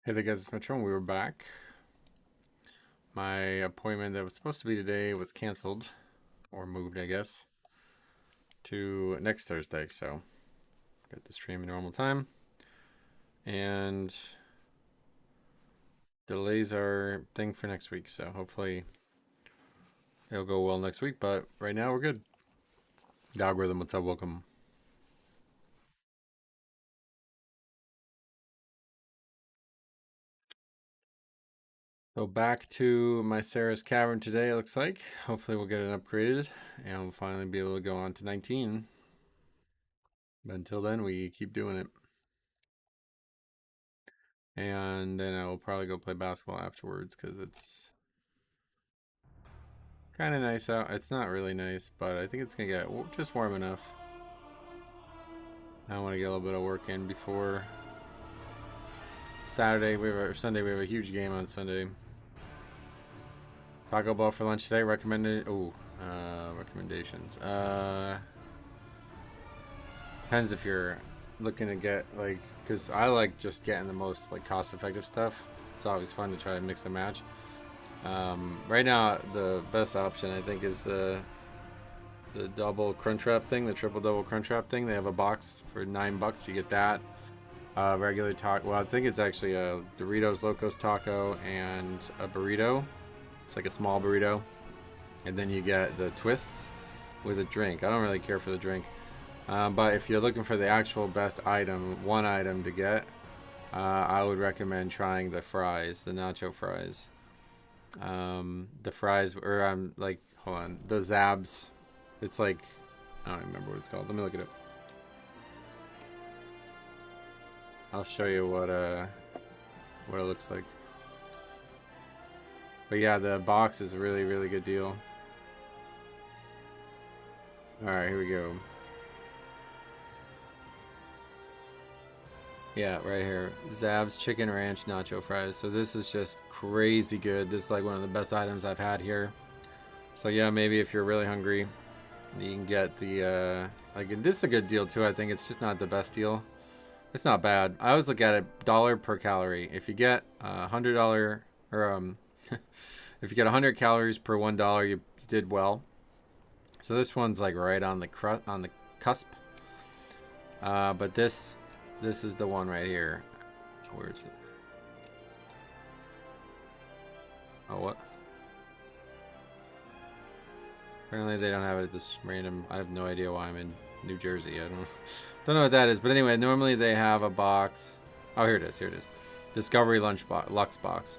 Hey there guys, it's Metro and we were back. My appointment that was supposed to be today was canceled, or moved I guess, to next Thursday, so got the stream in normal time. And delays are thing for next week, so hopefully it'll go well next week, but right now we're good. The algorithm, what's up, welcome. So back to my Sarah's Cavern today, it looks like. Hopefully we'll get it upgraded and we'll finally be able to go on to 19. But until then, we keep doing it. And then I will probably go play basketball afterwards because it's kind of nice out. It's not really nice, but I think it's going to get just warm enough. I want to get a little bit of work in before Saturday. Sunday, we have a huge game on Sunday. Taco Bell for lunch today. Recommended. Oh, recommendations. Depends if you're looking to get like, because I like just getting the most like cost-effective stuff. It's always fun to try to mix and match. Right now, the best option I think is the double Crunchwrap thing, the triple double Crunchwrap thing. They have a box for $9. You get that. Regular taco. Well, I think it's actually a Doritos Locos taco and a burrito. It's like a small burrito, and then you get the twists with a drink. I don't really care for the drink, but if you're looking for the actual best item, one item to get, I would recommend trying the fries, the nacho fries. The fries, or like, hold on, the Zabs. It's like, I don't remember what it's called. Let me look it up. I'll show you what it looks like. But yeah, the box is a really, really good deal. Alright, here we go. Yeah, right here. Zab's Chicken Ranch Nacho Fries. So this is just crazy good. This is like one of the best items I've had here. So yeah, maybe if you're really hungry, you can get the, like, this is a good deal too. I think it's just not the best deal. It's not bad. I always look at it $1 per calorie. If you get $100, or if you get 100 calories per $1, you did well. So this one's like right on the cusp. But this is the one right here. Where is it? Oh, what? Apparently they don't have it at this random. I have no idea why I'm in New Jersey. I don't know what that is. But anyway, normally they have a box. Oh, here it is. Here it is. Discovery Lux box.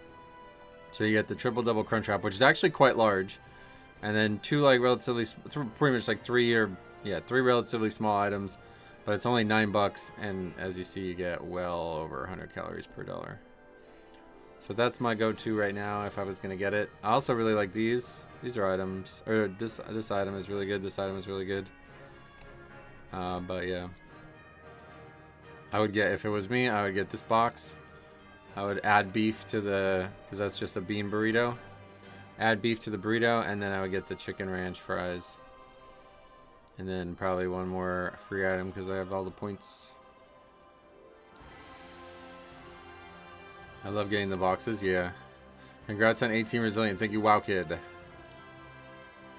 So you get the triple double Crunchwrap, which is actually quite large, and then two like pretty much like three relatively small items, but it's only $9, and as you see, you get well over 100 calories per dollar. So that's my go-to right now if I was gonna get it. I also really like these. These are items, or this item is really good. This item is really good. But yeah, I would get, if it was me, I would get this box. I would add beef to the, because that's just a bean burrito. Add beef to the burrito, and then I would get the chicken ranch fries. And then probably one more free item because I have all the points. I love getting the boxes, yeah. Congrats on 18 Resilient. Thank you, Wow Kid.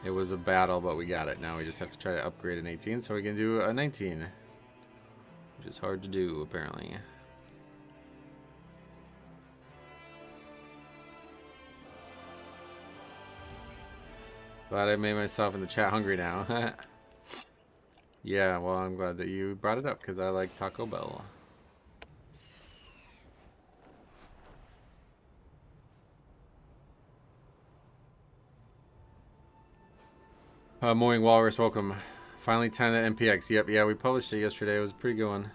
It was a battle, but we got it. Now we just have to try to upgrade an 18 so we can do a 19. Which is hard to do, apparently. Glad I made myself in the chat hungry now. Yeah, well, I'm glad that you brought it up because I like Taco Bell. Morning Walrus, welcome. Finally time that MPX. Yep, yeah, we published it yesterday. It was a pretty good one.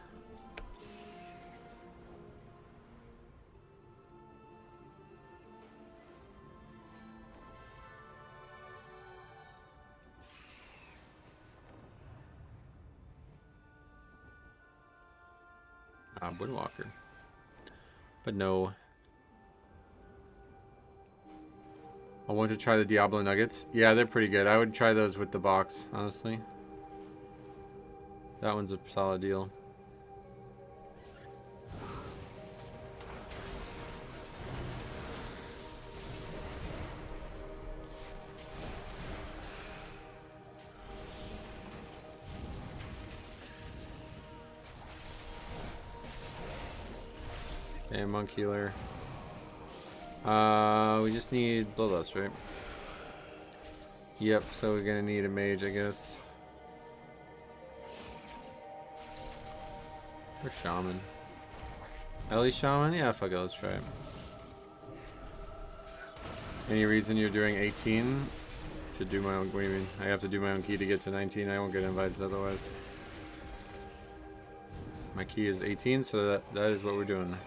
Woodwalker. But no. I want to try the Diablo Nuggets. Yeah, they're pretty good. I would try those with the box, honestly. That one's a solid deal. Okay, monk healer. We just need bloodlust, right? Yep, so we're gonna need a mage, I guess. Or shaman. Ellie shaman? Yeah, fuck it, let's try it. Any reason you're doing 18? To do my own, what do you mean? I have to do my own key to get to 19. I won't get invited otherwise. My key is 18, so that is what we're doing.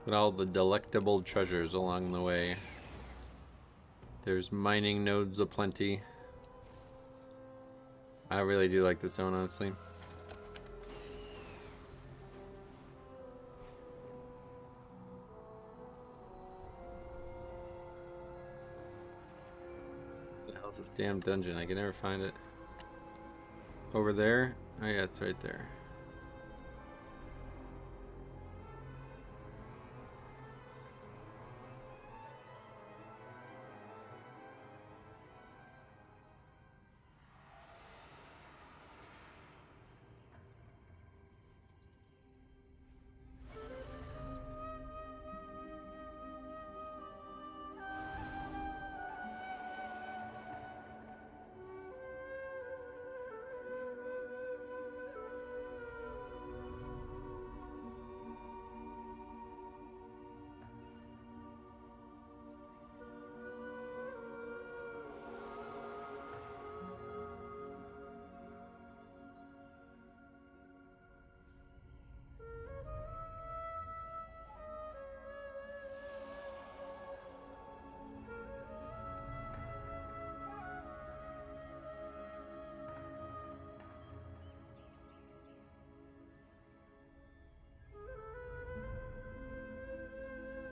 With all the delectable treasures along the way. There's mining nodes aplenty. I really do like this zone, honestly. What the hell's this damn dungeon? I can never find it. Over there? Oh yeah, it's right there.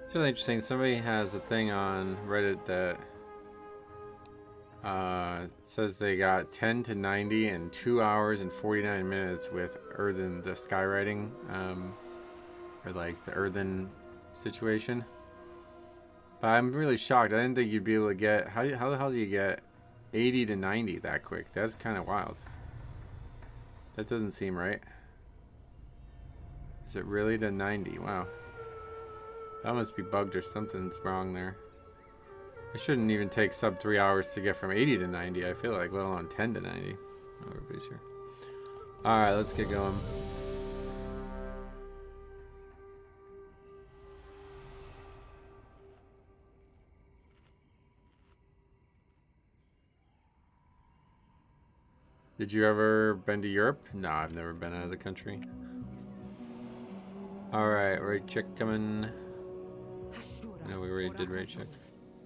It's really interesting. Somebody has a thing on Reddit that says they got 10 to 90 in 2 hours and 49 minutes with Earthen, the skywriting, or like the Earthen situation. But I'm really shocked. I didn't think you'd be able to get, how the hell do you get 80 to 90 that quick? That's kind of wild. That doesn't seem right. Is it really to 90? Wow. That must be bugged or something's wrong there. It shouldn't even take sub 3 hours to get from 80 to 90, I feel like, let alone 10 to 90. Oh, everybody's here. Alright, let's get going. Did you ever been to Europe? No, I've never been out of the country. Alright, raid check coming. No, we already did raid check.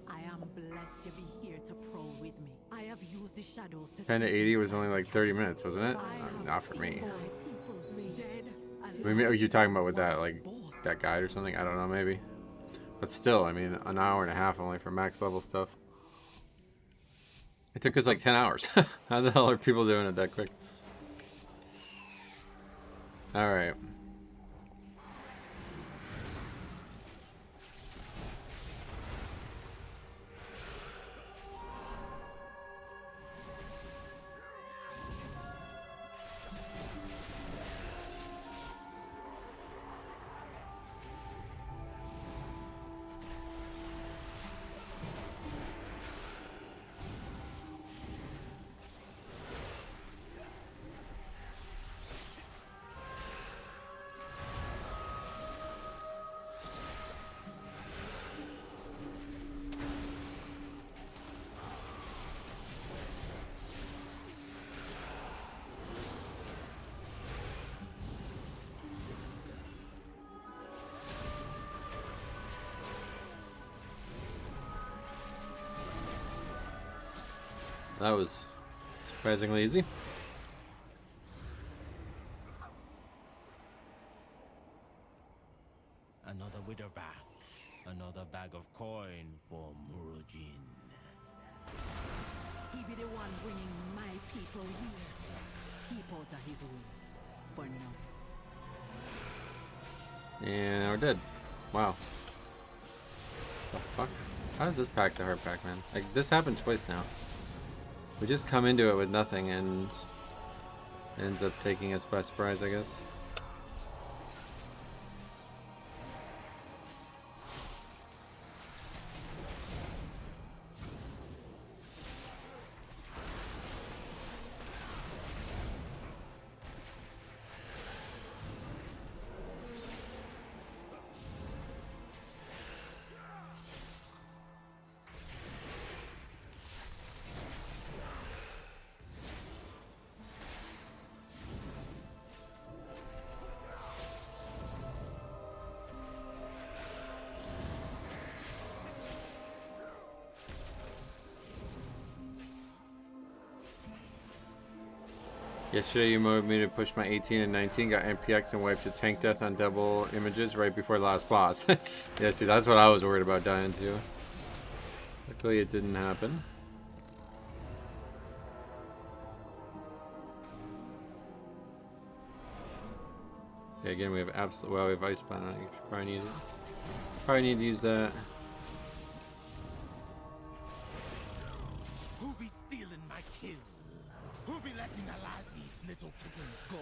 I am blessed to be here to pro with me. I have used the shadows to 10 to 80 was only like 30 minutes, wasn't it? Not for me. Maybe you're talking about with that, like, that guide or something? I don't know, maybe. But still, I mean, an hour and a half only for max level stuff. It took us like 10 hours. How the hell are people doing it that quick? Alright. That was surprisingly easy. Another wither back. Another bag of coin for Murujin. He be the one bringing my people here. Keep out of his way. For now. And we're dead. Wow. The fuck? How is this pack the hard pack, man? Like, this happened twice now. We just come into it with nothing and it ends up taking us by surprise, I guess. Yesterday you moved me to push my 18 and 19, got MPX and wiped a tank death on double images right before the last boss. Yeah, see, that's what I was worried about dying to. Luckily it didn't happen. Yeah, again, we have absolute, well, we have Ice Planet. You probably need it. Probably need to use that. Who be stealing my kill? Who be letting Alazi's little kittens go?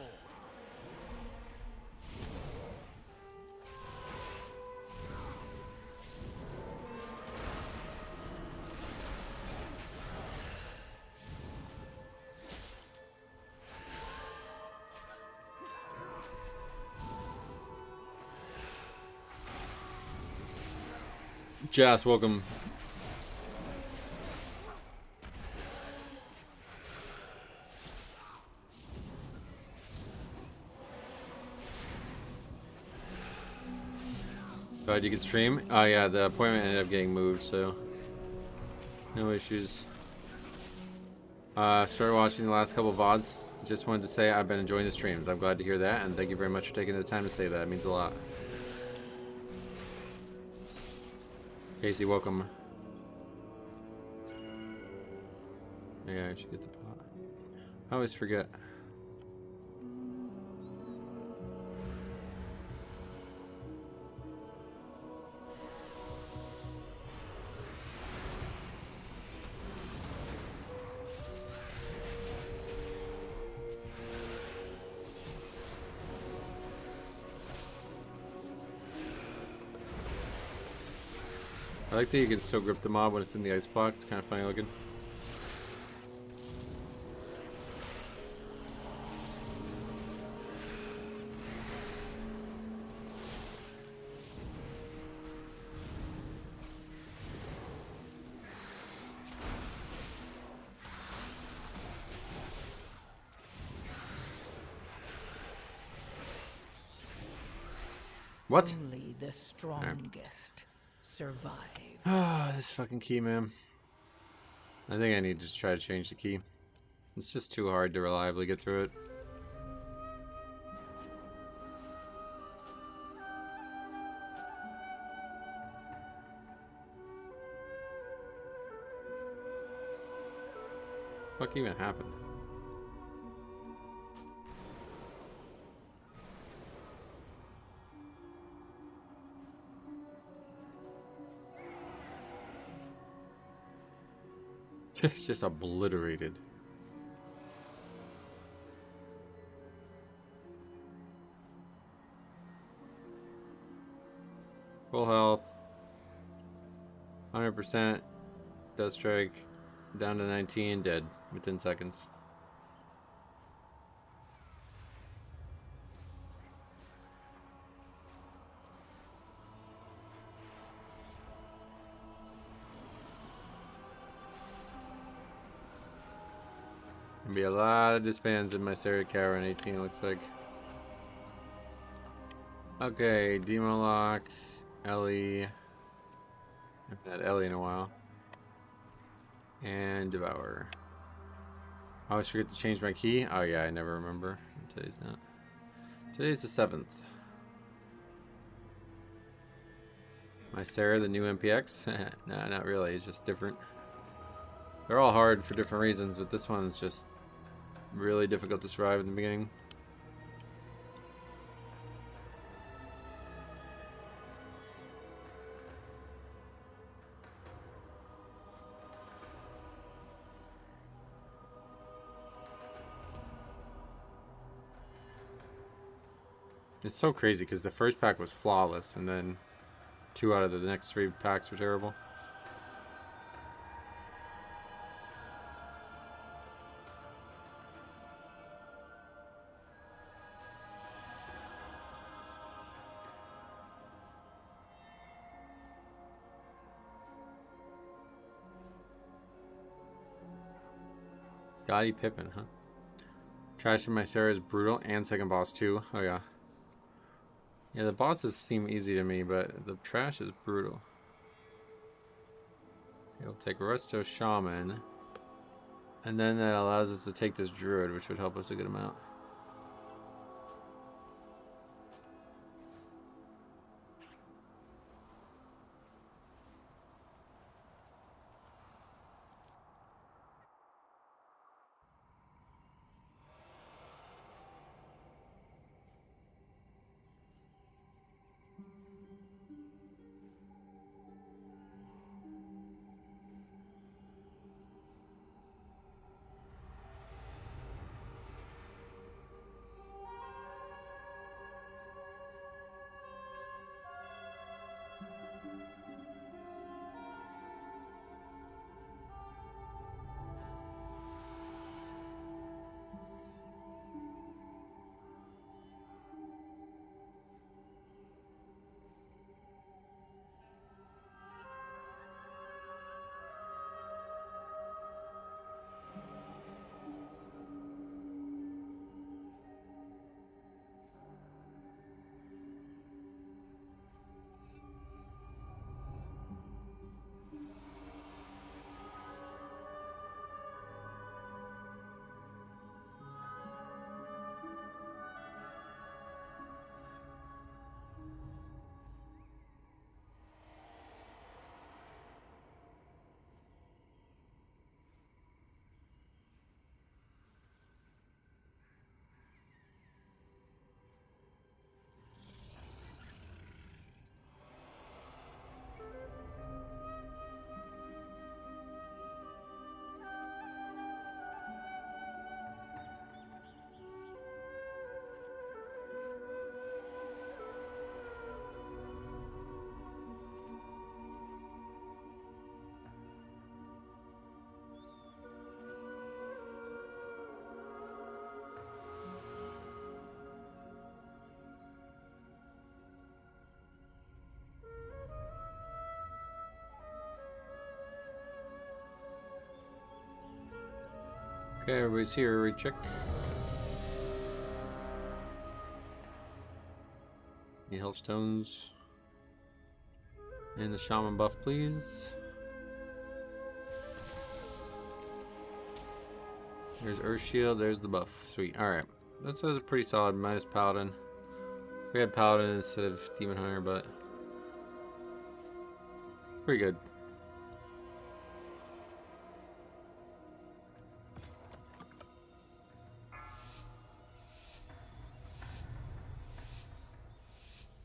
Jas, welcome. Glad you could stream. Oh yeah, the appointment ended up getting moved, so no issues. Started watching the last couple VODs. Just wanted to say I've been enjoying the streams. I'm glad to hear that, and thank you very much for taking the time to say that. It means a lot. Casey, welcome. Yeah, I should get the pot. I always forget. I like that you can still grip the mob when it's in the ice block. It's kind of funny looking. What? Only the strongest survive. Ah, this fucking key, man. I think I need to just try to change the key. It's just too hard to reliably get through it. What even happened? It's just obliterated. Full health. 100%. Death strike. Down to 19. Dead. Within seconds. Gonna be a lot of disbands in my Sarah Cow in 18, it looks like. Okay, Demo Lock, Ellie. I haven't had Ellie in a while. And Devour. I always forget to change my key. Oh yeah, I never remember. Today's not. Today's the 7th. My Sarah, the new MPX? Nah, not really. It's just different. They're all hard for different reasons, but this one's just really difficult to survive in the beginning. It's so crazy because the first pack was flawless, and then 2 out of the next 3 packs were terrible. Scottie Pippen, huh? Trash in my Sarah is brutal, and second boss too. Oh yeah. Yeah, the bosses seem easy to me, but the trash is brutal. It'll take Resto Shaman, and then that allows us to take this Druid, which would help us a good amount. Okay, everybody's here. Recheck. Any health stones? And the shaman buff, please. There's Earth Shield. There's the buff. Sweet. All right, that's a pretty solid minus Paladin. We had Paladin instead of Demon Hunter, but pretty good.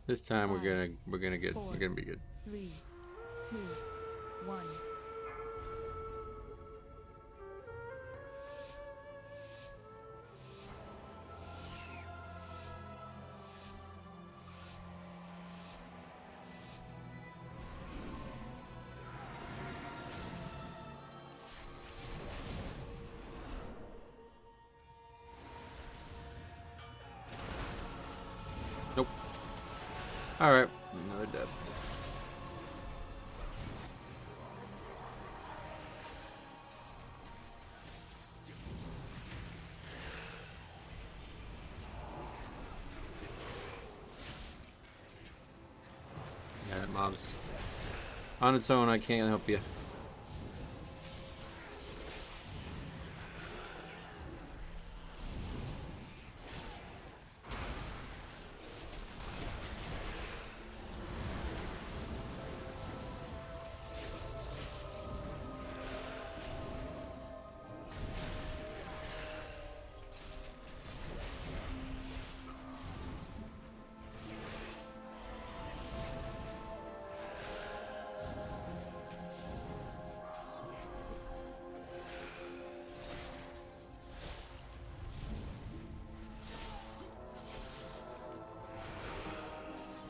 This time we're gonna be good. 3, 2, 1. Nope. Alright, another death. Yeah, that mob's on its own. I can't help you.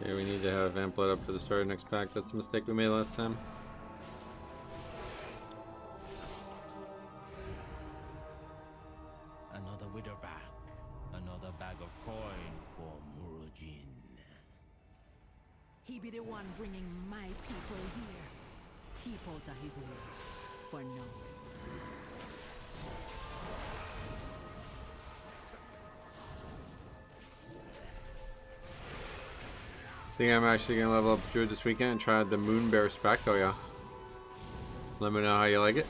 Okay, we need to have Amplet up for the start of next pack. That's a mistake we made last time. Another wither back. Another bag of coin for Murojin. He be the one bringing my people here. Keep out of his way. For now. Think I'm actually gonna level up Druid this weekend and try the Moon Bear spec. Oh yeah. Let me know how you like it.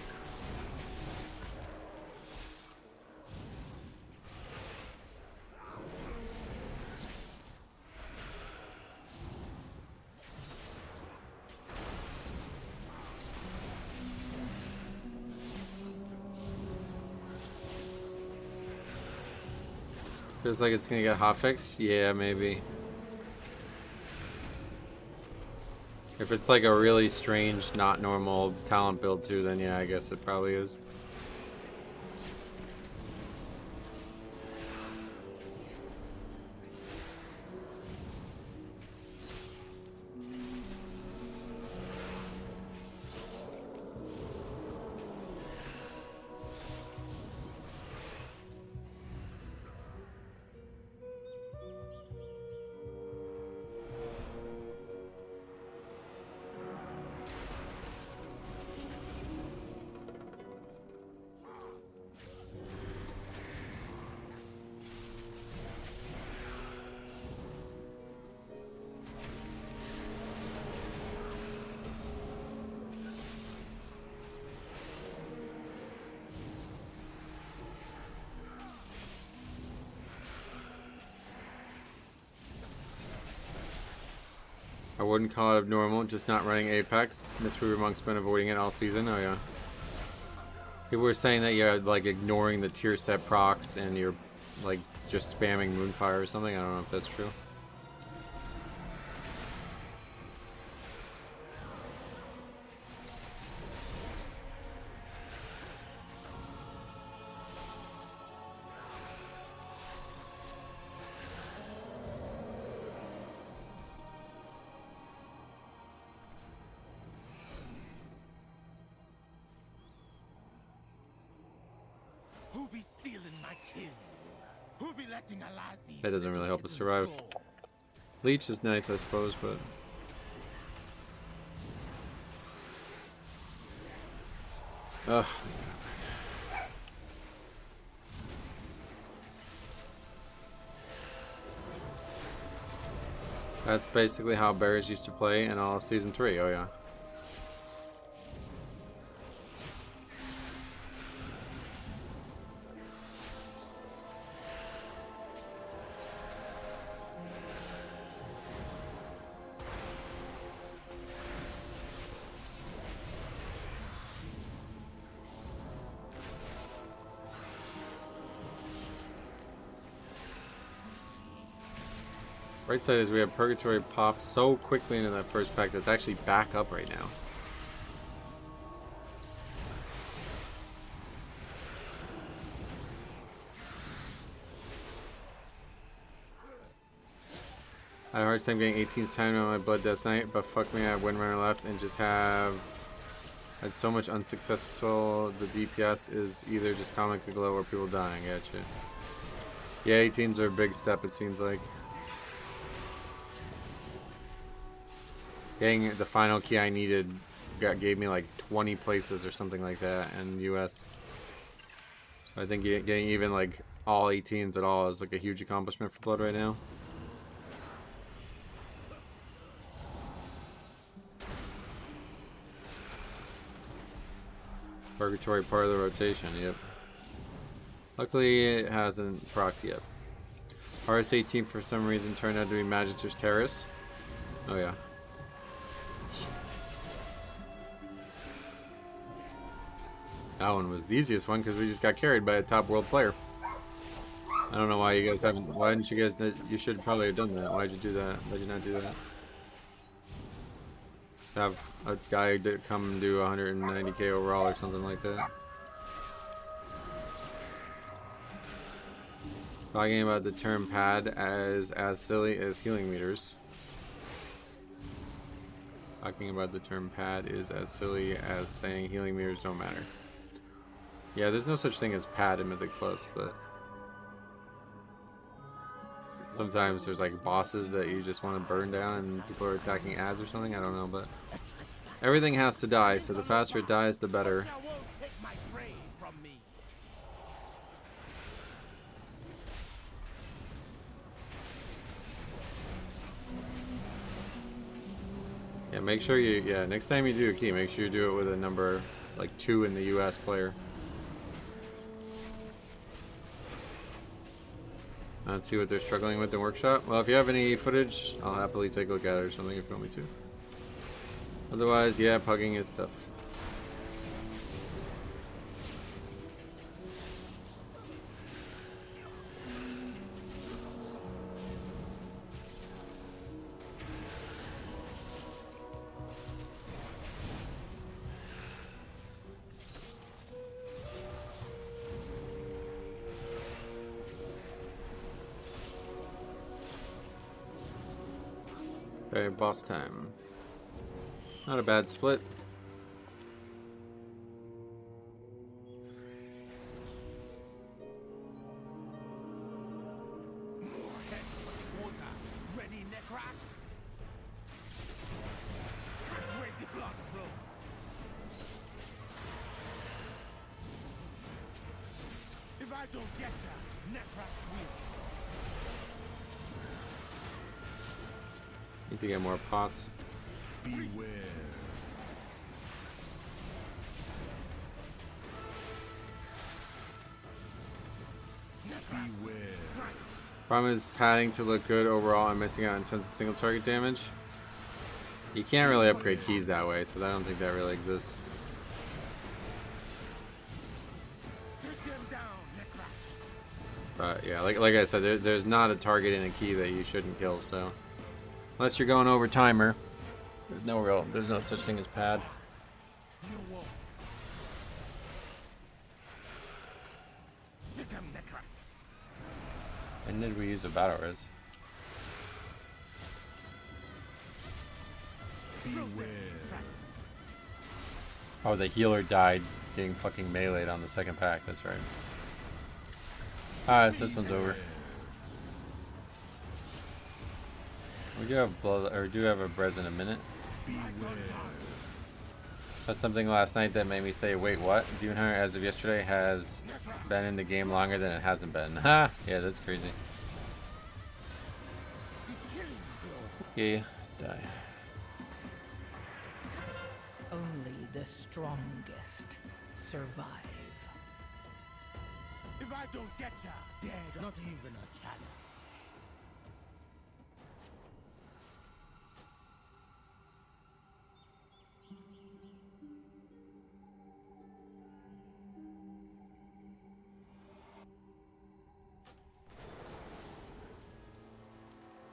Feels like it's gonna get hotfix. Yeah, maybe. If it's like a really strange, not normal talent build too, then yeah, I guess it probably is. I wouldn't call it abnormal, just not running Apex. Mystery Monk's been avoiding it all season. Oh yeah. People were saying that you're like ignoring the tier set procs and you're like just spamming Moonfire or something. I don't know if that's true. Who be stealing my kill? Who be letting Alazi? That doesn't really help us survive. Leech is nice, I suppose, but ugh. That's basically how bears used to play in all of season 3. Oh yeah. Right side is we have Purgatory pop so quickly into that first pack that's actually back up right now. I had a hard time getting 18's time on my Blood Death Knight, but fuck me, I have Windrunner left and just had so much unsuccessful. The DPS is either just comically low or people dying. Gotcha. Yeah, 18's are a big step, it seems like. Getting the final key I needed gave me like 20 places or something like that in US. So I think getting even like all 18s at all is like a huge accomplishment for Blood right now. Purgatory part of the rotation, yep. Luckily it hasn't procced yet. RS-18 for some reason turned out to be Magister's Terrace. Oh yeah. That one was the easiest one because we just got carried by a top world player. I don't know why you guys haven't. Why didn't you guys? You should probably have done that. Why'd you do that? Why'd you not do that? Just have a guy come and do 190k overall or something like that. Talking about the term pad as silly as healing meters. Talking about the term pad is as silly as saying healing mirrors don't matter. Yeah, there's no such thing as pad in Mythic Plus, but sometimes there's like bosses that you just want to burn down and people are attacking ads or something. I don't know, but everything has to die, so the faster it dies, the better. Thou won't take my prey from me. Yeah, make sure you, next time you do a key, make sure you do it with a number like 2 in the US player. Let's see what they're struggling with in workshop. Well, if you have any footage, I'll happily take a look at it or something if you want me to. Otherwise, yeah, pugging is tough. Okay, boss time. Not a bad split. Water. Ready, Necrax? Where the blood flow. If I don't get ya, Necrax will. Need to get more pots. Beware. Problem is padding to look good overall. I'm missing out on tons of single target damage. You can't really upgrade keys that way, so I don't think that really exists. But yeah, like I said, there's not a target in a key that you shouldn't kill. So unless you're going over timer, there's no such thing as pad. And did we use the battle res? Oh, the healer died getting fucking meleeed on the second pack. That's right. Alright, so this one's over. We do have blood, or do have a Brez in a minute. That's something last night that made me say, wait, what? Demon Hunter, as of yesterday, has been in the game longer than it hasn't been. Ha! Yeah, that's crazy. Okay, die. Only the strongest survive. If I don't get ya, dead, not even a challenge.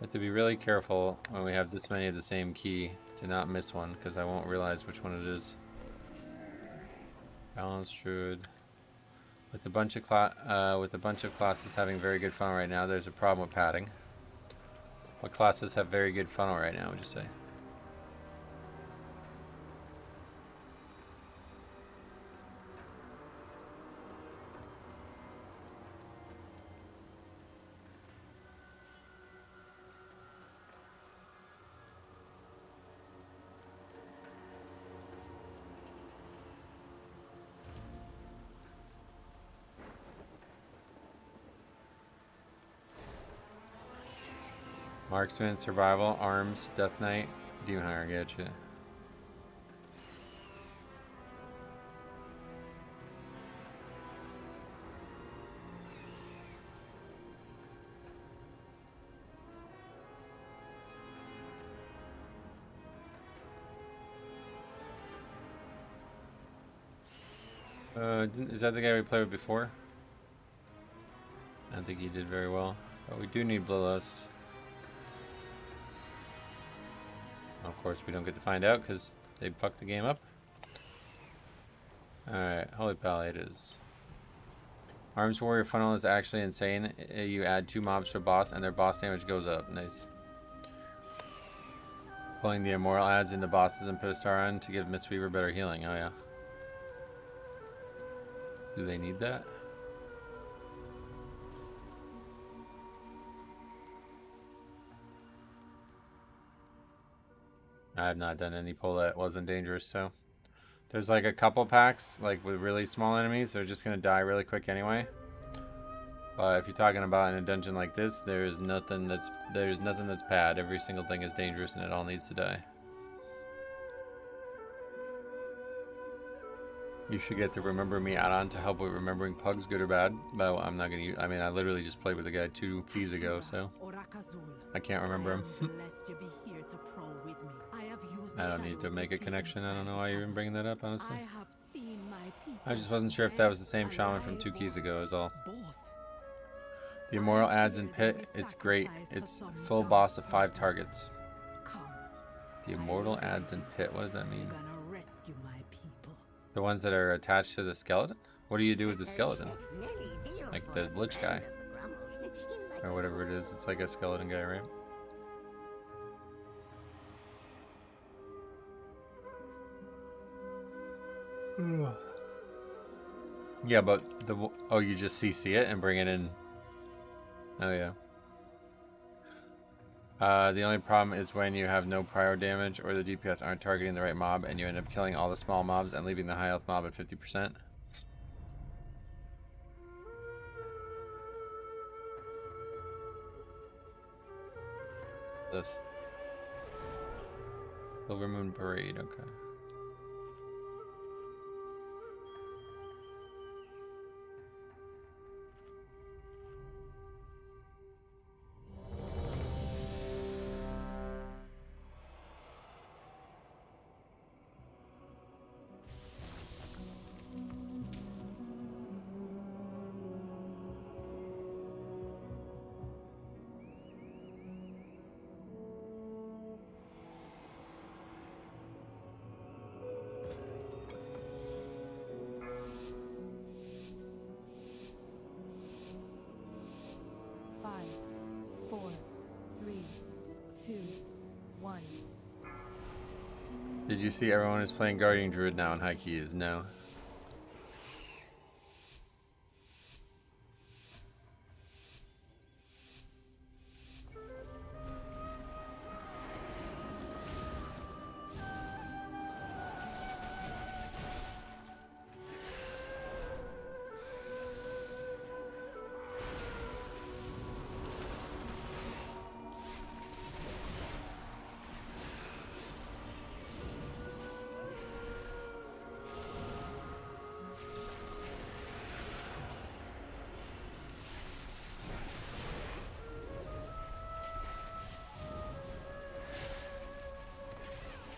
Have to be really careful when we have this many of the same key to not miss one, because I won't realize which one it is. Balanced Druid. With a bunch of classes having very good funnel right now, there's a problem with padding. What classes have very good funnel right now, would you say? Marksman, Survival, Arms, Death Knight, Demon Hunter, getcha. Is that the guy we played with before? I don't think he did very well. But we do need Bloodlust. Of course, we don't get to find out because they fucked the game up. Alright, Holy Pal it is. Arms Warrior funnel is actually insane. You add 2 mobs to a boss and their boss damage goes up. Nice. Pulling the immortal adds into bosses and put a star on to give Mistweaver better healing. Oh yeah. Do they need that? I have not done any pull that wasn't dangerous, so. There's like a couple packs, like with really small enemies, they're just gonna die really quick anyway. But if you're talking about in a dungeon like this, there's nothing that's bad. Every single thing is dangerous and it all needs to die. You should get the Remember Me add-on to help with remembering pugs, good or bad. But I'm not gonna use, I mean, I literally just played with the guy 2 keys ago, so I can't remember him. I don't need to make a connection. I don't know why you're even bringing that up, honestly. I just wasn't sure if that was the same shaman from 2 keys ago is all. The immortal adds in pit, it's great. It's full boss of 5 targets. The immortal adds in pit, what does that mean? The ones that are attached to the skeleton? What do you do with the skeleton? Like the lich guy. Or whatever it is, it's like a skeleton guy, right? Yeah, but the oh, you just CC it and bring it in. Oh yeah. The only problem is when you have no prior damage or the DPS aren't targeting the right mob and you end up killing all the small mobs and leaving the high health mob at 50%. This Silver Moon Parade, okay. Did you see everyone is playing Guardian Druid now in high keys? No.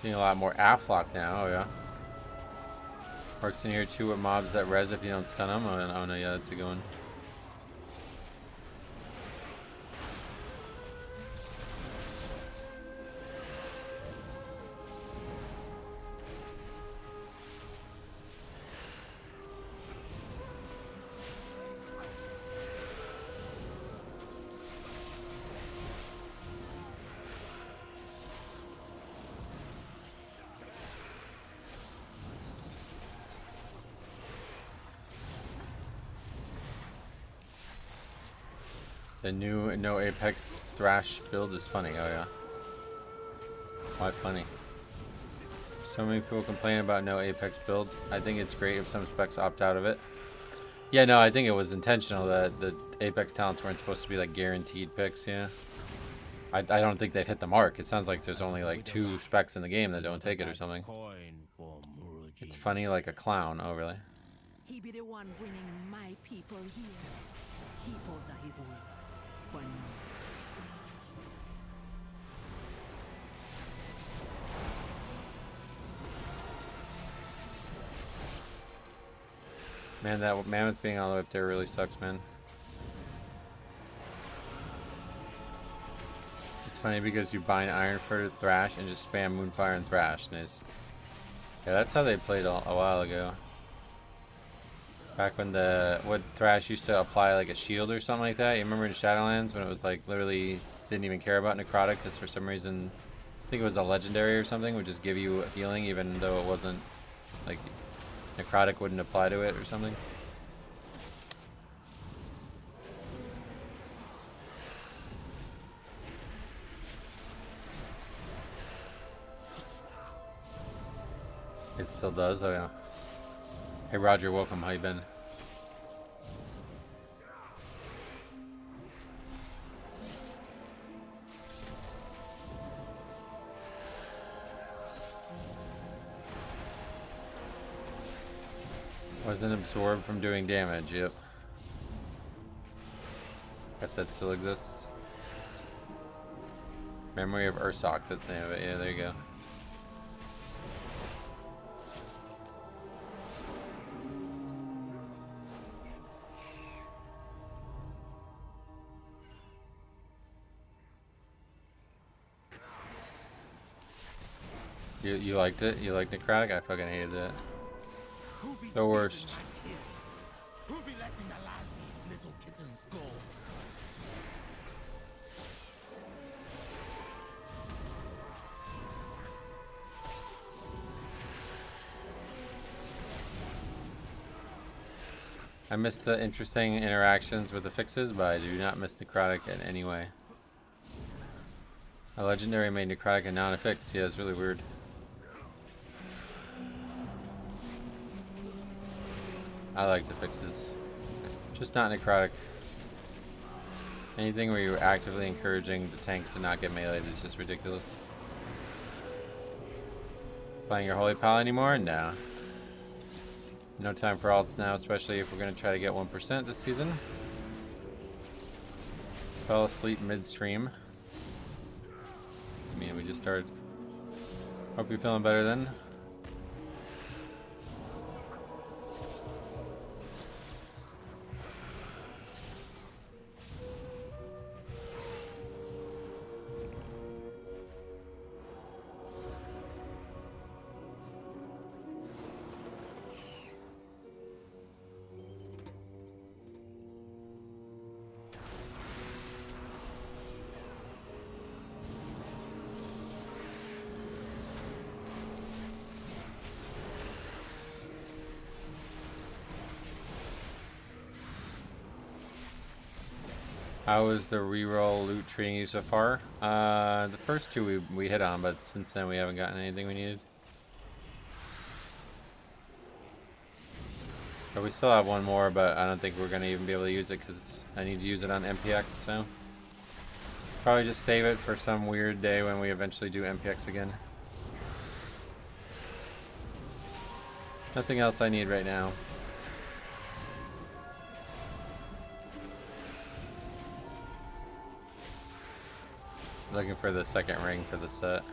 Seeing a lot more Afflock now, oh yeah. Works in here too with mobs that res if you don't stun them. Oh no, yeah, that's a good one. The new no Apex Thrash build is funny, oh yeah. Why funny? So many people complain about no Apex builds. I think it's great if some specs opt out of it. Yeah, no, I think it was intentional that the Apex talents weren't supposed to be like guaranteed picks, yeah. I don't think they've hit the mark. It sounds like there's only like 2 specs in the game that don't take it or something. It's funny like a clown, oh really? He be the one bringing my people here. People that his will. For now. Man, that mammoth being all the way up there really sucks, man. It's funny because you bind Iron for Thrash and just spam Moonfire and Thrash, and it's... Yeah, that's how they played a while ago. Back when what Thrash used to apply like a shield or something like that. You remember in Shadowlands when it was like literally didn't even care about Necrotic because for some reason I think it was a legendary or something, would just give you healing even though it wasn't, like, necrotic wouldn't apply to it or something. It still does, oh yeah. Hey Roger, welcome, how you been? Wasn't absorbed from doing damage, yep. Guess that still exists. Memory of Ursoc, that's the name of it, yeah, there you go. You liked it? You liked necrotic? I fucking hated it. The worst. Who be letting alive these little kittens go? I miss the interesting interactions with the fixes, but I do not miss necrotic in any way. A legendary made necrotic and non-affix. Yeah, it's really weird. I like the fixes. Just not necrotic. Anything where you're actively encouraging the tanks to not get meleeed is just ridiculous. Playing your Holy Pal anymore? No. No time for alts now, especially if we're going to try to get 1% this season. Fell asleep midstream. I mean, we just started. Hope you're feeling better then. How is the reroll loot treating you so far? The first two we hit on, but since then we haven't gotten anything we needed. But we still have one more, but I don't think we're going to even be able to use it because I need to use it on MPX, so probably just save it for some weird day when we eventually do MPX again. Nothing else I need right now. Looking for the second ring for the set.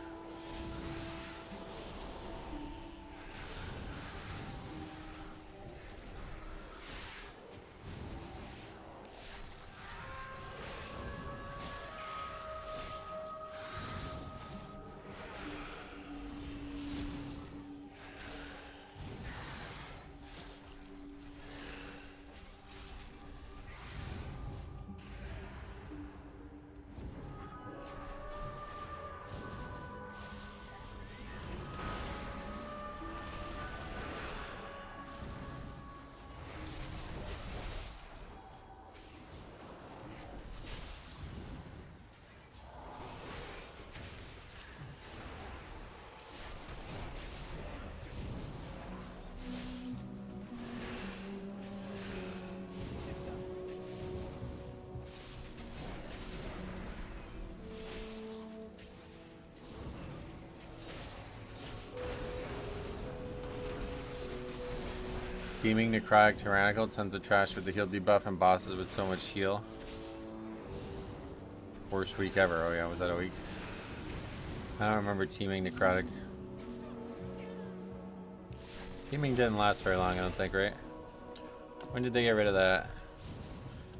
Beaming Necrotic Tyrannical, tons of trash with the heal debuff and bosses with so much heal. Worst week ever. Oh yeah, was that a week? I don't remember teaming Necrotic. Teaming didn't last very long, I don't think, right? When did they get rid of that?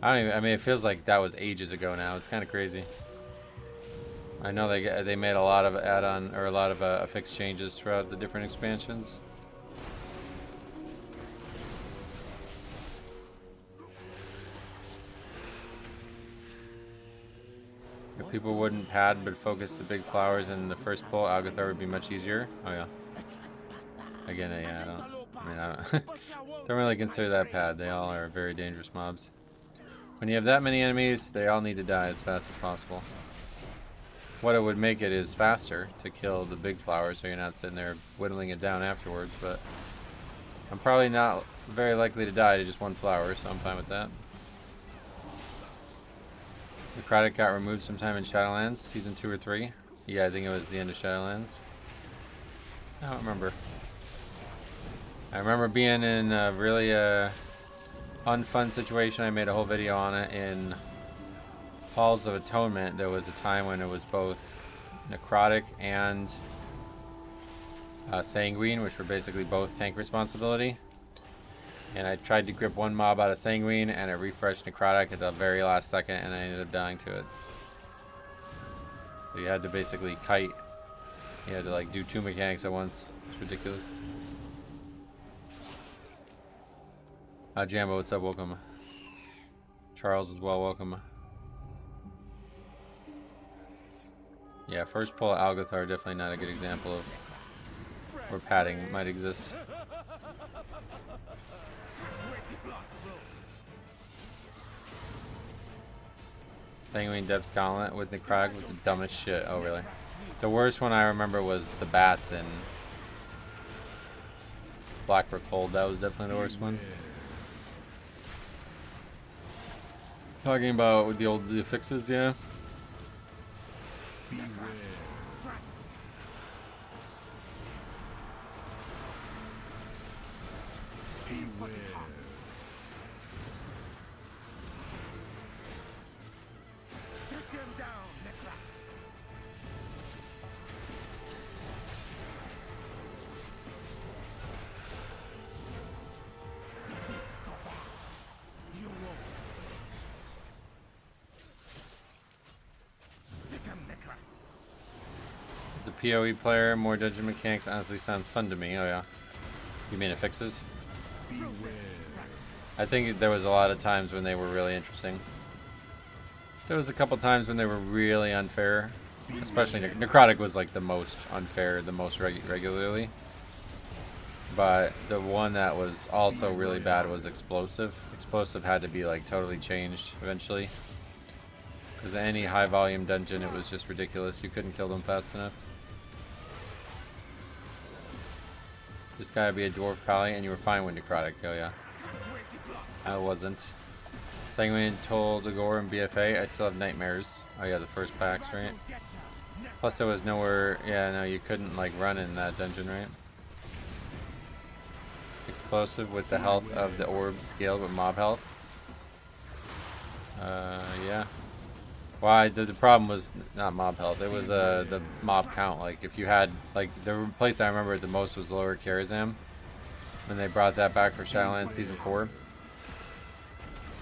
I don't even, I mean, it feels like that was ages ago now. It's kind of crazy. I know they made a lot of add-on, or a lot of affix changes throughout the different expansions. If people wouldn't pad but focus the big flowers in the first pull, Algathar would be much easier. Oh yeah. Again, yeah, I don't really consider that pad. They all are very dangerous mobs. When you have that many enemies, they all need to die as fast as possible. What it would make it is faster to kill the big flowers, so you're not sitting there whittling it down afterwards, but I'm probably not very likely to die to just one flower, so I'm fine with that. Necrotic got removed sometime in Shadowlands, Season 2 or 3. Yeah, I think it was the end of Shadowlands. I don't remember. I remember being in a really unfun situation. I made a whole video on it in Halls of Atonement. There was a time when it was both Necrotic and Sanguine, which were basically both tank responsibility. And I tried to grip one mob out of Sanguine, and it refreshed Necrotic at the very last second, and I ended up dying to it. So you had to basically kite. You had to like do 2 mechanics at once. It's ridiculous. Jambo, what's up? Welcome. Charles as well, welcome. Yeah, first pull Algathar, definitely not a good example of where padding might exist. Sanguine Depths Gauntlet with Necrotic was the dumbest shit. Oh, really? The worst one I remember was the bats in Blackbrook Hold. That was definitely the worst one. Talking about with the old affixes, yeah. As a PoE player, more dungeon mechanics honestly sounds fun to me. Oh yeah. You mean affixes? I think there was a lot of times when they were really interesting. There was a couple times when they were really unfair. Especially Necrotic was like the most unfair, the most regularly. But the one that was also really bad was Explosive. Explosive had to be like totally changed eventually. Because any high volume dungeon, it was just ridiculous. You couldn't kill them fast enough. Just gotta be a dwarf pally, and you were fine with Necrotic. Oh yeah. I wasn't. Sanguine told Agor and BFA, I still have nightmares. Oh yeah, the first packs, right? Plus there was nowhere, yeah, no, you couldn't like run in that dungeon, right? Explosive with the health of the orbs scaled with mob health. Yeah. Why? The problem was not mob health. It was the mob count. Like if you had like the place I remember the most was Lower Karazam. When they brought that back for Shadowlands Season 4,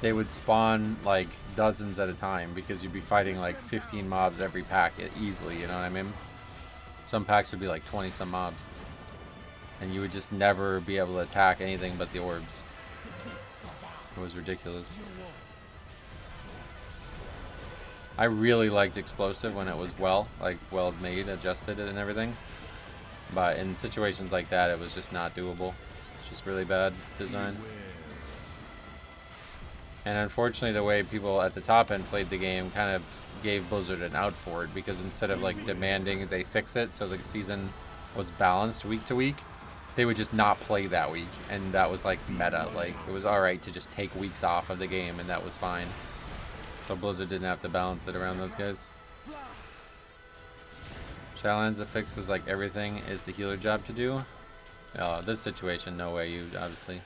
they would spawn like dozens at a time because you'd be fighting like 15 mobs every pack easily. You know what I mean? Some packs would be like 20 some mobs, and you would just never be able to attack anything but the orbs. It was ridiculous. I really liked Explosive when it was well made, adjusted and everything. But in situations like that, it was just not doable. It's just really bad design. And unfortunately, the way people at the top end played the game kind of gave Blizzard an out for it, because instead of like demanding they fix it so the season was balanced week to week, they would just not play that week, and that was like meta. Like it was alright to just take weeks off of the game, and that was fine. So Blizzard didn't have to balance it around those guys. Shadowlands Affix was like everything is the healer job to do. Oh, this situation, no way. You obviously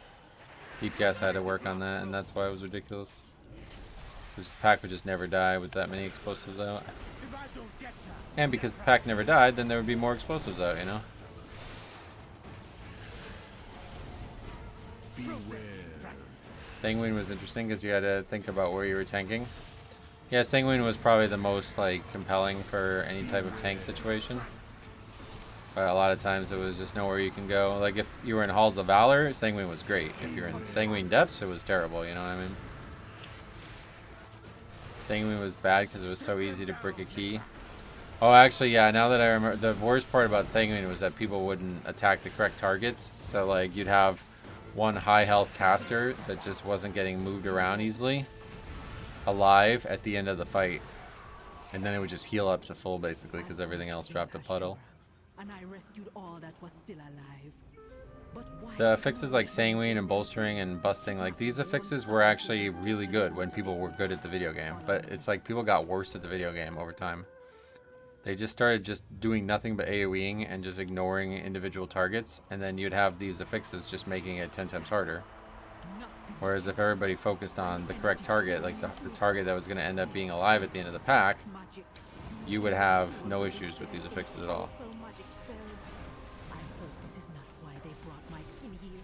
Deep Gas had to work on that, and that's why it was ridiculous. Because the pack would just never die with that many explosives out. And because the pack never died, then there would be more explosives out, you know? Sanguine was interesting because you had to think about where you were tanking. Yeah, Sanguine was probably the most like compelling for any type of tank situation. But a lot of times it was just nowhere you can go. Like if you were in Halls of Valor, Sanguine was great. If you're in Sanguine Depths, it was terrible, you know what I mean? Sanguine was bad because it was so easy to brick a key. Oh, actually, yeah, now that I remember, the worst part about Sanguine was that people wouldn't attack the correct targets. So, like, you'd have one high health caster that just wasn't getting moved around easily, alive at the end of the fight. And then it would just heal up to full, basically, because everything else dropped a puddle. And I rescued all that was still alive. But why The affixes like Sanguine and Bolstering and Busting, like, these affixes were actually really good when people were good at the video game. But it's like people got worse at the video game over time. They just started just doing nothing but AoEing and just ignoring individual targets, and then you'd have these affixes just making it 10 times harder. Whereas if everybody focused on the correct target, like the target that was going to end up being alive at the end of the pack, you would have no issues with these affixes at all. magic spells? I hope this is not why they brought my kin here.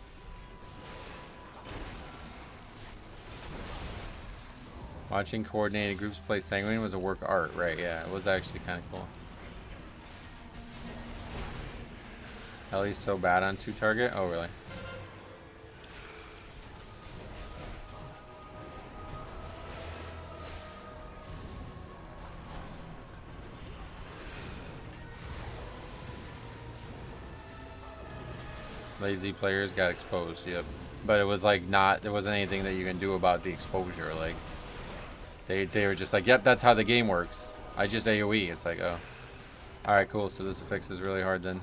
Watching coordinated groups play Sanguine was a work of art, right? Yeah, it was actually kind of cool. Ellie's so bad on 2 target? Oh, really? Lazy players got exposed, yep. But it was like not, there wasn't anything that you can do about the exposure. Like, they were just like, yep, that's how the game works. I just AoE. It's like, oh. Alright, cool. So this affix is really hard then.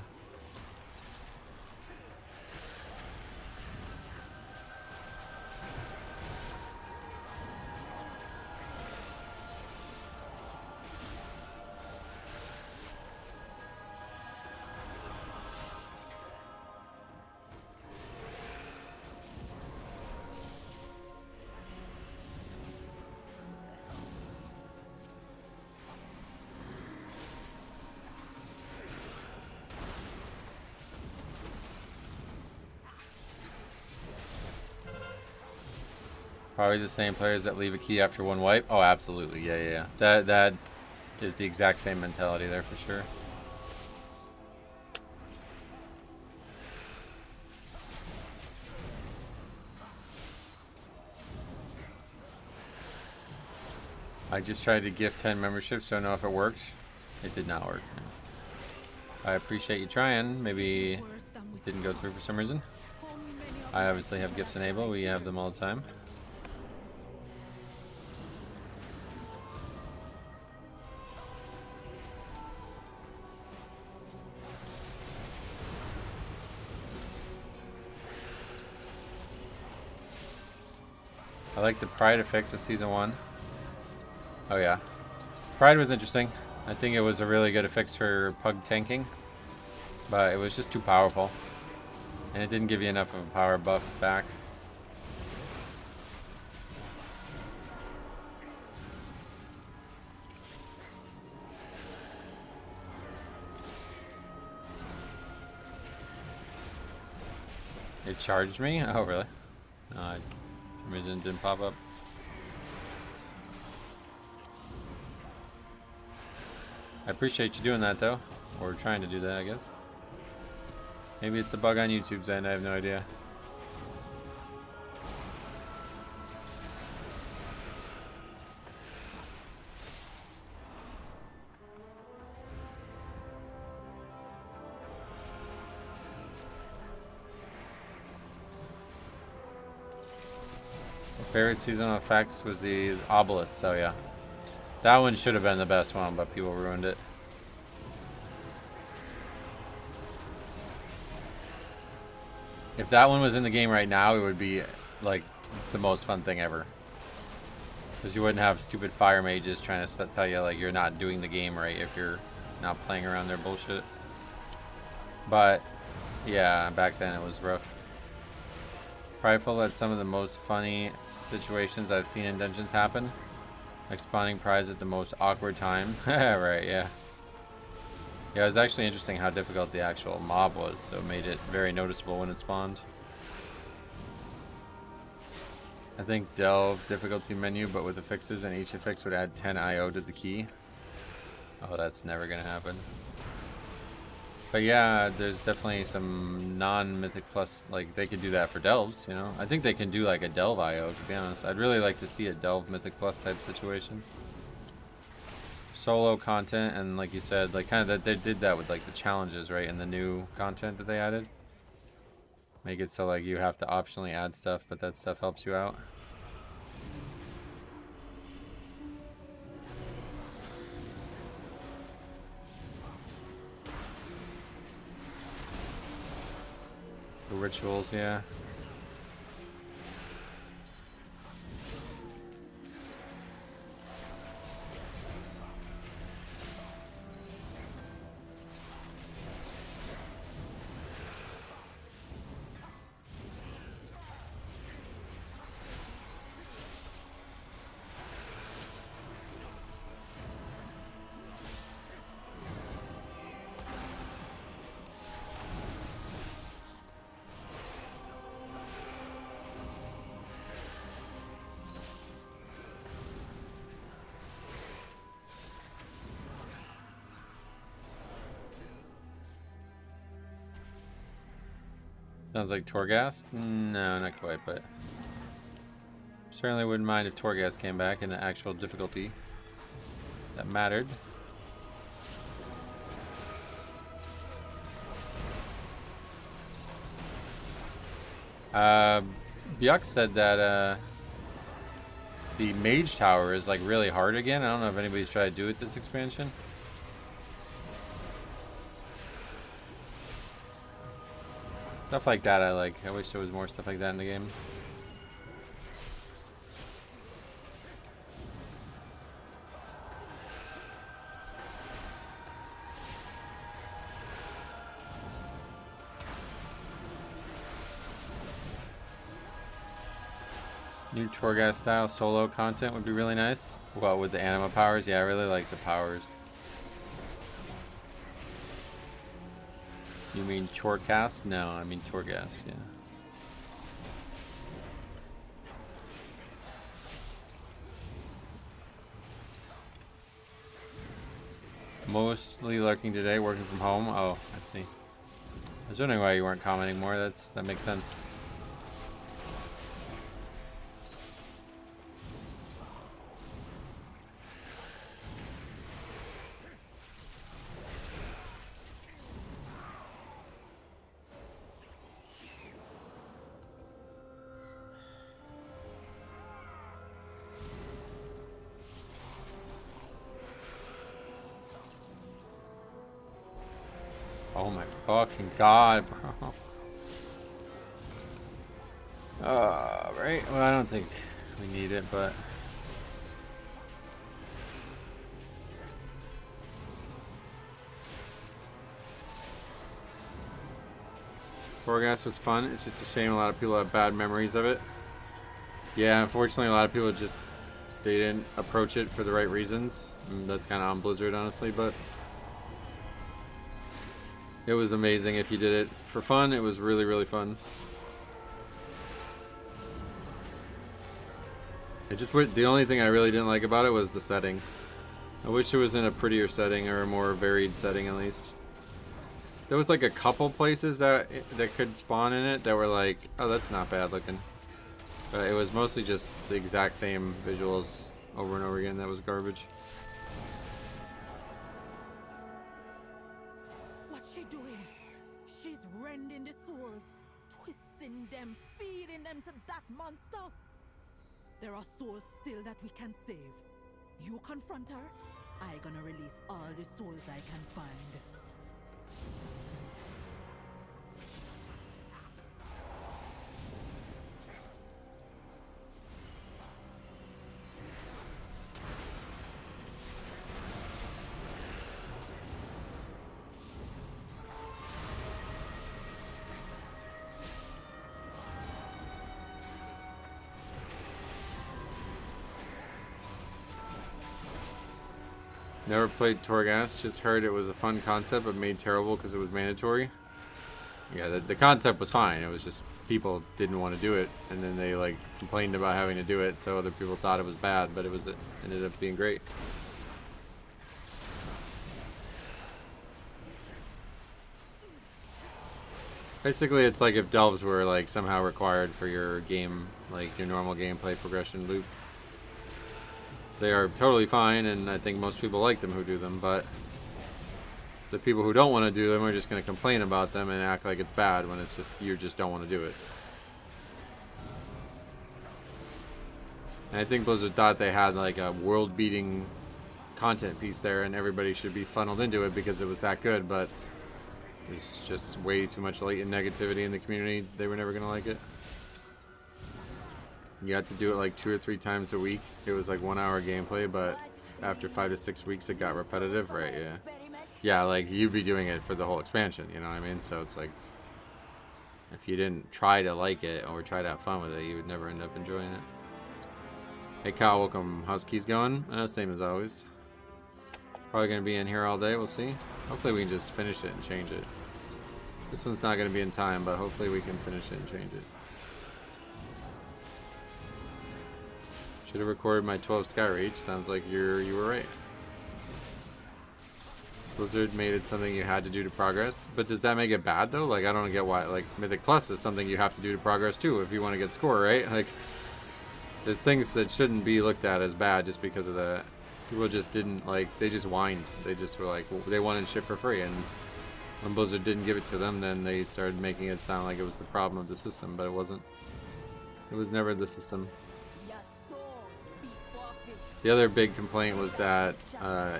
Probably the same players that leave a key after 1 wipe. Oh, absolutely. Yeah. That is the exact same mentality there for sure. I just tried to gift 10 memberships, so I know if it worked. It did not work. I appreciate you trying. Maybe it didn't go through for some reason. I obviously have gifts enabled. We have them all the time. I like the Pride affix of Season 1. Oh yeah. Pride was interesting. I think it was a really good affix for Pug tanking. But it was just too powerful. And it didn't give you enough of a power buff back. It charged me? Oh really? No, for some reason it didn't pop up. I appreciate you doing that though. Or trying to do that, I guess. Maybe it's a bug on YouTube's end, I have no idea. My favorite season of Affix was the Obelisk, so yeah. That one should have been the best one, but people ruined it. If that one was in the game right now, it would be like the most fun thing ever. Because you wouldn't have stupid fire mages trying to tell you like you're not doing the game right if you're not playing around their bullshit. But yeah, back then it was rough. Prideful that some of the most funny situations I've seen in dungeons happen. Like spawning prize at the most awkward time. Right, yeah. Yeah, it was actually interesting how difficult the actual mob was, so it made it very noticeable when it spawned. I think Delve difficulty menu, but with affixes, and each affix would add 10 IO to the key. Oh, that's never gonna happen. But yeah, there's definitely some non-Mythic Plus, like, they could do that for Delves, you know? I think they can do, like, a Delve IO, to be honest. I'd really like to see a Delve Mythic Plus type situation. Solo content, and like you said, like, kind of that they did that with, like, the challenges, right? And the new content that they added. Make it so, like, you have to optionally add stuff, but that stuff helps you out. The rituals, yeah. Sounds like Torghast? No, not quite, but certainly wouldn't mind if Torghast came back in an actual difficulty that mattered. Byuk said that the Mage Tower is like really hard again. I don't know if anybody's tried to do it this expansion. Stuff like that I like. I wish there was more stuff like that in the game. New Torghast style solo content would be really nice. Well, with the anima powers, yeah, I really like the powers. You mean Torghast? No, I mean Torghast, yeah. Mostly lurking today, working from home. Oh, I see. I was wondering why you weren't commenting more. That makes sense. Oh my fucking god, bro. Right? Well, I don't think we need it, but... Torghast was fun. It's just a shame a lot of people have bad memories of it. Yeah, unfortunately, a lot of people just... They didn't approach it for the right reasons. And that's kind of on Blizzard, honestly, but... It was amazing if you did it for fun. It was really, really fun. The only thing I really didn't like about it was the setting. I wish it was in a prettier setting or a more varied setting at least. There was like a couple places that could spawn in it that were like, oh, that's not bad looking. But it was mostly just the exact same visuals over and over again. That was garbage. To that monster. There are souls still that we can save. You confront her, I gonna release all the souls I can find. Never played Torghast, just heard it was a fun concept but made terrible because it was mandatory. Yeah, the concept was fine, it was just people didn't want to do it, and then they like complained about having to do it, so other people thought it was bad, but it ended up being great. Basically, it's like if delves were like somehow required for your game, like your normal gameplay progression loop. They are totally fine, and I think most people like them who do them, but the people who don't want to do them are just going to complain about them and act like it's bad when it's just you just don't want to do it. And I think Blizzard thought they had like a world-beating content piece there, and everybody should be funneled into it because it was that good, but there's just way too much latent negativity in the community. They were never going to like it. You had to do it like 2 or 3 times a week. It was like 1 hour gameplay, but after 5 to 6 weeks it got repetitive, right? Yeah. Yeah, like you'd be doing it for the whole expansion, you know what I mean? So it's like, if you didn't try to like it or try to have fun with it, you would never end up enjoying it. Hey Kyle, welcome. How's keys going? Same as always. Probably going to be in here all day, we'll see. Hopefully we can just finish it and change it. This one's not going to be in time, but hopefully we can finish it and change it. Should have recorded my 12 Sky Reach. Sounds like you were right. Blizzard made it something you had to do to progress. But does that make it bad though? Like I don't get why. Like Mythic Plus is something you have to do to progress too if you want to get score, right? Like there's things that shouldn't be looked at as bad just because of that. People just didn't like. They just whined. They just were like they wanted shit for free, and when Blizzard didn't give it to them, then they started making it sound like it was the problem of the system, but it wasn't. It was never the system. The other big complaint was that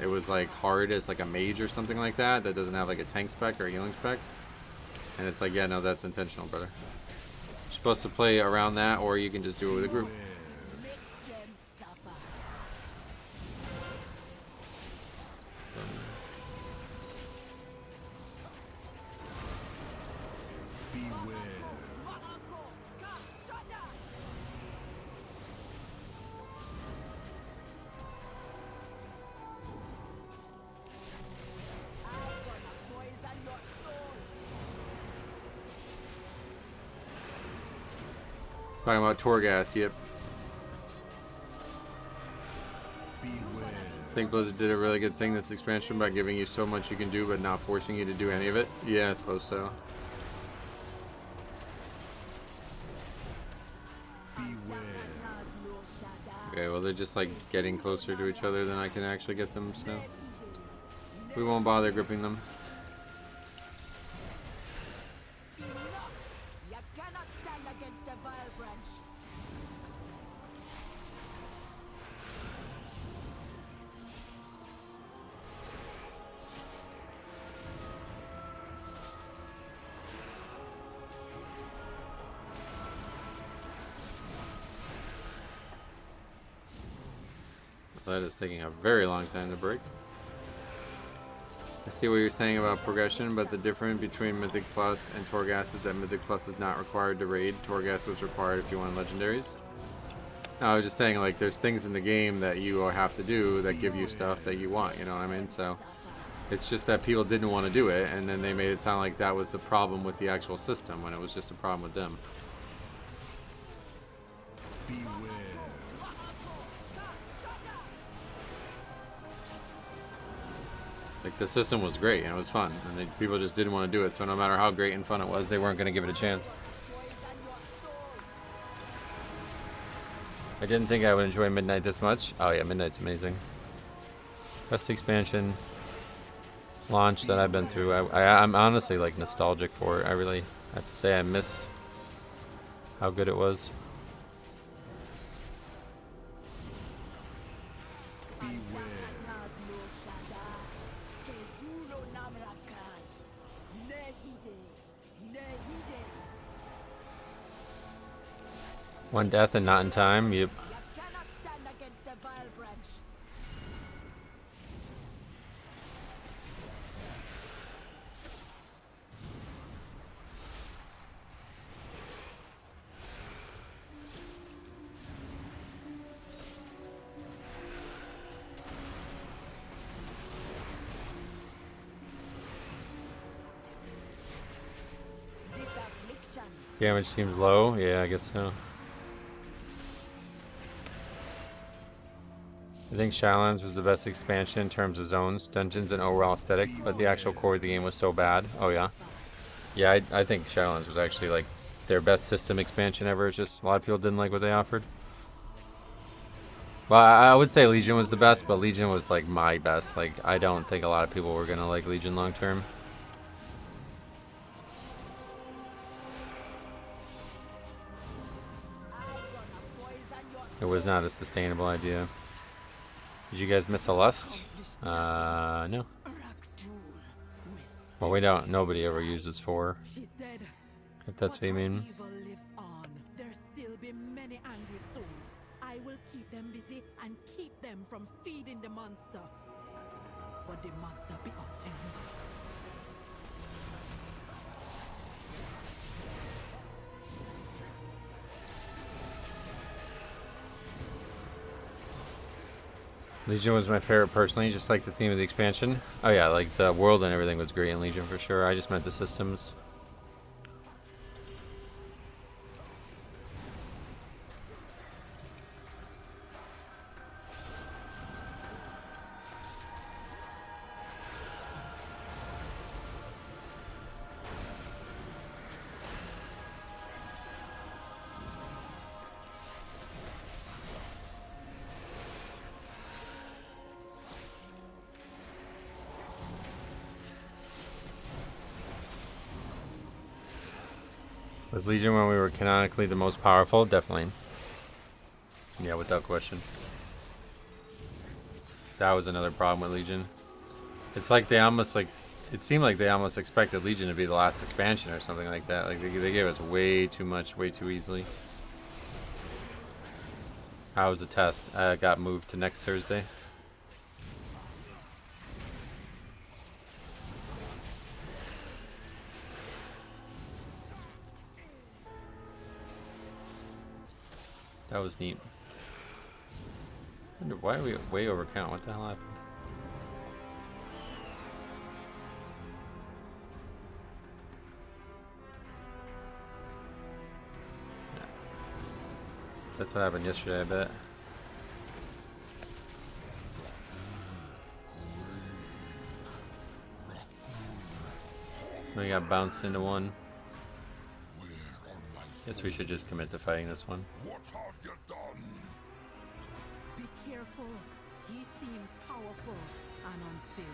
it was like hard as like a mage or something like that doesn't have like a tank spec or a healing spec, and it's like, yeah, no, that's intentional, brother. You're supposed to play around that, or you can just do it with a group. Talking about Torghast, yep. I think Blizzard did a really good thing this expansion by giving you so much you can do but not forcing you to do any of it. Yeah, I suppose so. Okay, well they're just like getting closer to each other than I can actually get them, so we won't bother gripping them. That is taking a very long time to break. I see what you're saying about progression, but the difference between Mythic Plus and Torghast is that Mythic Plus is not required to raid. Torghast was required if you want legendaries. No, I was just saying, like, there's things in the game that you have to do that give you stuff that you want, you know what I mean? So it's just that people didn't want to do it, and then they made it sound like that was the problem with the actual system when it was just a problem with them. Like, the system was great and it was fun, and people just didn't want to do it, so no matter how great and fun it was, they weren't going to give it a chance. I didn't think I would enjoy Midnight this much. Oh yeah, Midnight's amazing. Best expansion launch that I've been through. I'm honestly like nostalgic for it. I really have to say I miss how good it was. One death and not in time. Yep. Damage seems low. Yeah, I guess so. I think Shadowlands was the best expansion in terms of zones, dungeons, and overall aesthetic, but the actual core of the game was so bad. Oh yeah. Yeah, I think Shadowlands was actually like their best system expansion ever. It's just a lot of people didn't like what they offered. Well, I would say Legion was the best, but Legion was like my best. Like, I don't think a lot of people were gonna like Legion long term. It was not a sustainable idea. Did you guys miss a lust? No. Well, we don't. Nobody ever uses 4. If that's what you mean. There still be many angry souls. I will keep them busy and keep them from feeding the monster. But the monster be up to you. Legion was my favorite personally, just like the theme of the expansion. Oh yeah, like the world and everything was great in Legion for sure. I just meant the systems. Was Legion when we were canonically the most powerful? Definitely. Yeah, without question. That was another problem with Legion. It's like they almost like, it seemed like they almost expected Legion to be the last expansion or something like that. Like they gave us way too much, way too easily. How was the test? Got moved to next Thursday. That was neat. I wonder why are we way over count? What the hell happened? Yeah. That's what happened yesterday, I bet. We got bounced into one. Guess we should just commit to fighting this one. What have you done? Be careful. He seems powerful and unstable.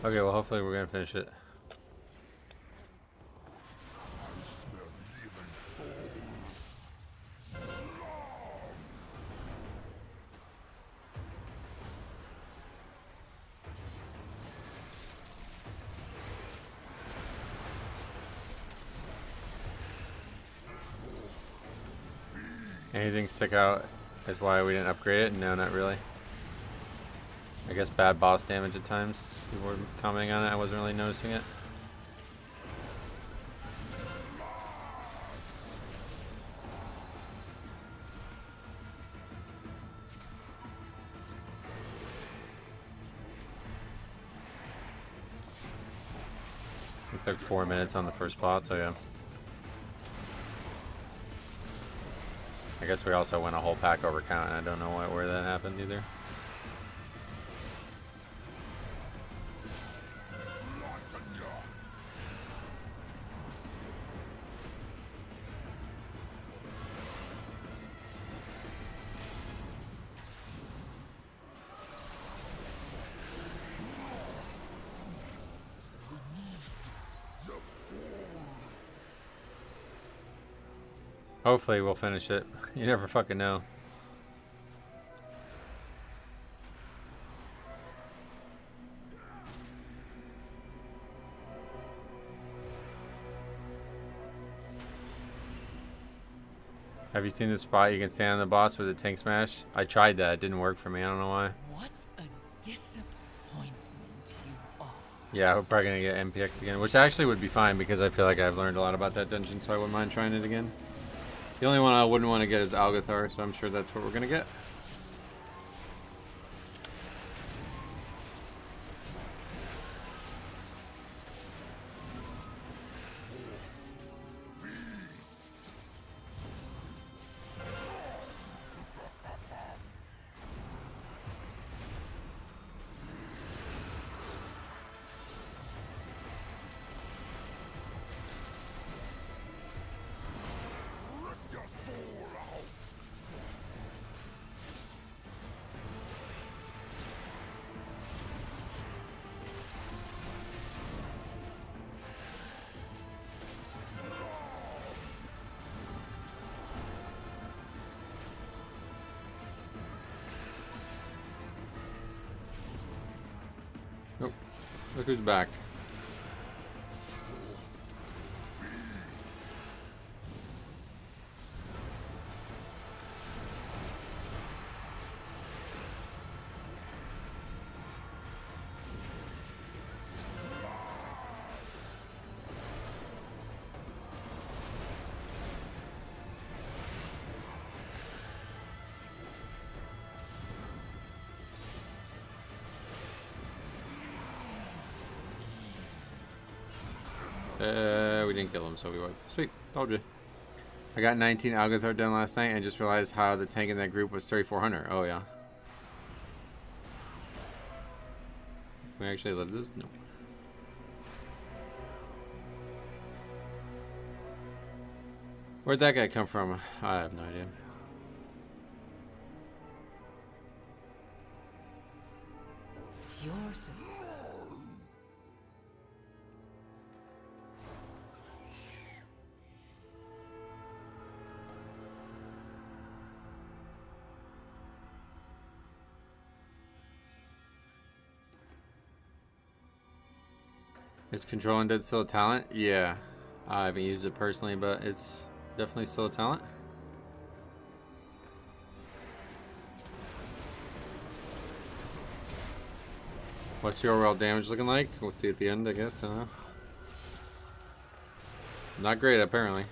Okay, well hopefully we're gonna finish it. Anything stick out as why we didn't upgrade it? No, not really. I guess bad boss damage at times. People were commenting on it. I wasn't really noticing it. We took 4 minutes on the first boss, so yeah. I guess we also went a whole pack over count, and I don't know where that happened either. Hopefully we'll finish it. You never fucking know. Have you seen the spot you can stand on the boss with a tank smash? I tried that. It didn't work for me. I don't know why. What a disappointment you are. Yeah, we're probably going to get MPX again, which actually would be fine because I feel like I've learned a lot about that dungeon, so I wouldn't mind trying it again. The only one I wouldn't want to get is Algathar, so I'm sure that's what we're gonna get. Nope. Look who's back. We didn't kill him, so we won. Sweet, told you. I got 19 Algathar done last night and just realized how the tank in that group was 3,400. Oh, yeah. We actually lived this? No. Where'd that guy come from? I have no idea. Yours. Is Control Undead still a talent? Yeah. I haven't used it personally, but it's definitely still a talent. What's your overall damage looking like? We'll see at the end, I guess. I don't know. Not great, apparently.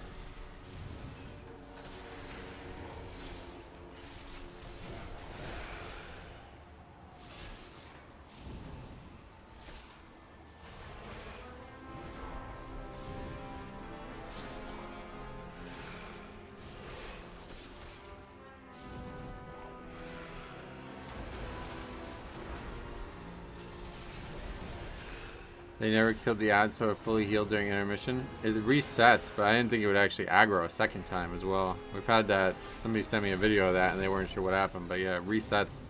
They never killed the ad, so it fully healed during intermission. It resets, but I didn't think it would actually aggro a second time as well. We've had that. Somebody sent me a video of that, and they weren't sure what happened. But yeah, it resets.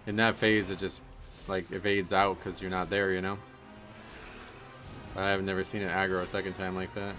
In that phase, it just like evades out because you're not there, you know. But I've never seen it aggro a second time like that.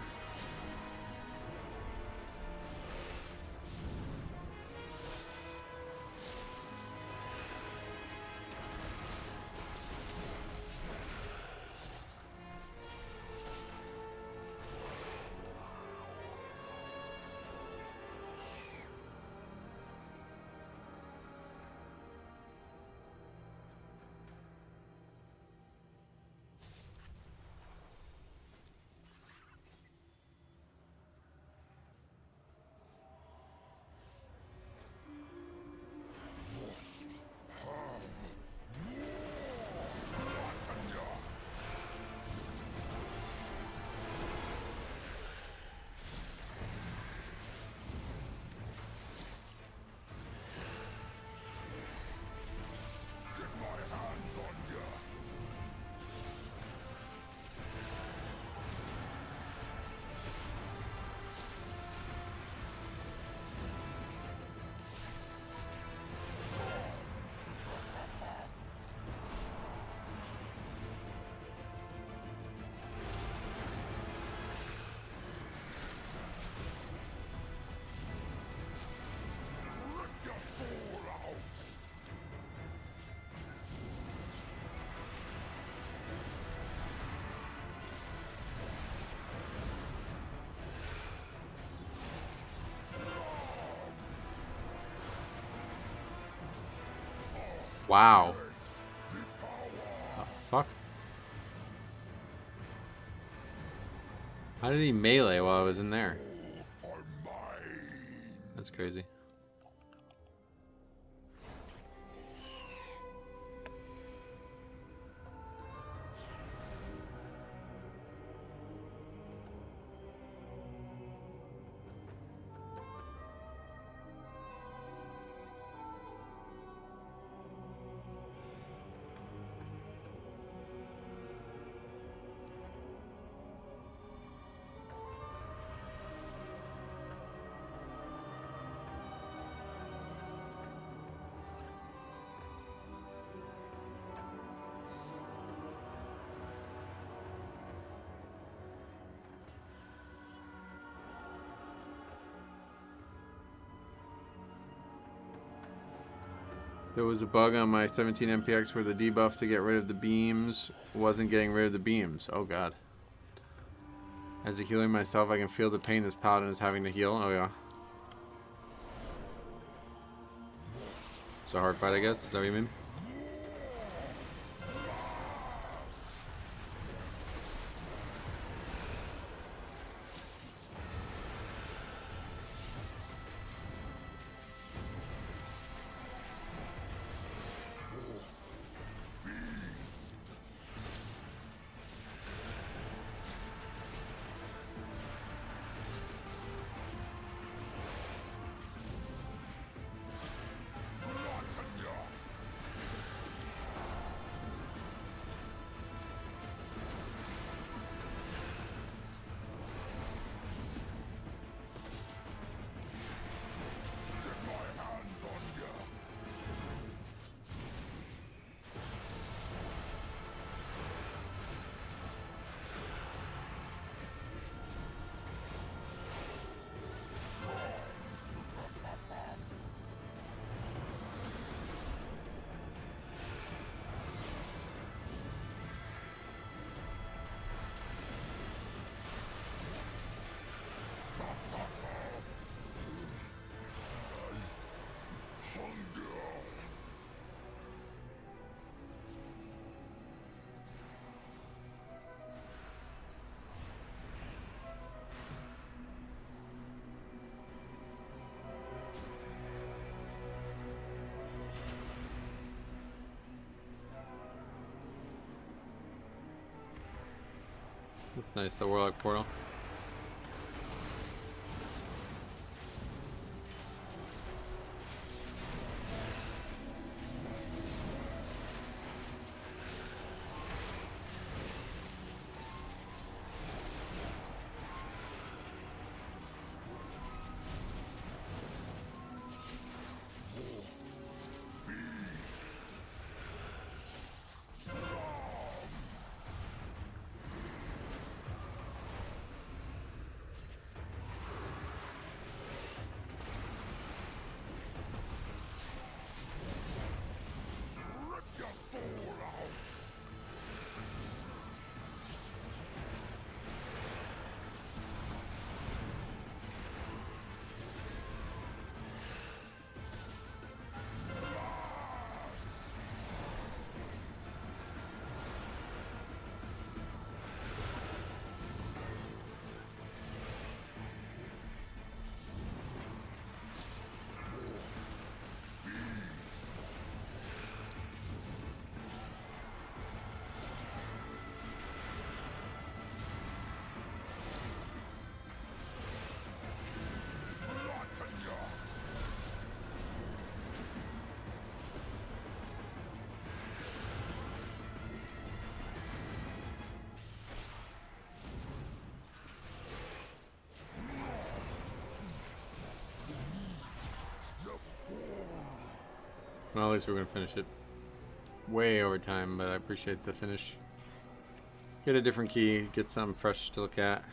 Wow. Oh, fuck. How did he melee while I was in there? That's crazy. There was a bug on my 17 MPX where the debuff to get rid of the beams wasn't getting rid of the beams. Oh god. As a healing myself, I can feel the pain this paladin is having to heal. Oh yeah. It's a hard fight, I guess. Is that what you mean? That's nice, the Warlock portal. Well, at least we're gonna finish it way over time, but I appreciate the finish. Get a different key, get something fresh to look at.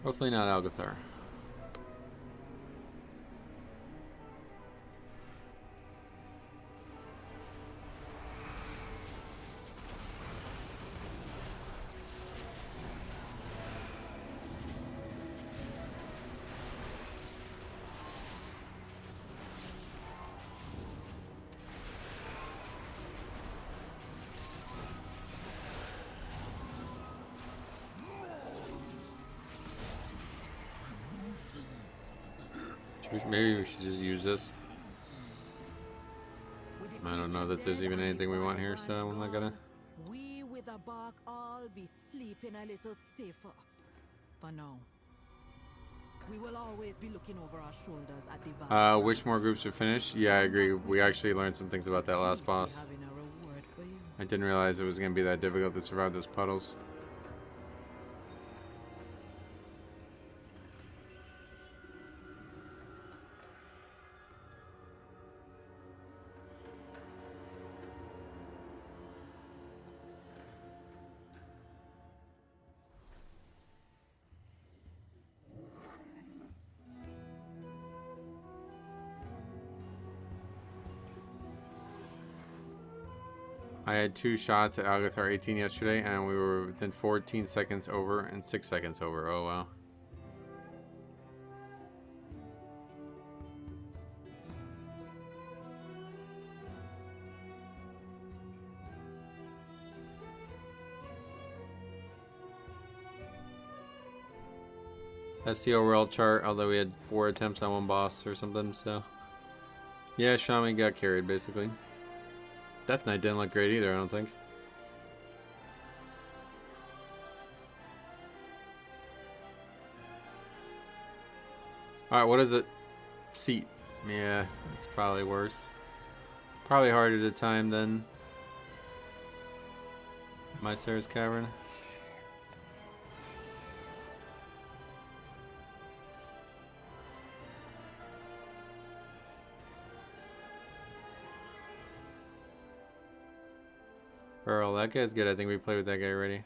Hopefully not Algathar. Maybe we should just use this. With the I don't know creature that there's dead even and the anything we want here, vibrant so I'm not gonna. gone, we with a bark all be sleeping a little safer. For now. We will always be looking over our shoulders at the Which more groups are finished? Yeah, I agree. We actually learned some things about that last boss. Having a reward for you. I didn't realize it was gonna be that difficult to survive those puddles. I had 2 shots at Algathar 18 yesterday, and we were within 14 seconds over and 6 seconds over. Oh, wow. That's the overall chart, although we had 4 attempts on one boss or something, so... Yeah, Shami got carried, basically. Death Knight didn't look great either, I don't think. Alright, what is it? Seat. Yeah, it's probably worse. Probably harder to time than Mycera's Cavern. Earl, that guy's good. I think we played with that guy already.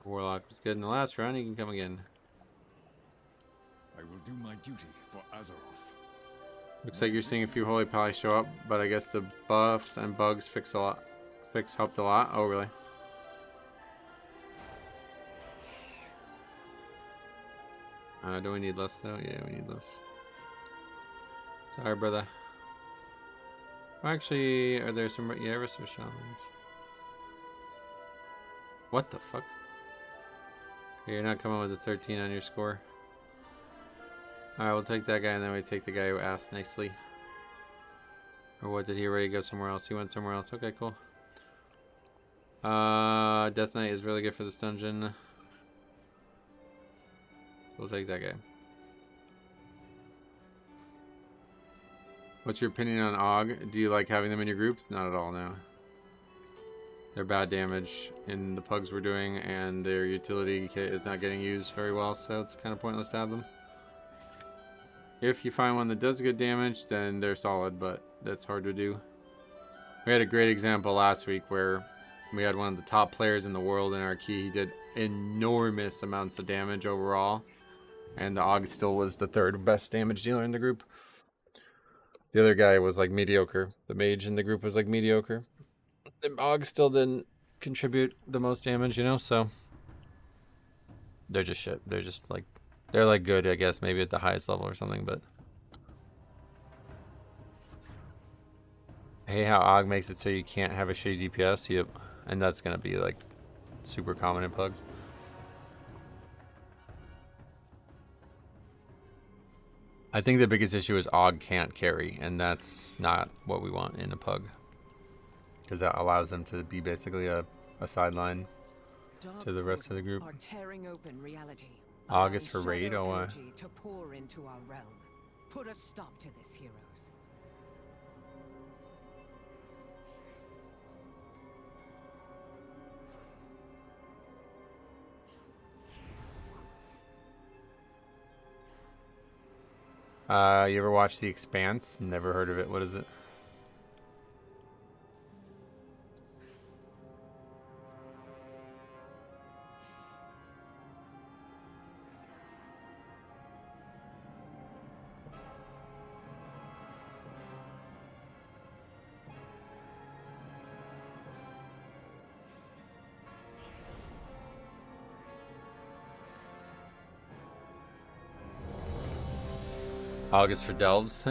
Warlock was good in the last round. He can come again. I will do my duty for Azeroth. Looks like you're seeing a few Holy Pally show up, but I guess the buffs and bugs helped a lot. Oh, really? Do we need less though? Yeah, we need less. Sorry, brother. Actually, are there some... Yeah, rest of shamans. What the fuck? You're not coming with a 13 on your score. Alright, we'll take that guy, and then we take the guy who asked nicely. Or what, did he already go somewhere else? He went somewhere else. Okay, cool. Death Knight is really good for this dungeon. We'll take that guy. What's your opinion on AUG? Do you like having them in your group? Not at all, no. They're bad damage in the pugs we're doing, and their utility kit is not getting used very well, so it's kind of pointless to have them. If you find one that does good damage, then they're solid, but that's hard to do. We had a great example last week where we had one of the top players in the world in our key. He did enormous amounts of damage overall, and the AUG still was the 3rd best damage dealer in the group. The other guy was like mediocre. The mage in the group was like mediocre. The AUG still didn't contribute the most damage, you know, so they're just shit. They're just like, they're like good, I guess, maybe at the highest level or something, but I hate how AUG makes it so you can't have a shitty DPS. Yep. And that's gonna be like super common in pugs. I think the biggest issue is AUG can't carry, and that's not what we want in a pug. Because that allows them to be basically a sideline to the rest of the group. AUG is for raid, oh why? To pour into our realm. Put a stop to this, heroes. You ever watch The Expanse? Never heard of it. What is it? August for Delves.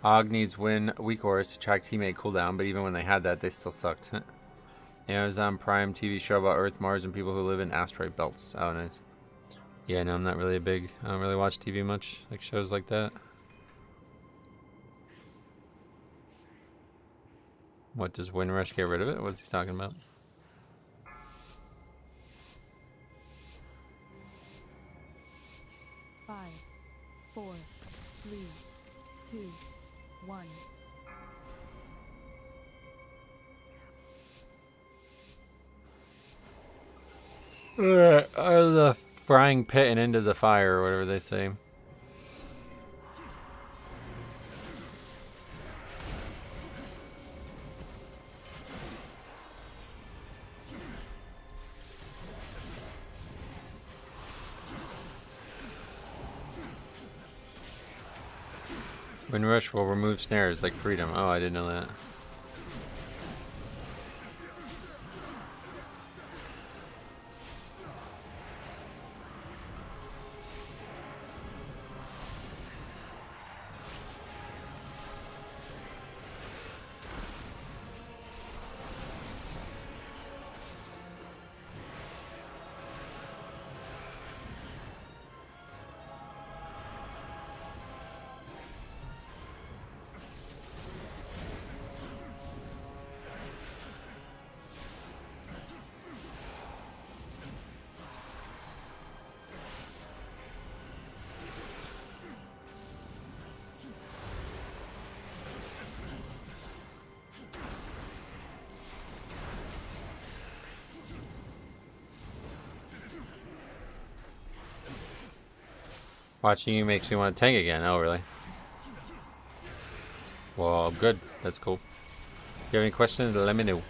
Hog needs win weak auras to track teammate cooldown, but even when they had that, they still sucked. Amazon Prime TV show about Earth, Mars, and people who live in asteroid belts. Oh, nice. Yeah, no, I'm not really I don't really watch TV much, like shows like that. What, does Windrush get rid of it? What's he talking about? Five, 4, 3, 2, 1. Out of the frying pit and into the fire, or whatever they say. Windrush will remove snares like freedom. Oh, I didn't know that. Watching you makes me want to tank again. Oh, really? Well, good. That's cool. If you have any questions, let me know.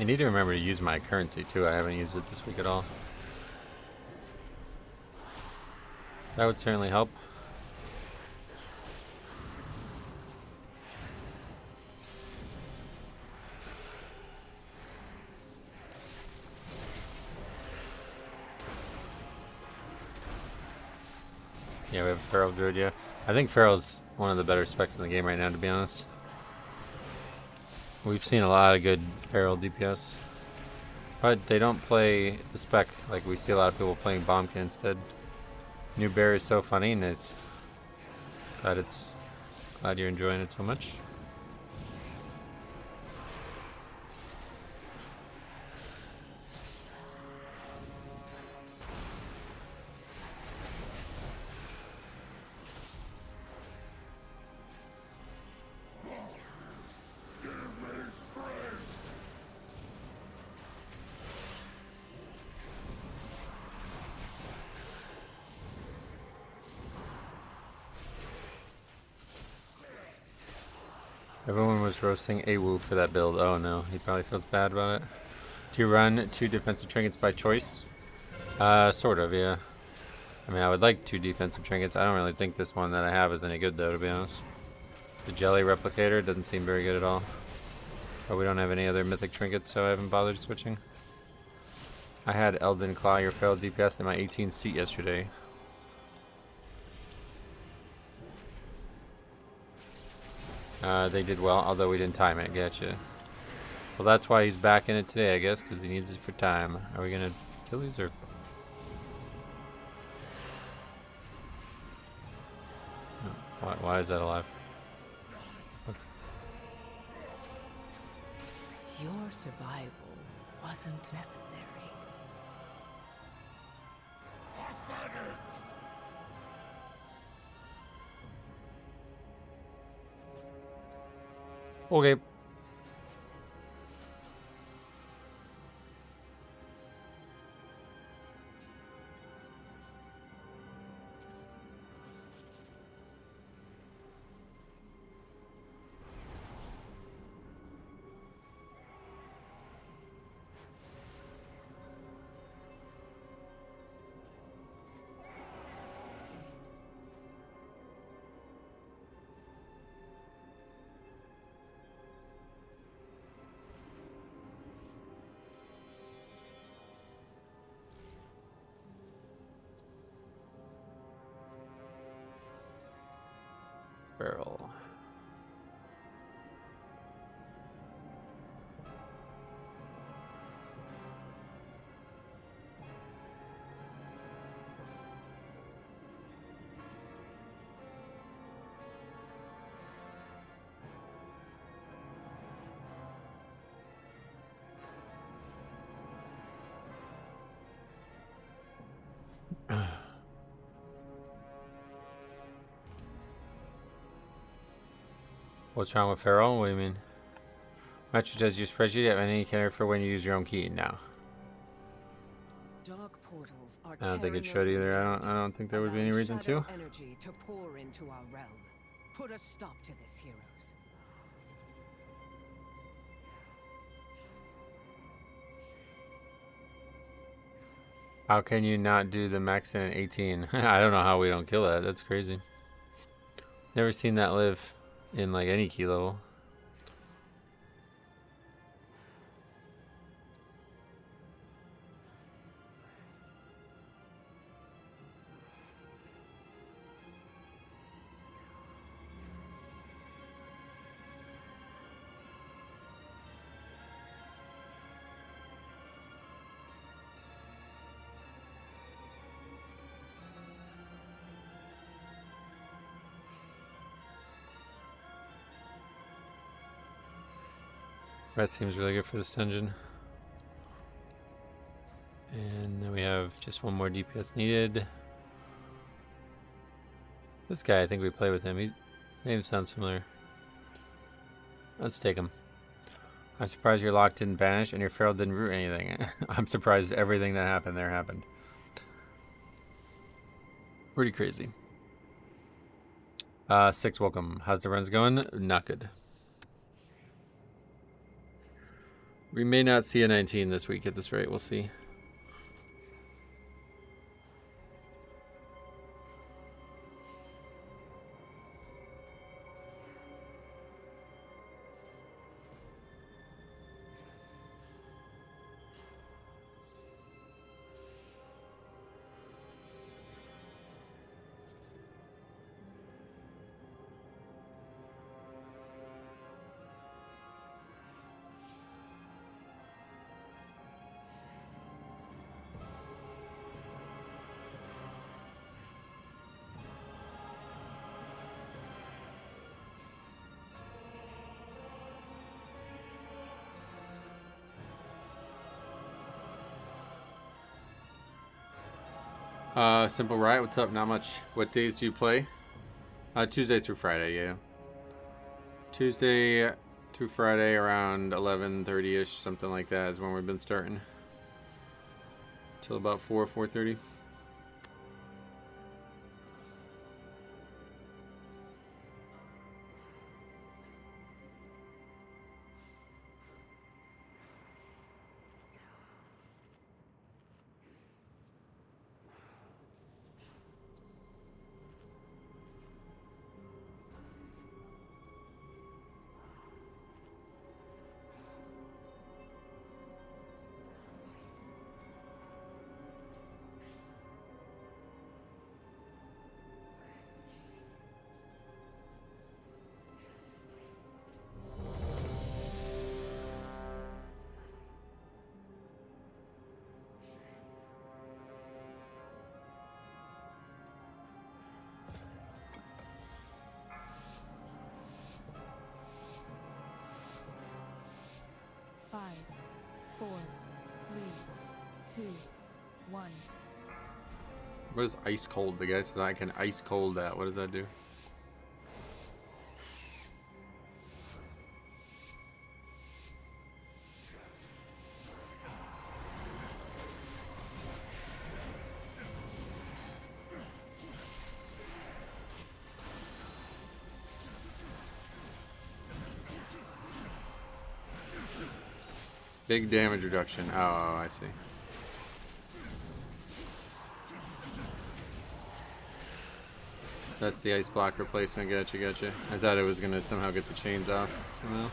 I need to remember to use my currency too. I haven't used it this week at all. That would certainly help. Yeah, we have Feral Druid, yeah. I think Feral's one of the better specs in the game right now, to be honest. We've seen a lot of good Feral DPS. But they don't play the spec. Like, we see a lot of people playing Bombkin instead. New Bear is so funny, and it's glad you're enjoying it so much. Everyone was roasting Awu for that build. Oh no, he probably feels bad about it. Do you run 2 defensive trinkets by choice? Sort of, yeah. I mean, I would like 2 defensive trinkets. I don't really think this one that I have is any good though, to be honest. The Jelly Replicator doesn't seem very good at all. But we don't have any other mythic trinkets, so I haven't bothered switching. I had Elden Claw, your failed DPS, in my 18 seat yesterday. They did well, although we didn't time it. Gotcha. Well, that's why he's back in it today, I guess, because he needs it for time. Are we gonna kill these or? Oh, why is that alive? Your survival wasn't necessary. Okay. Barrel. What's wrong with Feral? What do you mean? Metro does your spreadsheet have any care for when you use your own key? No. Dark portals are I don't think it tearing should open either. I reality, don't think there would be any allowing reason shadow to. energy to pour into our realm. Put a stop to this, heroes. How can you not do the max in 18? I don't know how we don't kill that. That's crazy. Never seen that live in like any key level. That seems really good for this dungeon. And then we have just one more DPS needed. This guy, I think we play with him. His name sounds familiar. Let's take him. I'm surprised your lock didn't banish and your feral didn't root anything. I'm surprised everything that happened there happened. Pretty crazy. 6, welcome. How's the runs going? Not good. We may not see a 19 this week at this rate. We'll see. Simple Riot, what's up? Not much. What days do you play? Tuesday through Friday, yeah. Tuesday through Friday around 11:30ish, something like that is when we've been starting. Till about 4:30. 5, 4, 3, 2, 1. What is ice cold? The guy said I can ice cold that. What does that do? Big damage reduction. Oh, I see. That's the ice block replacement. Gotcha, gotcha. I thought it was gonna somehow get the chains off somehow.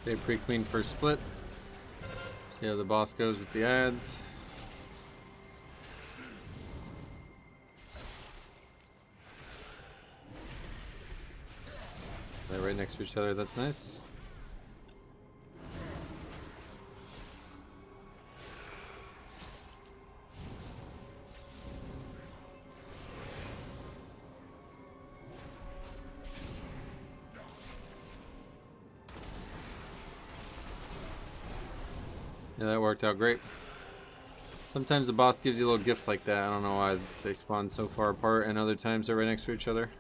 Okay, pre-queen first split. See how the boss goes with the ads. They're right next to each other, that's nice. Yeah, that worked out great. Sometimes the boss gives you little gifts like that. I don't know why they spawn so far apart, and other times they're right next to each other.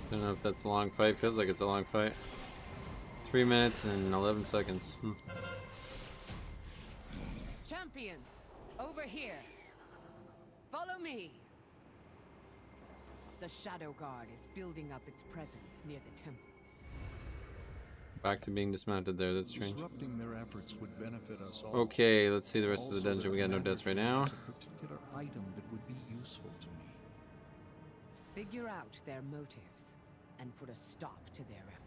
Don't know if that's a long fight. Feels like it's a long fight. 3 minutes and 11 seconds. Champions, over here. Follow me. The Shadow Guard is building up its presence near the temple. Back to being dismounted there. That's strange. Disrupting their efforts would benefit us all. Okay, let's see the rest of the Also, dungeon. We got no deaths right now. there's a particular item that would be useful to me. Figure out their motives and put a stop to their efforts.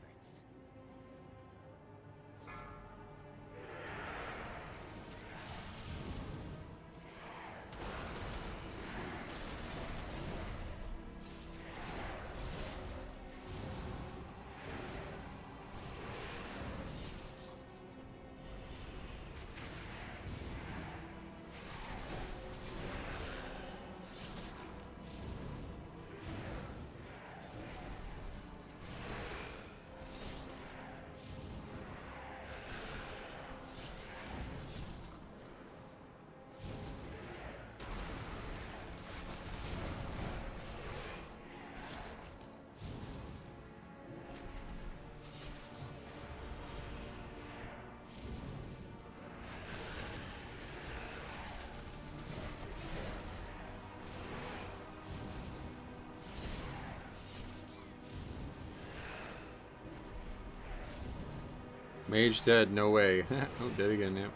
Mage dead, no way. Oh, dead again, yep.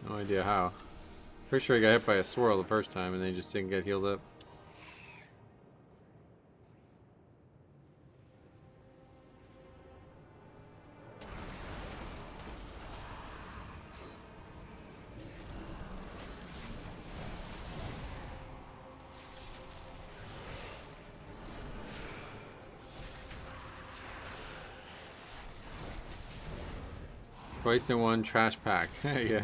No idea how. Pretty sure he got hit by a swirl the first time and then he just didn't get healed up. Twice in one trash pack. Yeah.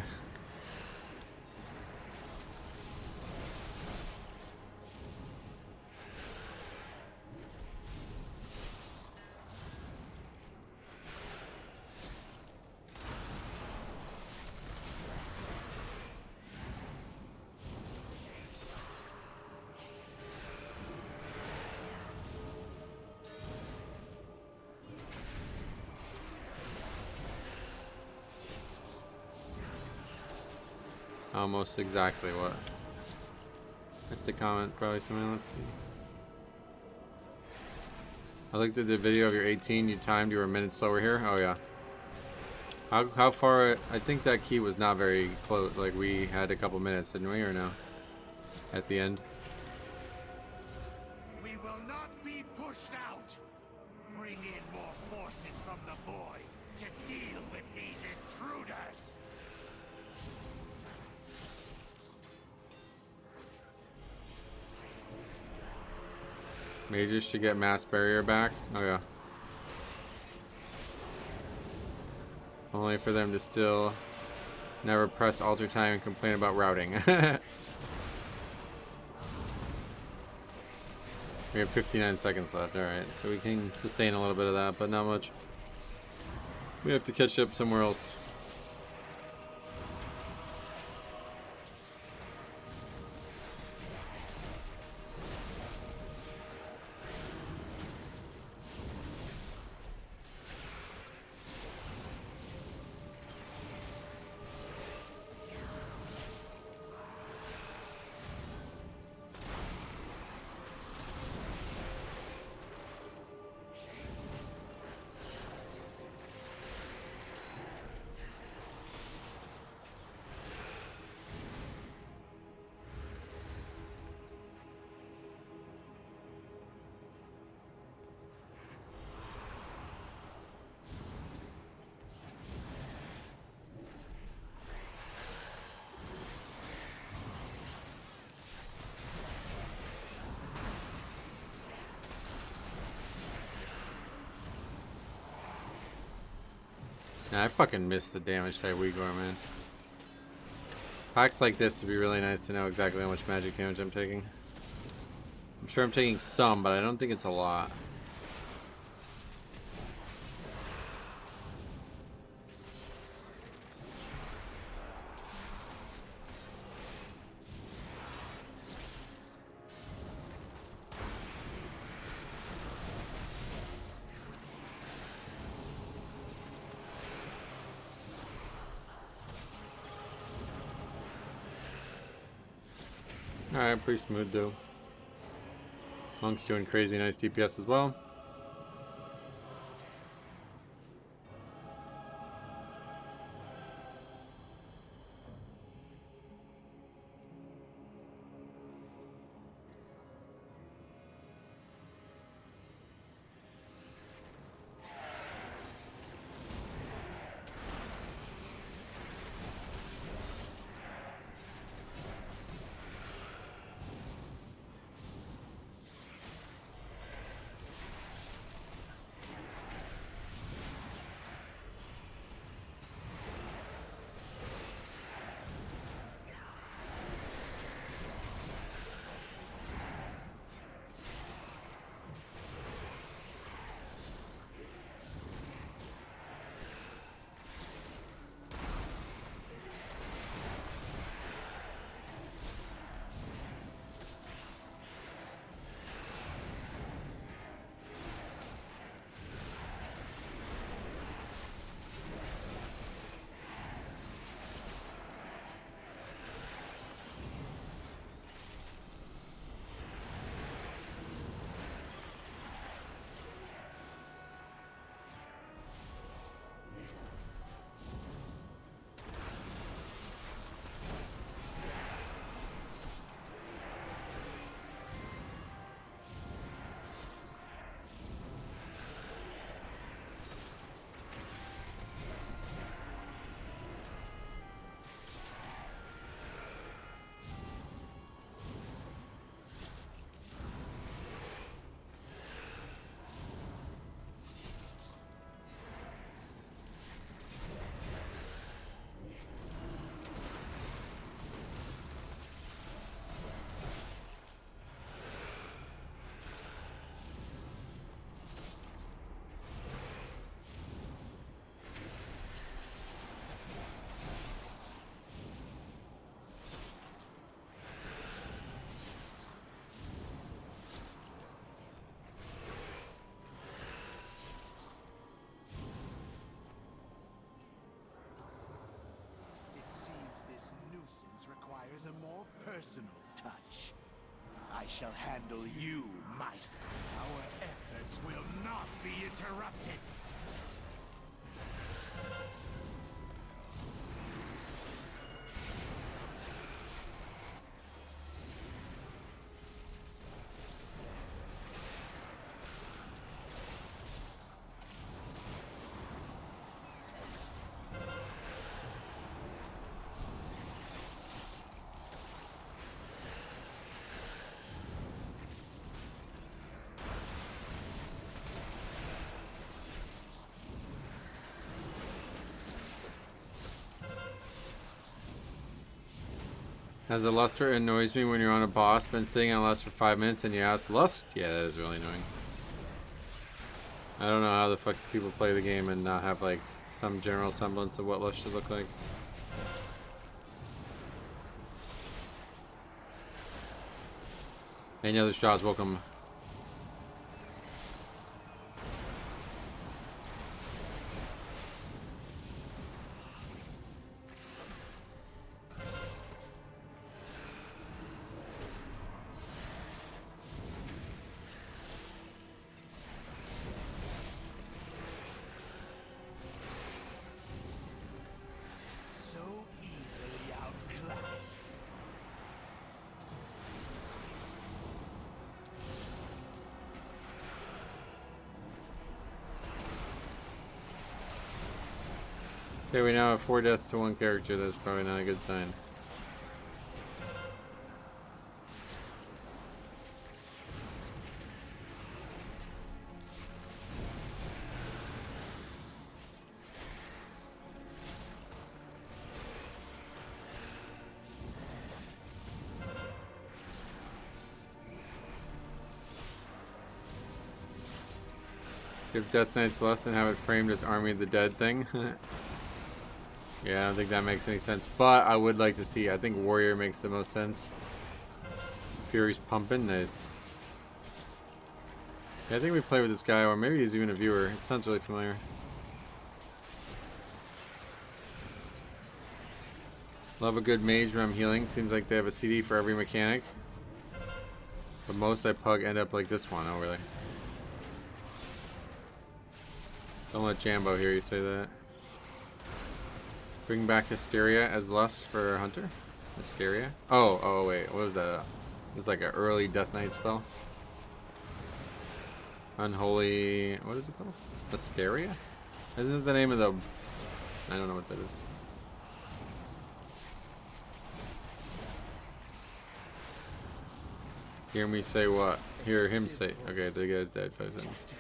Almost exactly what? Missed a comment, probably something. Let's see. I looked at the video of your 18. You timed. You were a minute slower here. Oh yeah. How far? I think that key was not very close. Like we had a couple minutes, didn't we, or no? At the end. We will not be pushed out. Bring in more forces from the void to deal with these intruders. Mages should get mass barrier back. Oh yeah. Only for them to still never press alter time and complain about routing. We have 59 seconds left. Alright, so we can sustain a little bit of that, but not much. We have to catch up somewhere else. Yeah, I fucking missed the damage type Uyghur, man. Packs like this would be really nice to know exactly how much magic damage I'm taking. I'm sure I'm taking some, but I don't think it's a lot. Alright, pretty smooth though. Monk's doing crazy nice DPS as well. requires a more personal touch. I shall handle you myself. Our efforts will not be interrupted. Has the luster annoys me when you're on a boss, been sitting on lust for 5 minutes and you ask lust? Yeah, that is really annoying. I don't know how the fuck people play the game and not have like some general semblance of what lust should look like. Any other shots, welcome. Okay, we now have 4 deaths to 1 character. That's probably not a good sign. Give Death Knight's Lesson, have it framed as Army of the Dead thing. Yeah, I don't think that makes any sense, but I would like to see. I think Warrior makes the most sense. Fury's pumping, nice. Yeah, I think we play with this guy, or maybe he's even a viewer. It sounds really familiar. Love a good mage when I'm healing. Seems like they have a CD for every mechanic. But most I pug end up like this one. Oh, really? Don't let Jambo hear you say that. Bring back Hysteria as lust for Hunter? Hysteria? Oh, wait. What was that? It was like an early Death Knight spell. Unholy... What is it called? Hysteria? Isn't it the name of the... I don't know what that is. Hear me say what? Hear him say... Okay, the guy's dead 5 seconds.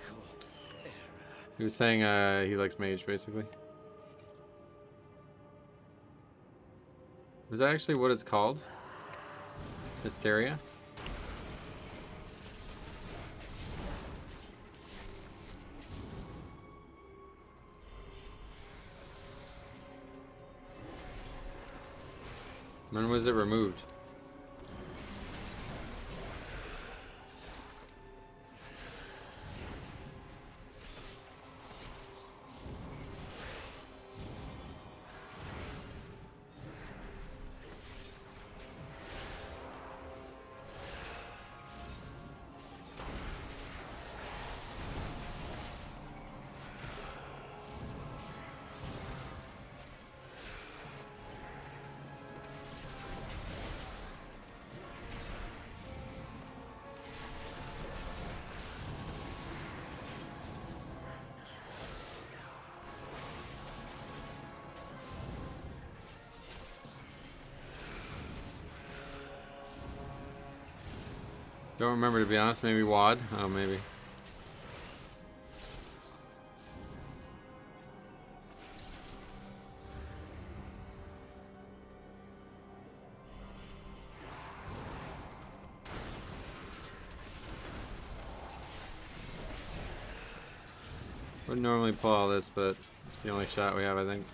He was saying he likes mage, basically. Was that actually what it's called? Hysteria? When was it removed? Don't remember, to be honest. Maybe WAD? Oh, maybe. Wouldn't normally pull all this, but it's the only shot we have, I think.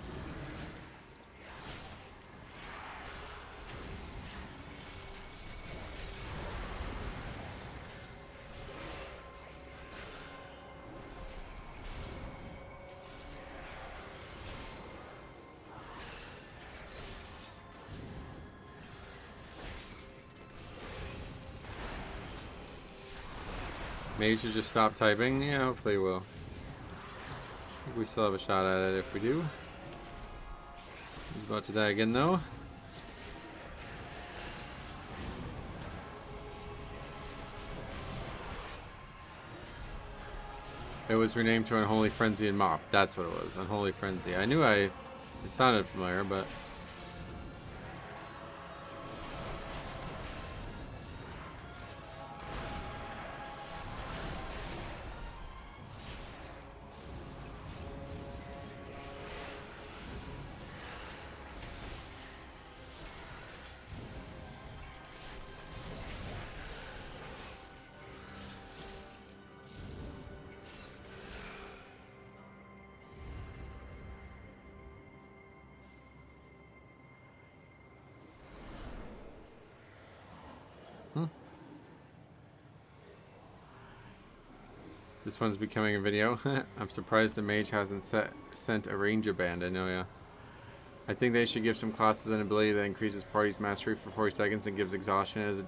Maybe you should just stop typing. Yeah, hopefully we'll. I think we still have a shot at it if we do. He's about to die again, though. It was renamed to Unholy Frenzy and Mop. That's what it was. Unholy Frenzy. I knew it sounded familiar, but. This one's becoming a video. I'm surprised the mage hasn't sent a ranger band. I know, yeah. I think they should give some classes an ability that increases party's mastery for 40 seconds and gives exhaustion as a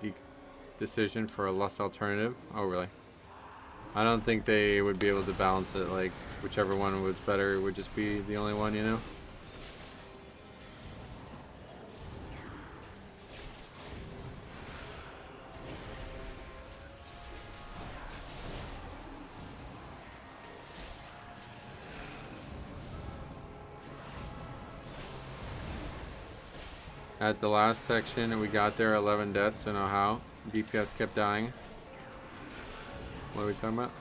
decision for a lust alternative. Oh, really? I don't think they would be able to balance it. Like, whichever one was better would just be the only one, you know? At the last section, we got there 11 deaths, don't know how. DPS kept dying. What are we talking about?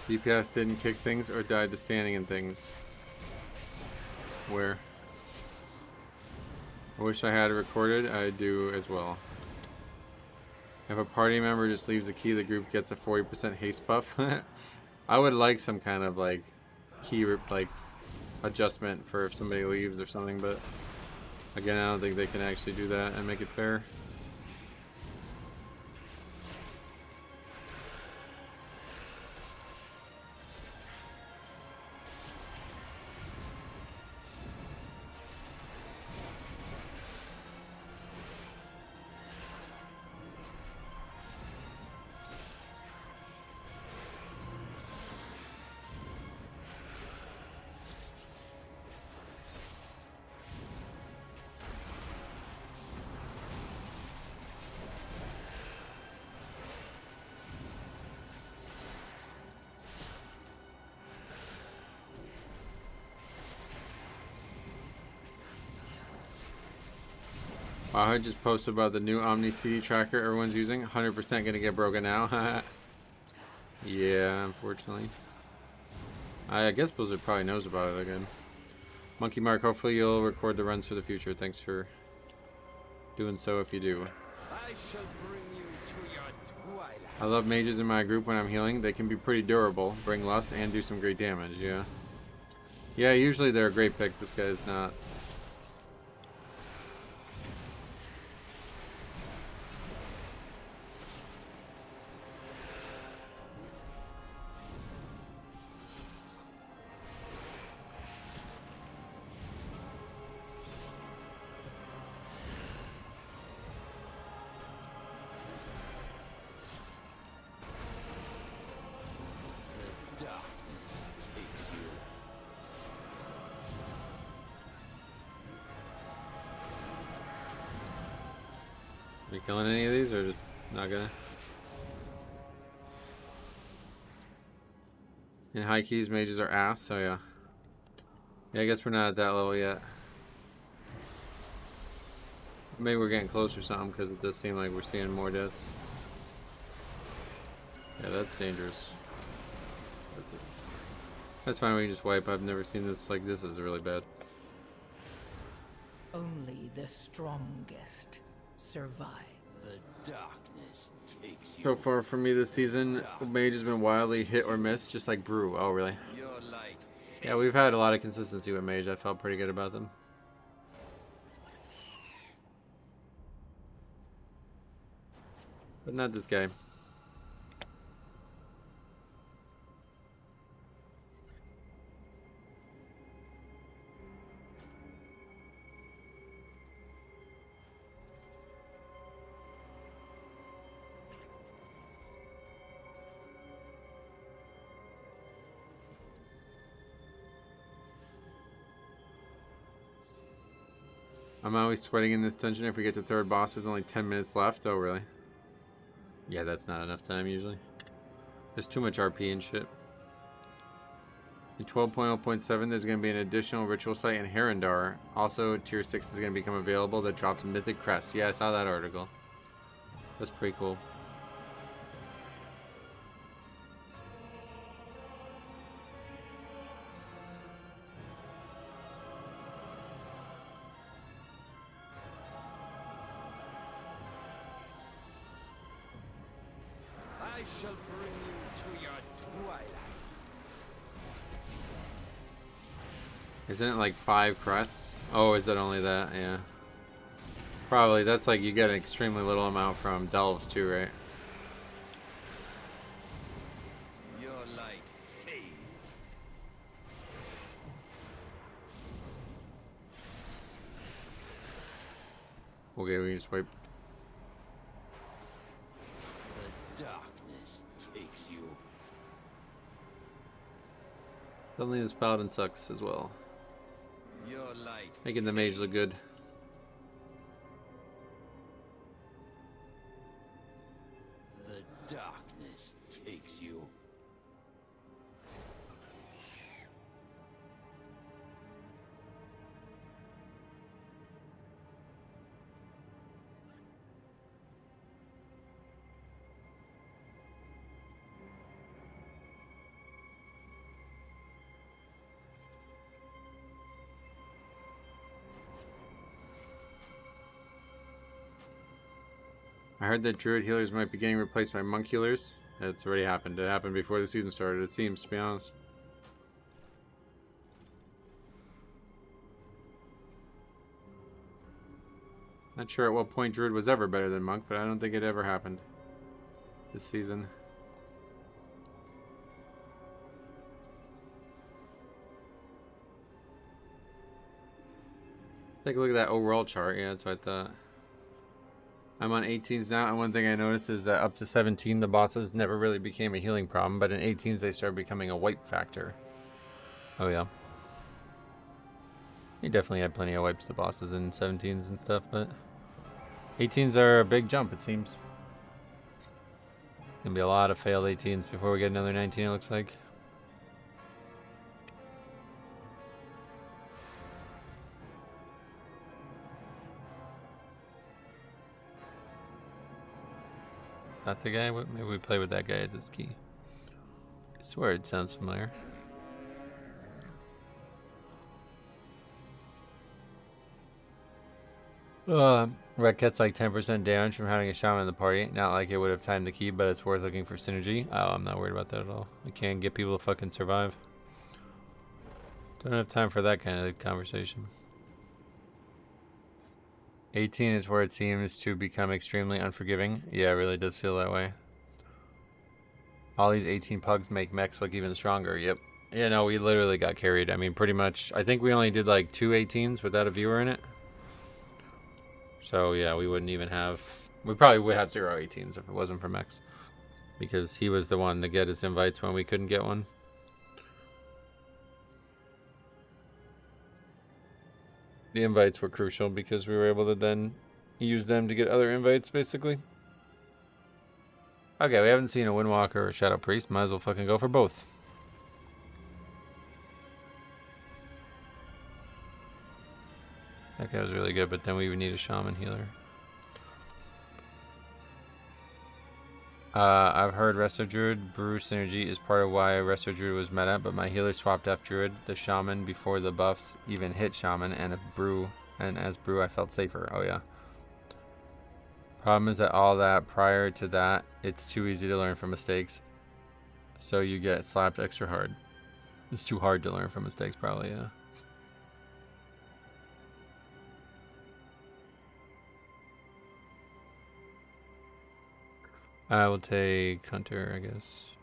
DPS didn't kick things or died to standing in things. Where? I wish I had it recorded. I do as well. If a party member just leaves a key, the group gets a 40% haste buff. I would like some kind of like key adjustment for if somebody leaves or something, but again, I don't think they can actually do that and make it fair. I just posted about the new Omni CD tracker everyone's using. 100% gonna get broken now. Yeah, unfortunately. I guess Blizzard probably knows about it again. Monkey Mark, hopefully you'll record the runs for the future. Thanks for doing so if you do. I shall bring you to your twilight. I love mages in my group when I'm healing. They can be pretty durable, bring lust, and do some great damage, yeah. Yeah, usually they're a great pick. This guy's not. Are you killing any of these or just not gonna? In high keys, mages are ass, so yeah. Yeah, I guess we're not at that level yet. Maybe we're getting close or something because it does seem like we're seeing more deaths. Yeah, that's dangerous. That's it. That's fine, we can just wipe. I've never seen this like this is really bad. Only the strongest survive. The darkness takes you. So far for me this season, mage has been wildly hit or miss, just like brew. Oh, really? Your light. Yeah, we've had a lot of consistency with mage. I felt pretty good about them. But not this guy. I'm always sweating in this dungeon if we get to third boss with only 10 minutes left. Oh, really? Yeah, that's not enough time usually. There's too much RP and shit. In 12.0.7, there's going to be an additional ritual site in Herondar. Also, Tier 6 is going to become available that drops Mythic Crest. Yeah, I saw that article. That's pretty cool. I shall bring you to your twilight. Isn't it like 5 crests? Oh, is it only that? Yeah. Probably. That's like you get an extremely little amount from Delves too, right? Your light fades. Okay, we can just wipe. The darkness takes you. Suddenly this paladin sucks as well. Your light. Making the mage look good. The darkness takes you. heard that druid healers might be getting replaced by monk healers. That's already happened. It happened before the season started, it seems, to be honest. Not sure at what point druid was ever better than monk, but I don't think it ever happened this season. Take a look at that overall chart. Yeah, that's what I thought. I'm on 18s now, and one thing I noticed is that up to 17, the bosses never really became a healing problem, but in 18s, they started becoming a wipe factor. Oh, yeah. You definitely had plenty of wipes to bosses in 17s and stuff, but 18s are a big jump, it seems. It's going to be a lot of failed 18s before we get another 19, it looks like. Not the guy? Maybe we play with that guy at this key. I swear it sounds familiar. Red Cat's like 10% damage from having a shaman in the party. Not like it would have timed the key, but it's worth looking for synergy. Oh, I'm not worried about that at all. We can't get people to fucking survive. Don't have time for that kind of conversation. 18 is where it seems to become extremely unforgiving. Yeah, it really does feel that way. All these 18 pugs make mechs look even stronger. Yep. Yeah, no, we literally got carried. I mean, pretty much. I think we only did like 2 18s without a viewer in it. So, yeah, we wouldn't even have... We probably would have 0 18s if it wasn't for mechs. Because he was the one to get us invites when we couldn't get one. The invites were crucial because we were able to then use them to get other invites, basically. Okay, we haven't seen a Windwalker or a Shadow Priest. Might as well fucking go for both. That guy was really good, but then we would need a Shaman healer. I've heard Resto Druid Brew Synergy is part of why Resto Druid was meta, but my healer swapped F Druid, the Shaman, before the buffs even hit Shaman, and as Brew I felt safer. Oh yeah. Problem is that all that prior to that, it's too easy to learn from mistakes. So you get slapped extra hard. It's too hard to learn from mistakes, probably, yeah. I will take Hunter, I guess.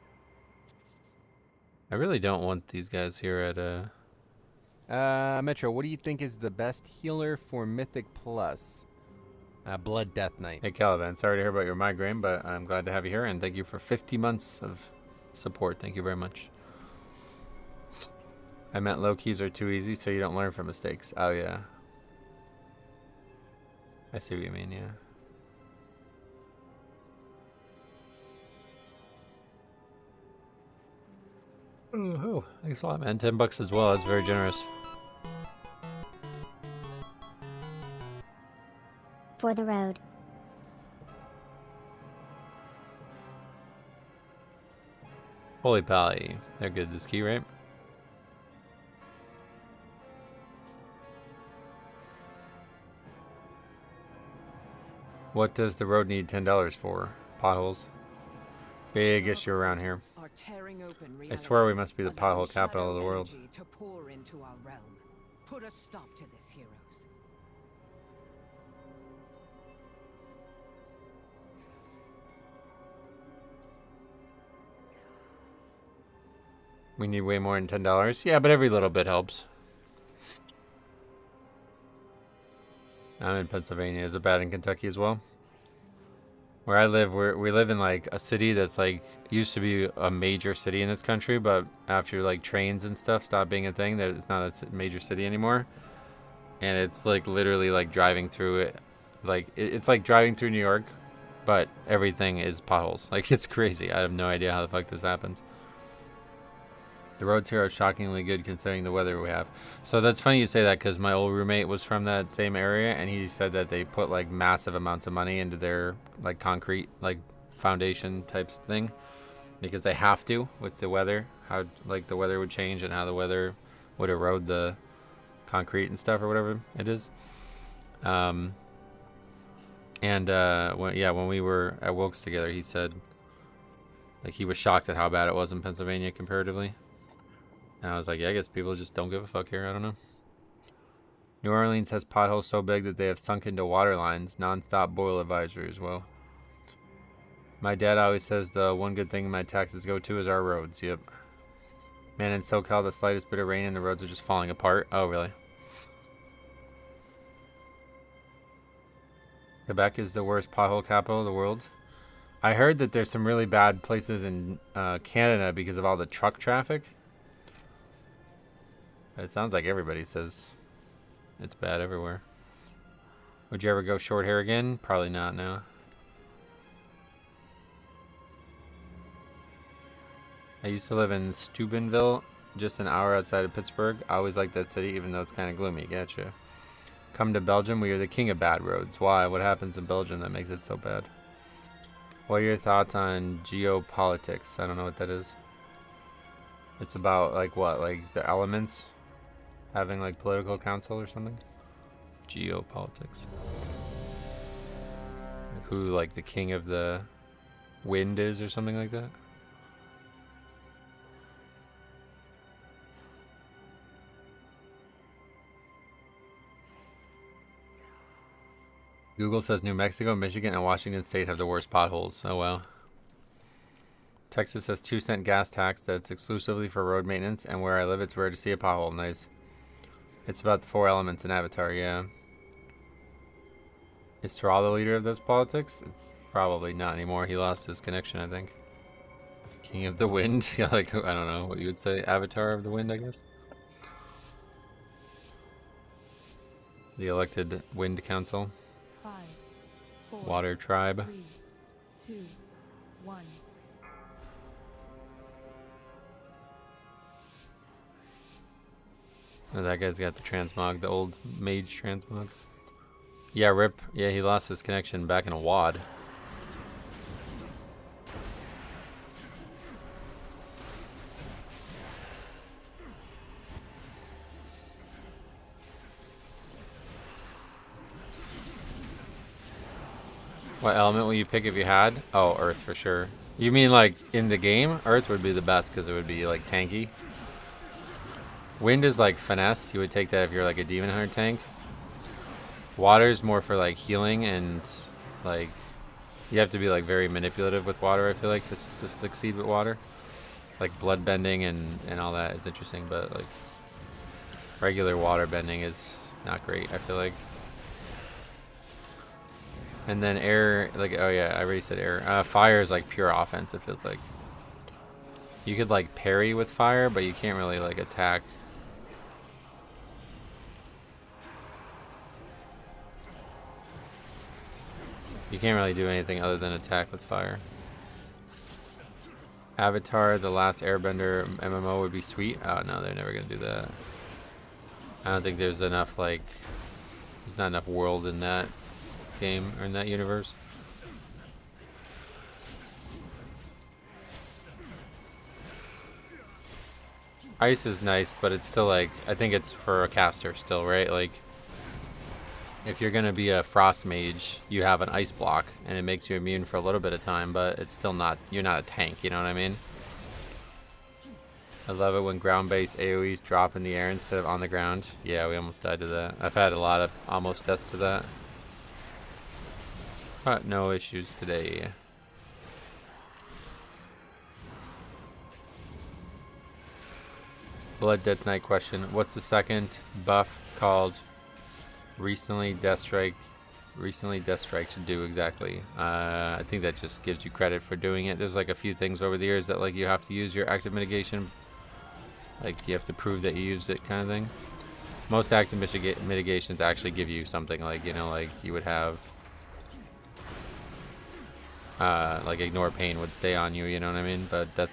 I really don't want these guys here at Metro, what do you think is the best healer for Mythic Plus? Blood Death Knight. Hey Caliban, sorry to hear about your migraine, but I'm glad to have you here, and thank you for 50 months of support. Thank you very much. I meant low keys are too easy, so you don't learn from mistakes. Oh yeah. I see what you mean, yeah. Oh, thanks a lot, man. $10 as well. That's very generous. For the road. Holy pally. They're good this key, right? What does the road need $10 for? Potholes. Big issue around here. I swear we must be the pothole capital of the world. To pour into our realm. Put a stop to this, heroes. We need way more than $10. Yeah, but every little bit helps. I'm in Pennsylvania. Is it bad in Kentucky as well? Where I live, we live in like a city that's like used to be a major city in this country, but after like trains and stuff stopped being a thing, that it's not a major city anymore. And it's like literally like driving through it, like it's like driving through New York, but everything is potholes. Like it's crazy. I have no idea how the fuck this happens. The roads here are shockingly good considering the weather we have. So that's funny you say that because my old roommate was from that same area and he said that they put like massive amounts of money into their like concrete like foundation types thing because they have to with the weather, how like the weather would change and how the weather would erode the concrete and stuff or whatever it is. And And when we were at Wilkes together, he said like he was shocked at how bad it was in Pennsylvania comparatively. And I was like, yeah, I guess people just don't give a fuck here. I don't know. New Orleans has potholes so big that they have sunk into water lines. Non-stop boil advisory as well. My dad always says the one good thing my taxes go to is our roads. Yep. Man, in SoCal, the slightest bit of rain and the roads are just falling apart. Oh, really? Quebec is the worst pothole capital of the world. I heard that there's some really bad places in Canada because of all the truck traffic. It sounds like everybody says it's bad everywhere. Would you ever go short hair again? Probably not, no. I used to live in Steubenville, just an hour outside of Pittsburgh. I always liked that city, even though it's kind of gloomy. Gotcha. Come to Belgium, we are the king of bad roads. Why? What happens in Belgium that makes it so bad? What are your thoughts on geopolitics? I don't know what that is. It's about, like, what? Like, the elements? Having, like, political council or something? Geopolitics. Like who, like, the king of the wind is or something like that? Google says New Mexico, Michigan, and Washington State have the worst potholes. Oh, wow. Texas has 2-cent gas tax that's exclusively for road maintenance, and where I live, it's rare to see a pothole. Nice. It's about the 4 elements in Avatar, yeah. Is Thrall the leader of those politics? It's probably not anymore. He lost his connection, I think. King of the Wind? Yeah, like, I don't know what you would say. Avatar of the Wind, I guess? The elected Wind Council. 5, 4, Water Tribe. 3, 2, 1. Oh, that guy's got the transmog, the old mage transmog. Yeah, rip. Yeah, he lost his connection back in a wad. What element will you pick if you had? Oh, Earth for sure. You mean like in the game? Earth would be the best because it would be like tanky. Wind is like finesse. You would take that if you're like a demon hunter tank. Water is more for like healing and like you have to be like very manipulative with water. I feel like to succeed with water, like blood bending and all that. It's interesting, but like regular water bending is not great. I feel like. And then air, like, oh yeah, I already said air. Fire is like pure offense. It feels like you could like parry with fire, but you can't really like attack. You can't really do anything other than attack with fire. Avatar, the last Airbender MMO would be sweet. Oh no, they're never gonna do that. I don't think there's enough like, there's not enough world in that game or in that universe. Ice is nice, but it's still like, I think it's for a caster still, right? Like, if you're gonna be a frost mage, you have an ice block, and it makes you immune for a little bit of time, but it's still not, you're not a tank, you know what I mean? I love it when ground-based AoEs drop in the air instead of on the ground. Yeah, we almost died to that. I've had a lot of almost deaths to that. But no issues today. Blood Death Knight question. What's the second buff called? Recently Death Strike should do exactly. I think that just gives you credit for doing it. There's like a few things over the years that like you have to use your active mitigation. Like you have to prove that you used it kind of thing. Most active mitigations actually give you something like, you know, like you would have like Ignore Pain would stay on you, you know what I mean? But Death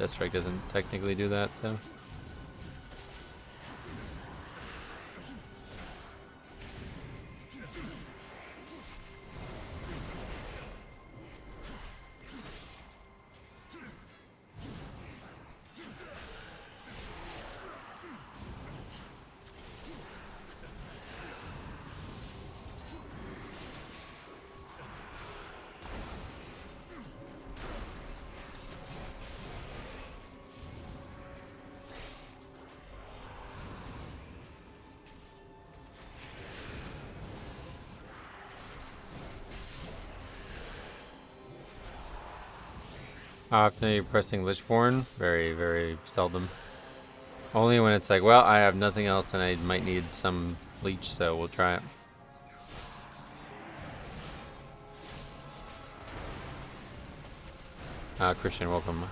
Strike doesn't technically do that, so. How often are you pressing Lichborn? Very, very seldom. Only when it's like, well, I have nothing else and I might need some leech, so we'll try it. Christian, welcome.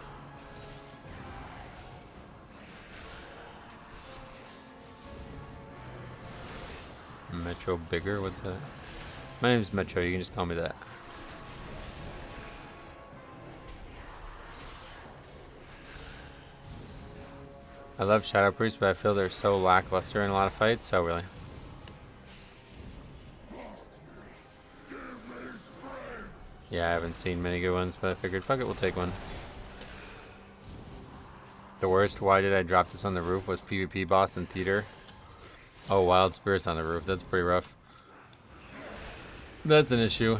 Metro Bigger? What's that? My name's Metro, you can just call me that. I love Shadow Priest, but I feel they're so lackluster in a lot of fights, so really. Yeah, I haven't seen many good ones, but I figured, fuck it, we'll take one. The worst, why did I drop this on the roof, was PvP boss in theater. Oh, Wild Spirits on the roof, that's pretty rough. That's an issue.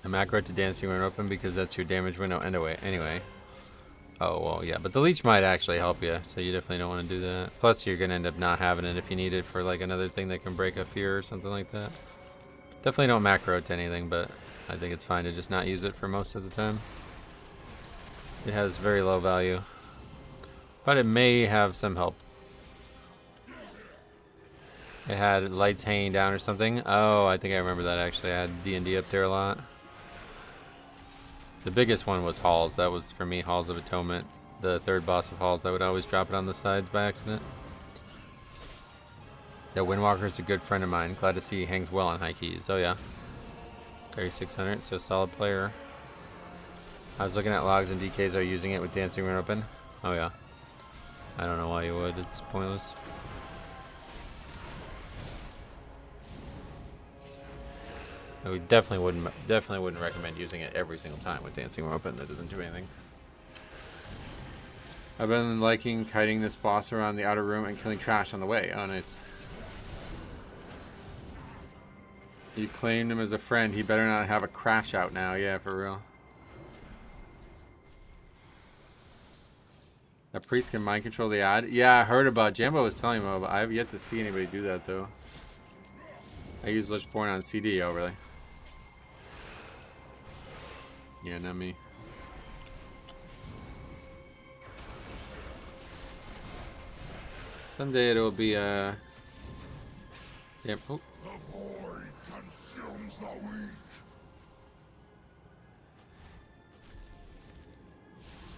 A macro to dancing when open because that's your damage window anyway. Oh, well, yeah, but the leech might actually help you, so you definitely don't want to do that. Plus, you're going to end up not having it if you need it for, like, another thing that can break a fear or something like that. Definitely don't macro to anything, but I think it's fine to just not use it for most of the time. It has very low value, but it may have some help. It had lights hanging down or something. Oh, I think I remember that actually. I had D&D up there a lot. The biggest one was Halls. That was, for me, Halls of Atonement. The third boss of Halls. I would always drop it on the sides by accident. Yeah, Windwalker's a good friend of mine. Glad to see he hangs well on high keys. Oh, yeah. 3600, so solid player. I was looking at logs and DKs are using it with Dancing Run open. Oh, yeah. I don't know why you would. It's pointless. We definitely wouldn't recommend using it every single time with Dancing Run open. That doesn't do anything. I've been liking kiting this boss around the outer room and killing trash on the way. Oh, nice. You claimed him as a friend. He better not have a crash out now. Yeah, for real. That priest can mind control the ad. Yeah, I heard about. Jambo was telling me about. I have yet to see anybody do that though. I use Lichborn on CD. Oh, really? Yeah, not me. Someday it'll be yep. Oh. The void consumes the weak.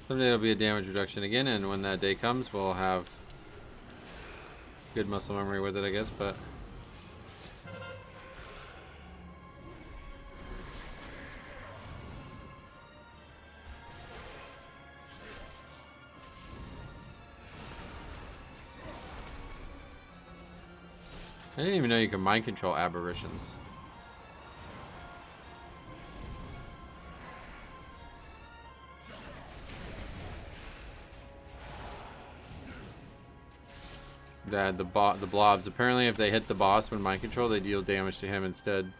Someday it'll be a damage reduction again, and when that day comes, we'll have good muscle memory with it, I guess, but I didn't even know you could mind control aberrations. That the blobs, apparently if they hit the boss when mind control, they deal damage to him instead.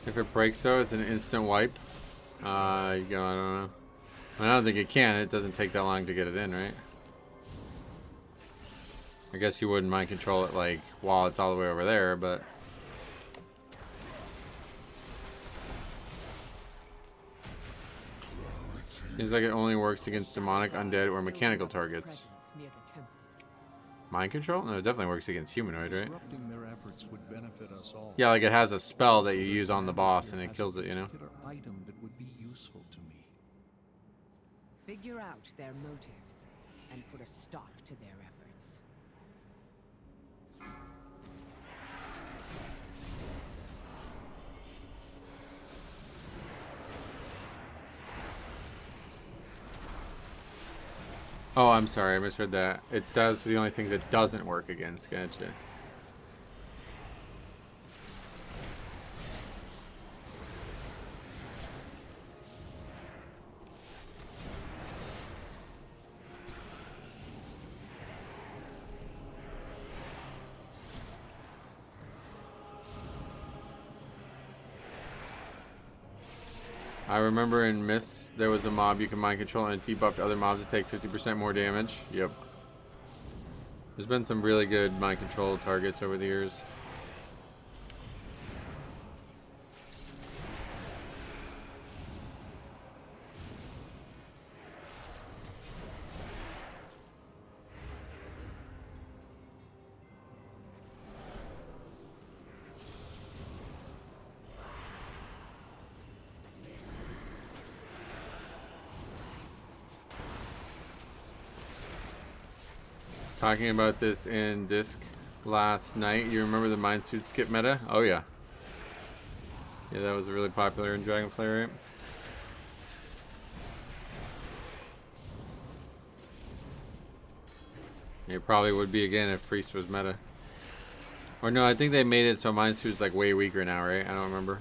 If it breaks though, it's an instant wipe. I don't know. I don't think it can. It doesn't take that long to get it in, right? I guess you wouldn't mind control it like while it's all the way over there, but seems like it only works against demonic, undead, or mechanical targets. Mind control? No, it definitely works against humanoid, right? Disrupting their efforts would benefit us all. Yeah, like it has a spell that you use on the boss and it kills it, you know? Item that would be useful to me. Figure out their motives and put a stop to their efforts. Oh, I'm sorry, I misread that. It does the only things it doesn't work against. Gotcha. I remember in Myths, there was a mob you can mind control and debuff other mobs to take 50% more damage. Yep. There's been some really good mind control targets over the years. Talking about this in Disc last night. You remember the Mind Suit skip meta? Oh yeah. Yeah, that was really popular in Dragonflare, right? It probably would be again if Priest was meta. Or no, I think they made it so Mind Suit's like way weaker now, right? I don't remember.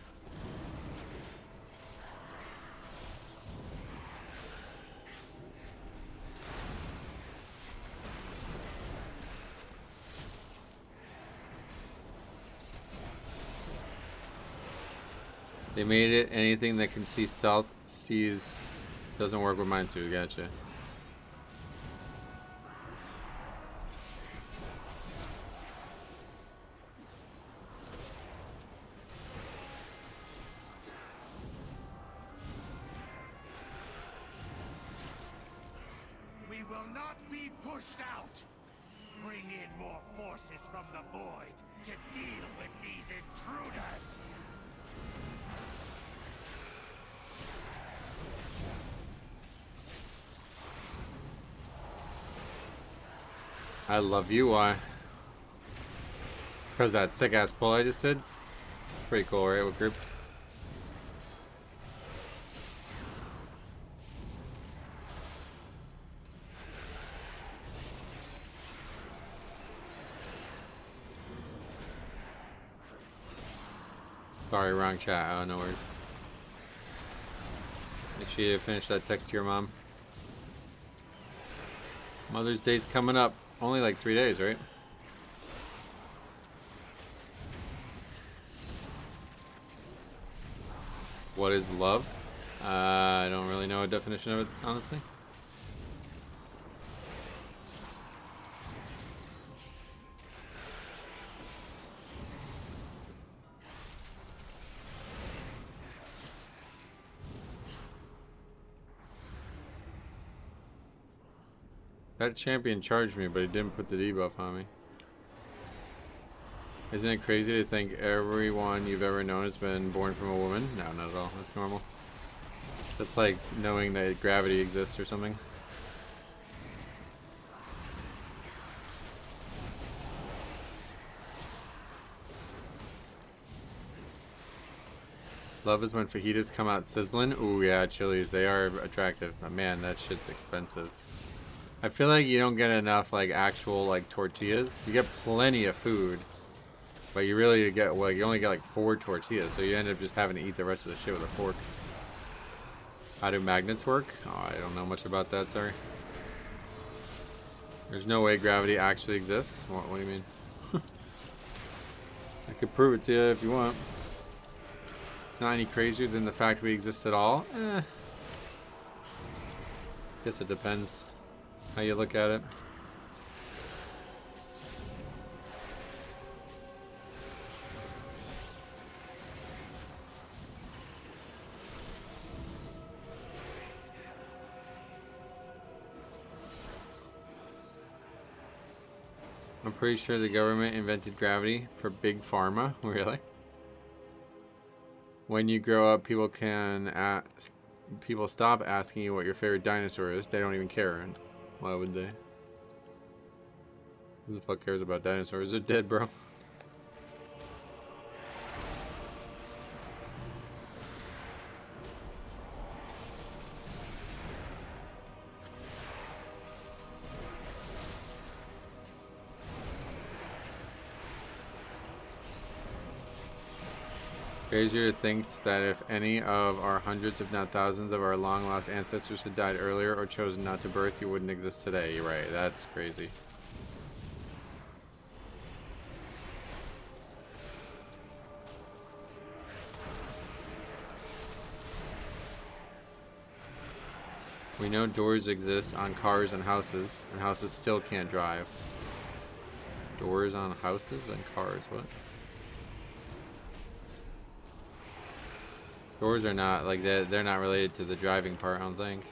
They made it anything that can see stealth sees doesn't work with mine too. Gotcha. We will not be pushed out. Bring in more forces from the void to deal with these intruders. I love you. Why? Because that sick ass pull I just did. Pretty cool, right? With group. Sorry, wrong chat. Oh, no worries. Make sure you finish that text to your mom. Mother's Day's coming up. Only like 3 days, right? What is love? I don't really know a definition of it, honestly. That champion charged me, but he didn't put the debuff on me. Isn't it crazy to think everyone you've ever known has been born from a woman? No, not at all. That's normal. That's like knowing that gravity exists or something. Love is when fajitas come out sizzling. Ooh, yeah, chilies. They are attractive. But man, that shit's expensive. I feel like you don't get enough like actual like tortillas. You get plenty of food, but you really get you only get like 4 tortillas, so you end up just having to eat the rest of the shit with a fork. How do magnets work? Oh, I don't know much about that. Sorry. There's no way gravity actually exists. What do you mean? I could prove it to you if you want. Not any crazier than the fact we exist at all. Guess it depends how you look at it. I'm pretty sure the government invented gravity for big pharma. Really? When you grow up, people stop asking you what your favorite dinosaur is. They don't even care. And why would they? Who the fuck cares about dinosaurs? They're dead, bro. Frazier thinks that if any of our hundreds, if not thousands, of our long-lost ancestors had died earlier or chosen not to birth, you wouldn't exist today. You're right. That's crazy. We know doors exist on cars and houses still can't drive. Doors on houses and cars, what? Doors are not, like, they're not related to the driving part, I don't think.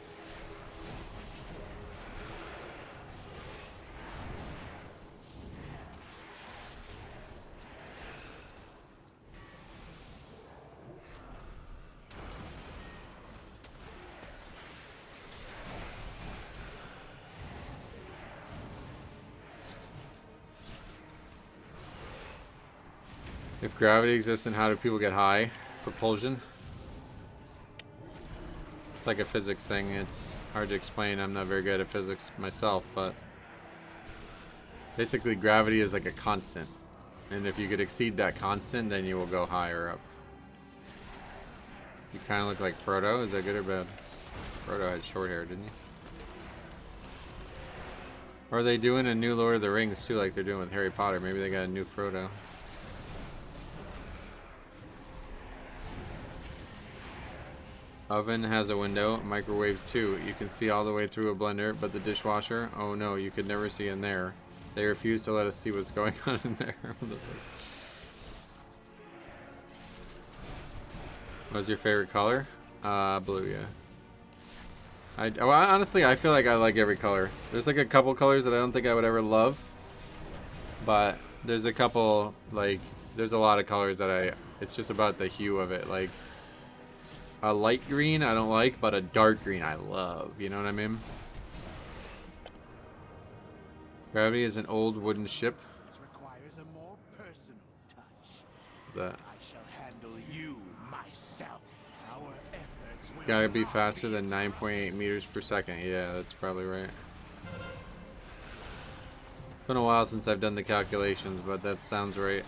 If gravity exists, then how do people get high? Propulsion? It's like a physics thing. It's hard to explain. I'm not very good at physics myself, but basically gravity is like a constant. And if you could exceed that constant, then you will go higher up. You kind of look like Frodo. Is that good or bad? Frodo had short hair, didn't he? Or are they doing a new Lord of the Rings too, like they're doing with Harry Potter? Maybe they got a new Frodo. Oven has a window, microwaves too. You can see all the way through a blender, but the dishwasher, oh no, you could never see in there. They refuse to let us see what's going on in there. What's your favorite color? Blue, yeah. Well, honestly, I feel like I like every color. There's like a couple colors that I don't think I would ever love, but there's a couple, like, there's a lot of colors that it's just about the hue of it. Like, a light green I don't like, but a dark green I love. You know what I mean? Gravity is an old wooden ship. This requires a more personal touch. What's that? I shall handle you myself. Our efforts will Gotta be not faster be than 9.8 meters per second. Yeah, that's probably right. It's been a while since I've done the calculations, but that sounds right.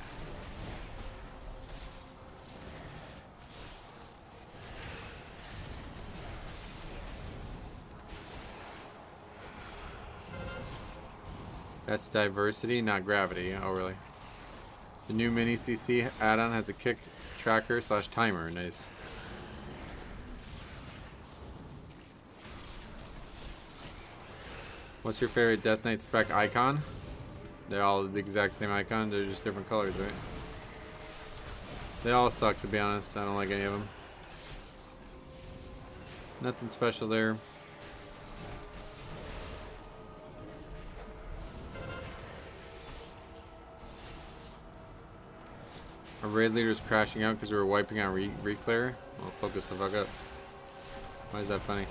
That's diversity, not gravity. Oh, really? The new mini CC add-on has a kick tracker / timer. Nice. What's your favorite Death Knight spec icon? They're all the exact same icon. They're just different colors, right? They all suck, to be honest. I don't like any of them. Nothing special there. Our raid leader is crashing out because we were wiping out Reclair. Well, focus the fuck up. Why is that funny?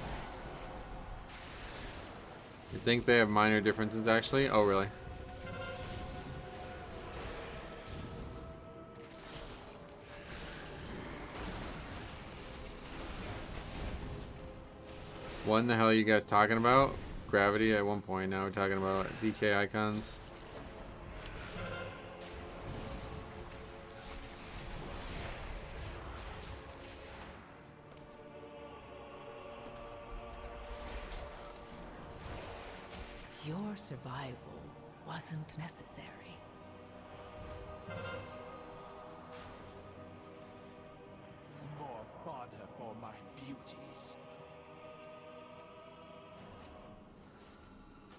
You think they have minor differences actually? Oh, really? What the hell are you guys talking about? Gravity at one point. Now we're talking about DK icons. Your survival wasn't necessary. more fodder for my beauties.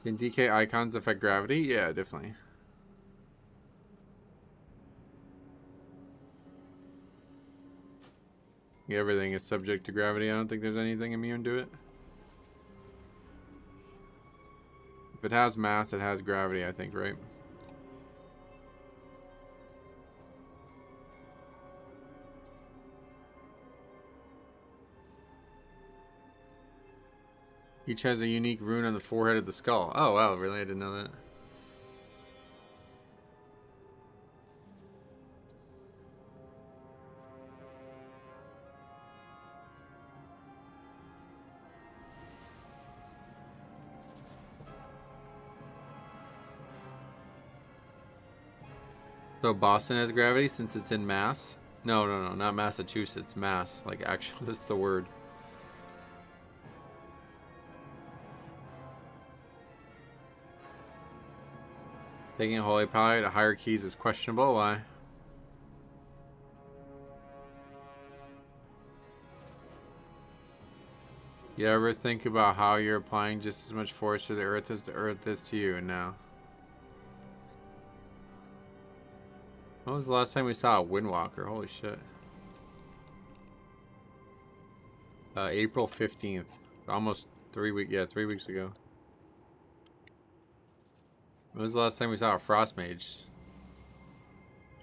Can DK icons affect gravity? Yeah, definitely. Yeah, everything is subject to gravity. I don't think there's anything immune to it. If it has mass, it has gravity, I think, right? Each has a unique rune on the forehead of the skull. Oh, wow, really? I didn't know that. So Boston has gravity since it's in Mass? No, no, no, not Massachusetts. Mass. Like, actually, that's the word. Taking a holy pie to higher keys is questionable. Why? You ever think about how you're applying just as much force to the earth is to you now? When was the last time we saw a Windwalker? Holy shit. April 15th. Almost 3 weeks. Yeah, 3 weeks ago. When was the last time we saw a Frost Mage?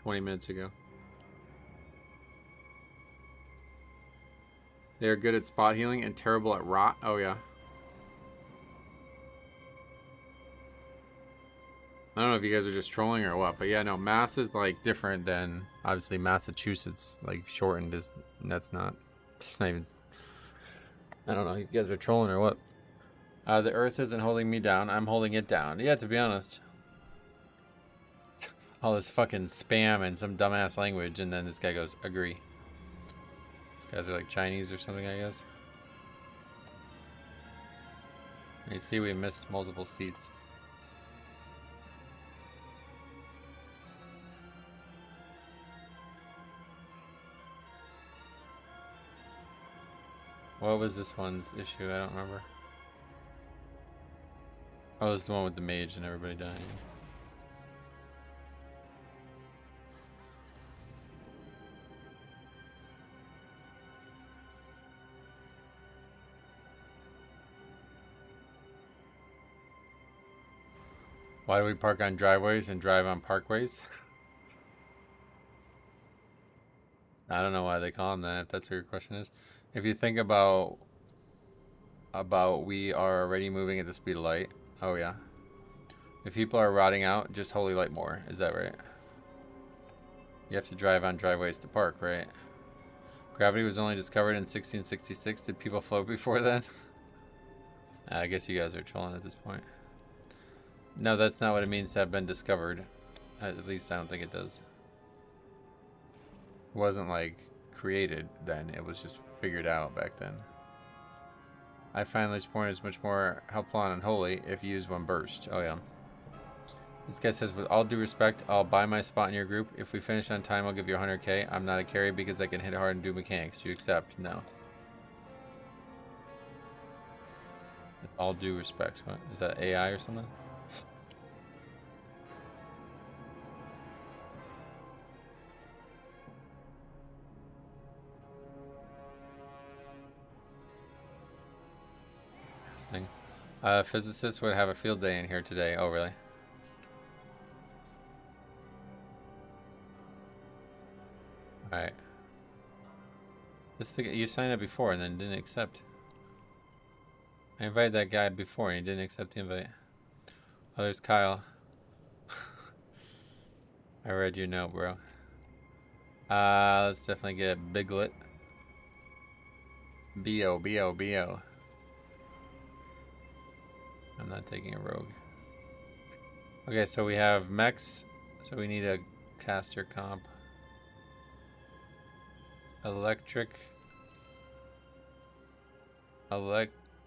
20 minutes ago. They're good at spot healing and terrible at rot. Oh, yeah. I don't know if you guys are just trolling or what, but yeah, no, Mass is like different than obviously Massachusetts, like shortened is, that's not, it's not even, I don't know, you guys are trolling or what? The earth isn't holding me down, I'm holding it down. Yeah, to be honest. All this fucking spam and some dumbass language, and then this guy goes, agree. These guys are like Chinese or something, I guess. You see, we missed multiple seats. What was this one's issue? I don't remember. Oh, it's the one with the mage and everybody dying. Why do we park on driveways and drive on parkways? I don't know why they call them that, if that's what your question is. If you think about we are already moving at the speed of light. Oh yeah. If people are rotting out, just holy light more. Is that right? You have to drive on driveways to park, right? Gravity was only discovered in 1666. Did people float before then? I guess you guys are trolling at this point. No, that's not what it means to have been discovered. At least I don't think it does. It wasn't like created then, it was just figured out back then. I find this point is much more helpful on Unholy if used when burst. Oh yeah. This guy says, with all due respect, I'll buy my spot in your group. If we finish on time, I'll give you 100k. I'm not a carry because I can hit hard and do mechanics. Do you accept? No. With all due respect. What? Is that AI or something? Physicists would have a field day in here today. Oh, really? Alright. This thing, you signed up before and then didn't accept. I invited that guy before and he didn't accept the invite. Oh, there's Kyle. I read your note, bro. Let's definitely get Biglet. B.O. B.O. B.O. I'm not taking a rogue. Okay, so we have mechs, so we need a caster comp. Electric.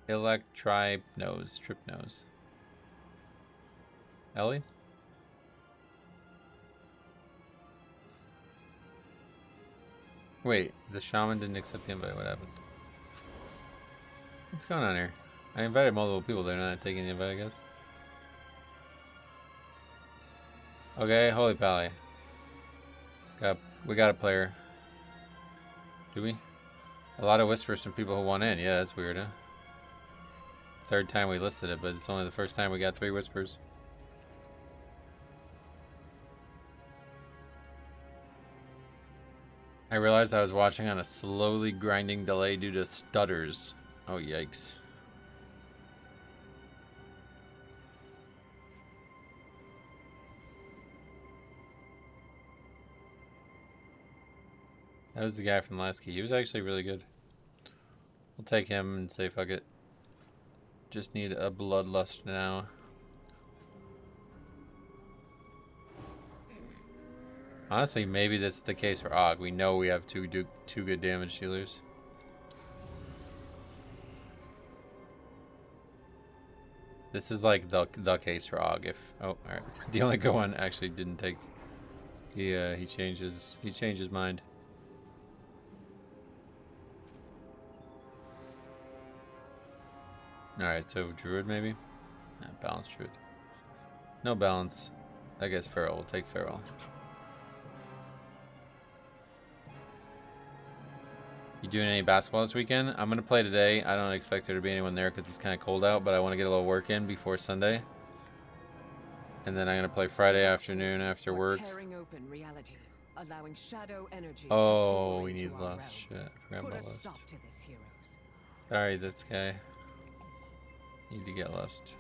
Electripe nose, trip nose. Ellie? Wait, the shaman didn't accept the invite. What happened? What's going on here? I invited multiple people. They're not taking the invite, I guess. Okay, holy pally. We got a player. Do we? A lot of whispers from people who want in. Yeah, that's weird, huh? Third time we listed it, but it's only the first time we got 3 whispers. I realized I was watching on a slowly grinding delay due to stutters. Oh, yikes. That was the guy from the last key. He was actually really good. We'll take him and say fuck it. Just need a bloodlust now. Honestly, maybe this is the case for Og. We know we have two good damage dealers. This is like the case for Og. If alright. The only good one actually didn't take. He changed his mind. Alright, so Druid maybe? Nah, balance Druid. No balance. I guess Feral. We'll take Feral. You doing any basketball this weekend? I'm going to play today. I don't expect there to be anyone there because it's kind of cold out, but I want to get a little work in before Sunday. And then I'm going to play Friday afternoon after work. Tearing open reality, allowing shadow energy Oh, to we pour need into our lust. realm. Shit. Forgot Put about a lust. stop to this, heroes. Sorry, this guy. Need to get lust.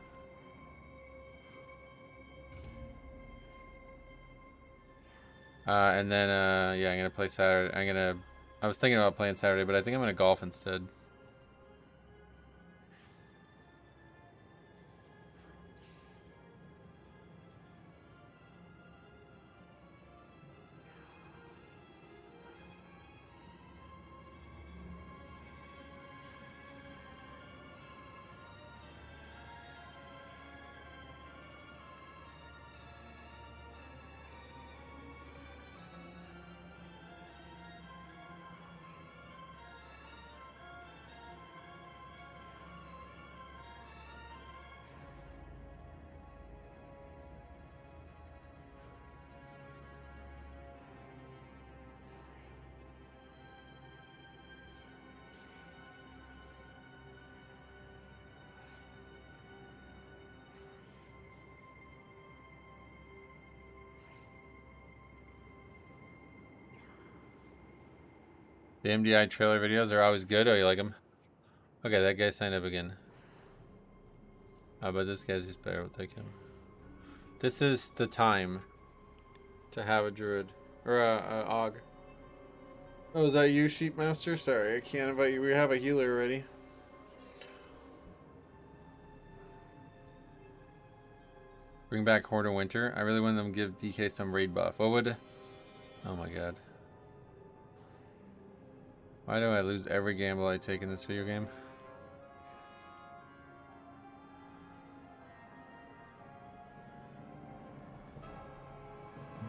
And then, yeah, I'm going to play Saturday. I was thinking about playing Saturday, but I think I'm going to golf instead. The MDI trailer videos are always good. Oh, you like them? Okay, that guy signed up again. But this guy's just better. We'll take him. This is the time to have a druid. Or a Og. Oh, is that you, Sheepmaster? Sorry, I can't invite you. We have a healer already. Bring back Horde of Winter. I really want them to give DK some raid buff. What would... Oh my god. Why do I lose every gamble I take in this video game?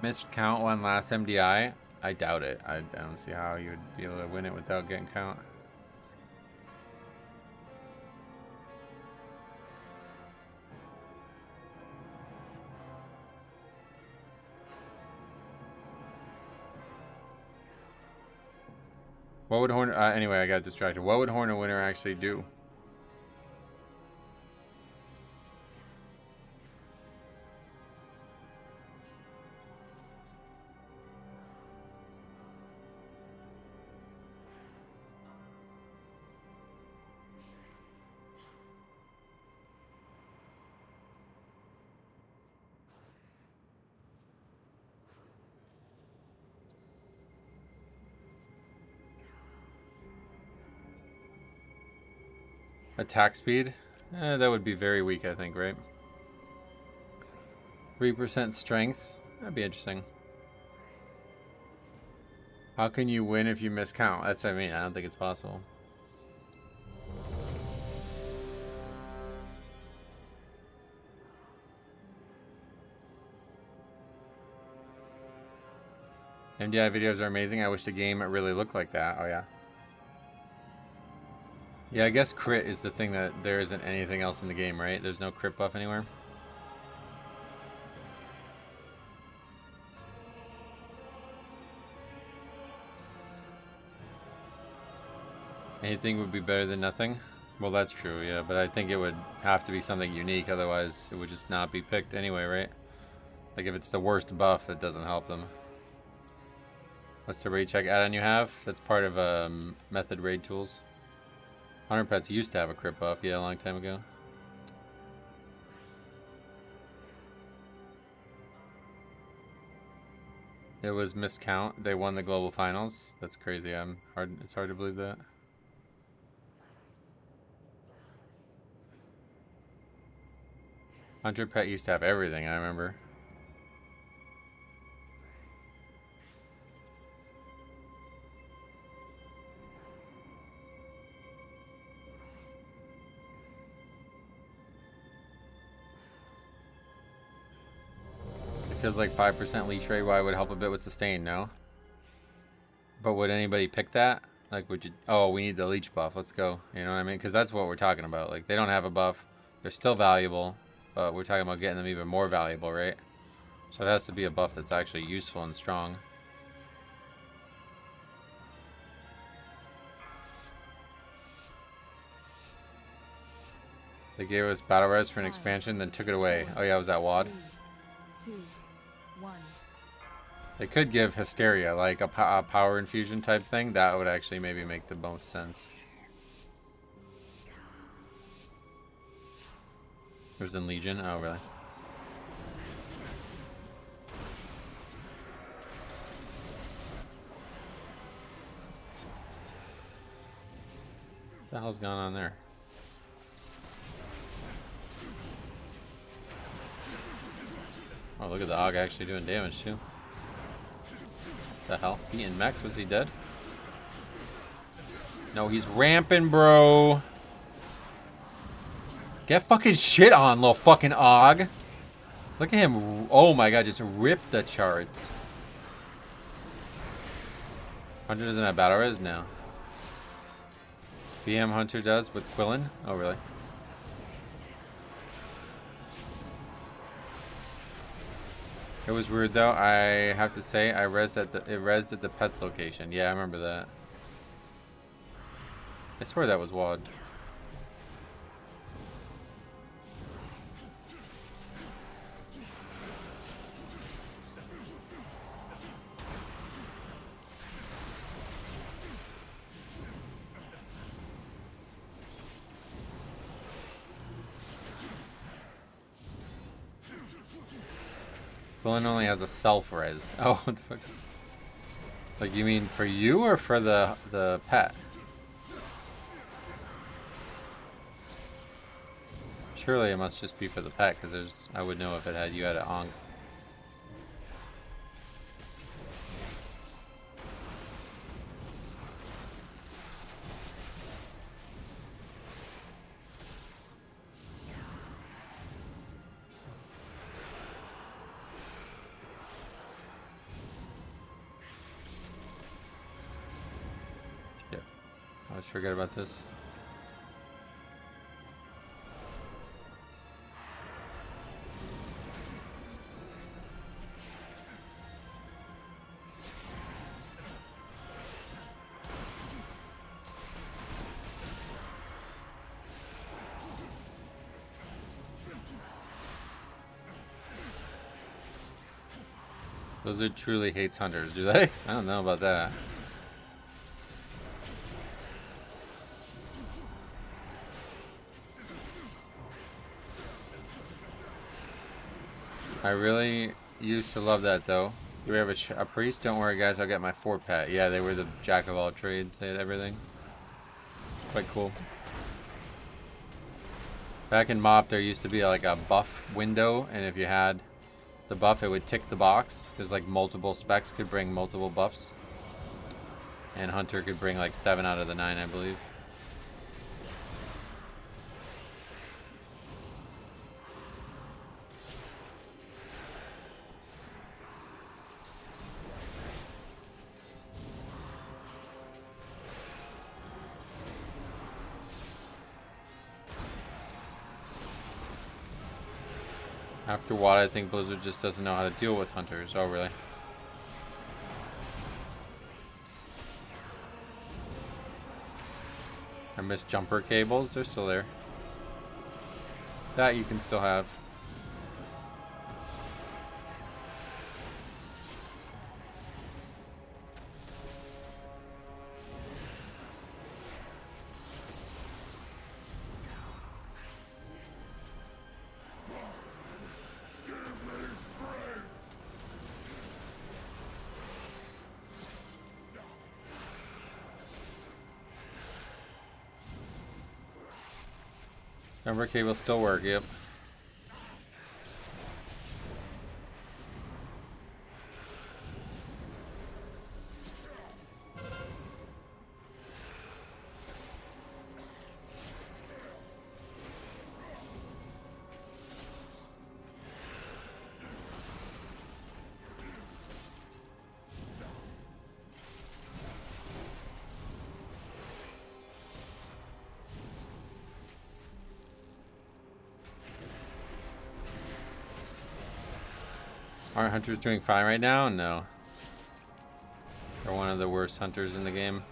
Missed count one last MDI? I doubt it. I don't see how you would be able to win it without getting count. What would Horn... anyway, I got distracted. What would Horn of Winter actually do? Attack speed? That would be very weak, I think, right? 3% strength? That'd be interesting. How can you win if you miscount? That's what I mean. I don't think it's possible. MDI videos are amazing. I wish the game really looked like that. Oh, yeah. Yeah, I guess crit is the thing that there isn't anything else in the game, right? There's no crit buff anywhere. Anything would be better than nothing? Well, that's true, yeah, but I think it would have to be something unique, otherwise it would just not be picked anyway, right? Like if it's the worst buff, that doesn't help them. What's the raid check add-on you have? That's part of method raid tools. 100 Pets used to have a crit buff, yeah, a long time ago. It was miscount. They won the global finals. That's crazy. It's hard to believe that. Hunter Pet used to have everything, I remember. Feels like 5% leech rate. Why would help a bit with sustain? No. But would anybody pick that? Like, would you... Oh, we need the leech buff. Let's go. You know what I mean? Because that's what we're talking about. Like, they don't have a buff. They're still valuable. But we're talking about getting them even more valuable, right? So it has to be a buff that's actually useful and strong. They gave us battle res for an expansion, then took it away. Oh yeah, was that WAD? 3, 2, 1. They could give Hysteria, like a power infusion type thing. That would actually maybe make the most sense. It was in Legion? Oh, really? What the hell's going on there? Oh, look at the Og actually doing damage too. What the hell? Beating Mex? Was he dead? No, he's ramping, bro. Get fucking shit on, little fucking Og. Look at him. Oh my god, just rip the charts. Hunter doesn't have battle res now. BM Hunter does with Quillen. Oh, really? It was weird though. I have to say, it rezzed at the pets location. Yeah, I remember that. I swear that was WAD. Quillen only has a self-res. Oh, what the fuck? Like, you mean for you or for the pet? Surely it must just be for the pet, because I would know if you had it on. I always forget about this. Those are truly hates hunters, do they? I don't know about that. I really used to love that though. Do we have a priest? Don't worry guys, I'll get my 4 pet. Yeah, they were the jack of all trades, they had everything. It's quite cool. Back in MoP there used to be like a buff window, and if you had the buff it would tick the box, because like multiple specs could bring multiple buffs. And Hunter could bring like 7 out of the 9, I believe. After WAD, I think Blizzard just doesn't know how to deal with hunters. Oh, really? I miss jumper cables. They're still there. That you can still have. Jumper cables still work, yep. Aren't hunters doing fine right now? No. They're one of the worst hunters in the game.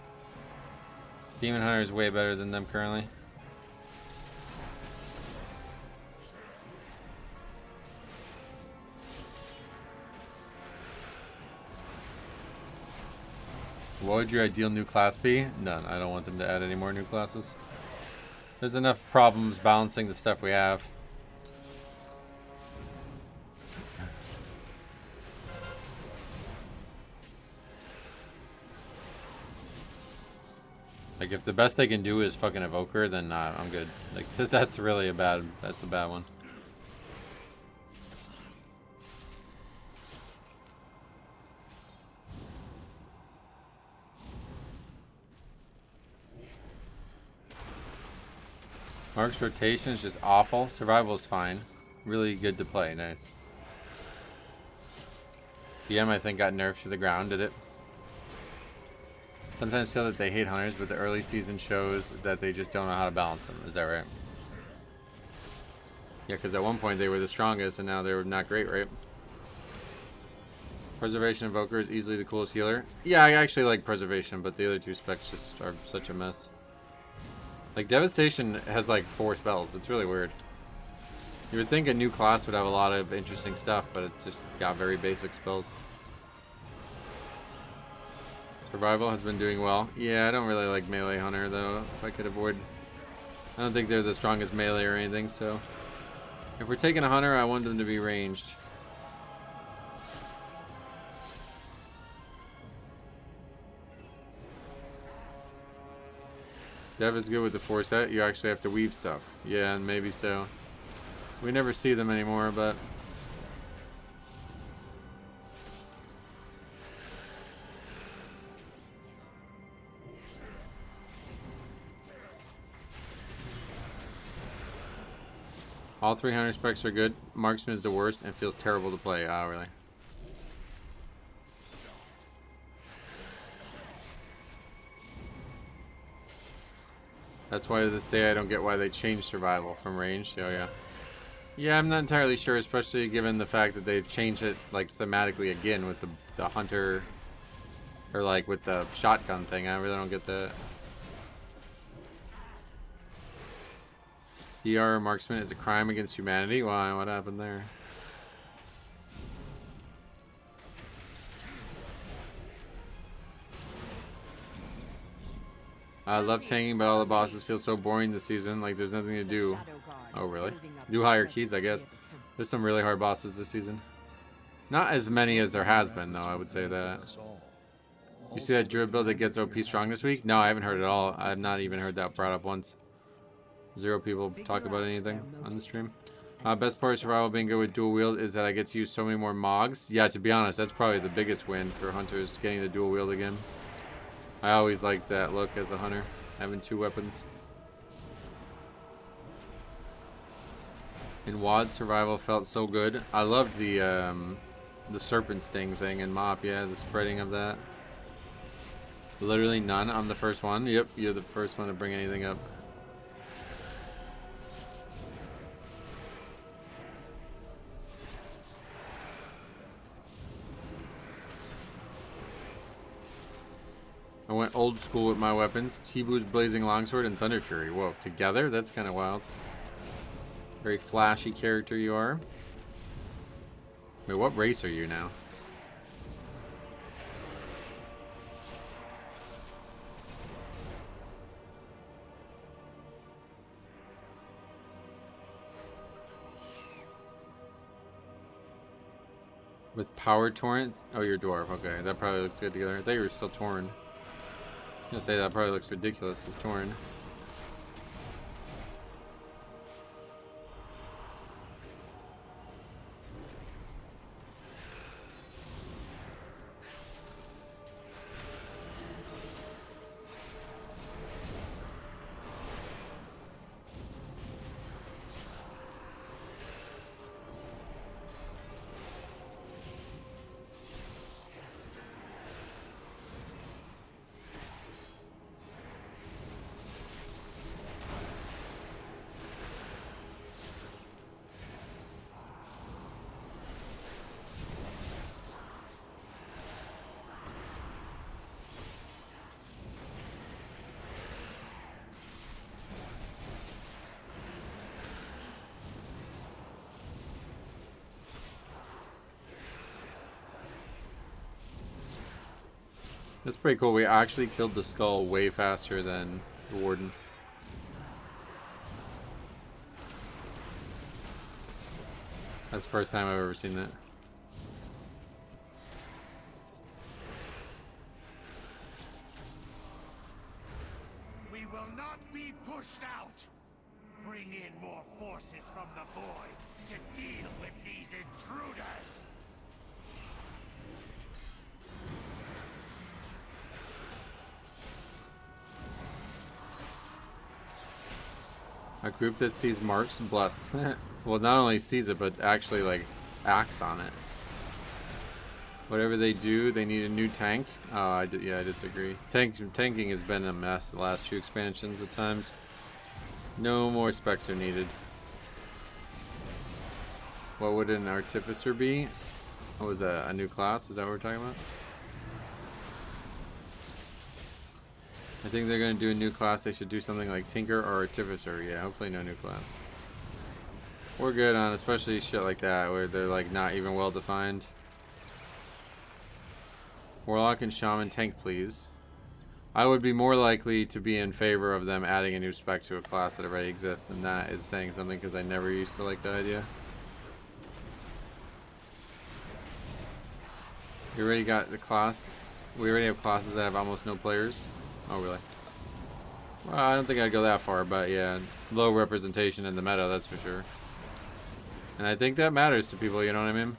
Demon Hunter is way better than them currently. What would your ideal new class be? None. I don't want them to add any more new classes. There's enough problems balancing the stuff we have. Like, if the best they can do is fucking Evoker, then nah, I'm good. Like, that's really that's a bad one. Mark's rotation is just awful. Survival is fine. Really good to play. Nice. BM, I think, got nerfed to the ground, did it? Sometimes feel that they hate hunters, but the early season shows that they just don't know how to balance them. Is that right? Yeah, because at one point they were the strongest, and now they're not great, right? Preservation Invoker is easily the coolest healer. Yeah, I actually like Preservation, but the other two specs just are such a mess. Like, Devastation has like 4 spells. It's really weird. You would think a new class would have a lot of interesting stuff, but it's just got very basic spells. Survival has been doing well. Yeah, I don't really like Melee Hunter, though. If I could avoid... I don't think they're the strongest melee or anything, so... If we're taking a Hunter, I want them to be ranged. Dev is good with the 4 set. You actually have to weave stuff. Yeah, and maybe so. We never see them anymore, but... All 300 specs are good. Marksman is the worst and feels terrible to play. Ah, really? That's why to this day I don't get why they changed survival from range. Oh yeah. Yeah, I'm not entirely sure, especially given the fact that they've changed it like thematically again with the hunter, or like with the shotgun thing. I really don't get that. DR marksman is a crime against humanity. Why? What happened there? I love tanking, but all the bosses feel so boring this season. Like there's nothing to do. Oh really? Do higher keys, I guess. There's some really hard bosses this season. Not as many as there has been, though. I would say that. You see that druid build that gets OP strong this week? No, I haven't heard it all. I've not even heard that brought up once. 0 people talk about anything on the stream. Best part of survival being good with dual wield is that I get to use so many more Mogs. Yeah, to be honest, that's probably the biggest win for hunters, getting the dual wield again. I always liked that look as a hunter, having 2 weapons. In WoD, survival felt so good. I loved the serpent sting thing in MoP. Yeah, the spreading of that. Literally none. I'm the first one. Yep, you're the first one to bring anything up. I went old school with my weapons. T-Boo's Blazing Longsword and Thunder Fury. Whoa, together? That's kind of wild. Very flashy character you are. Wait, what race are you now? With power torrent? Oh, you're dwarf. Okay, that probably looks good together. I thought you were still torn. I was gonna say that probably looks ridiculous as torn. That's pretty cool. We actually killed the skull way faster than the warden. That's the first time I've ever seen that. We will not be pushed out. Bring in more forces from the void to deal with these intruders. A group that sees marks bless. Well, not only sees it, but actually like acts on it. Whatever they do, they need a new tank. Oh, yeah, I disagree. Tanking has been a mess the last few expansions at times. No more specs are needed. What would an artificer be? What was that? A new class? Is that what we're talking about? I think they're going to do a new class. They should do something like Tinker or Artificer. Yeah, hopefully no new class. We're good on especially shit like that where they're like not even well defined. Warlock and Shaman tank, please. I would be more likely to be in favor of them adding a new spec to a class that already exists, and that is saying something because I never used to like the idea. We already got the class. We already have classes that have almost no players. Oh, really? Well, I don't think I'd go that far, but yeah, low representation in the meta, that's for sure. And I think that matters to people, you know what I mean?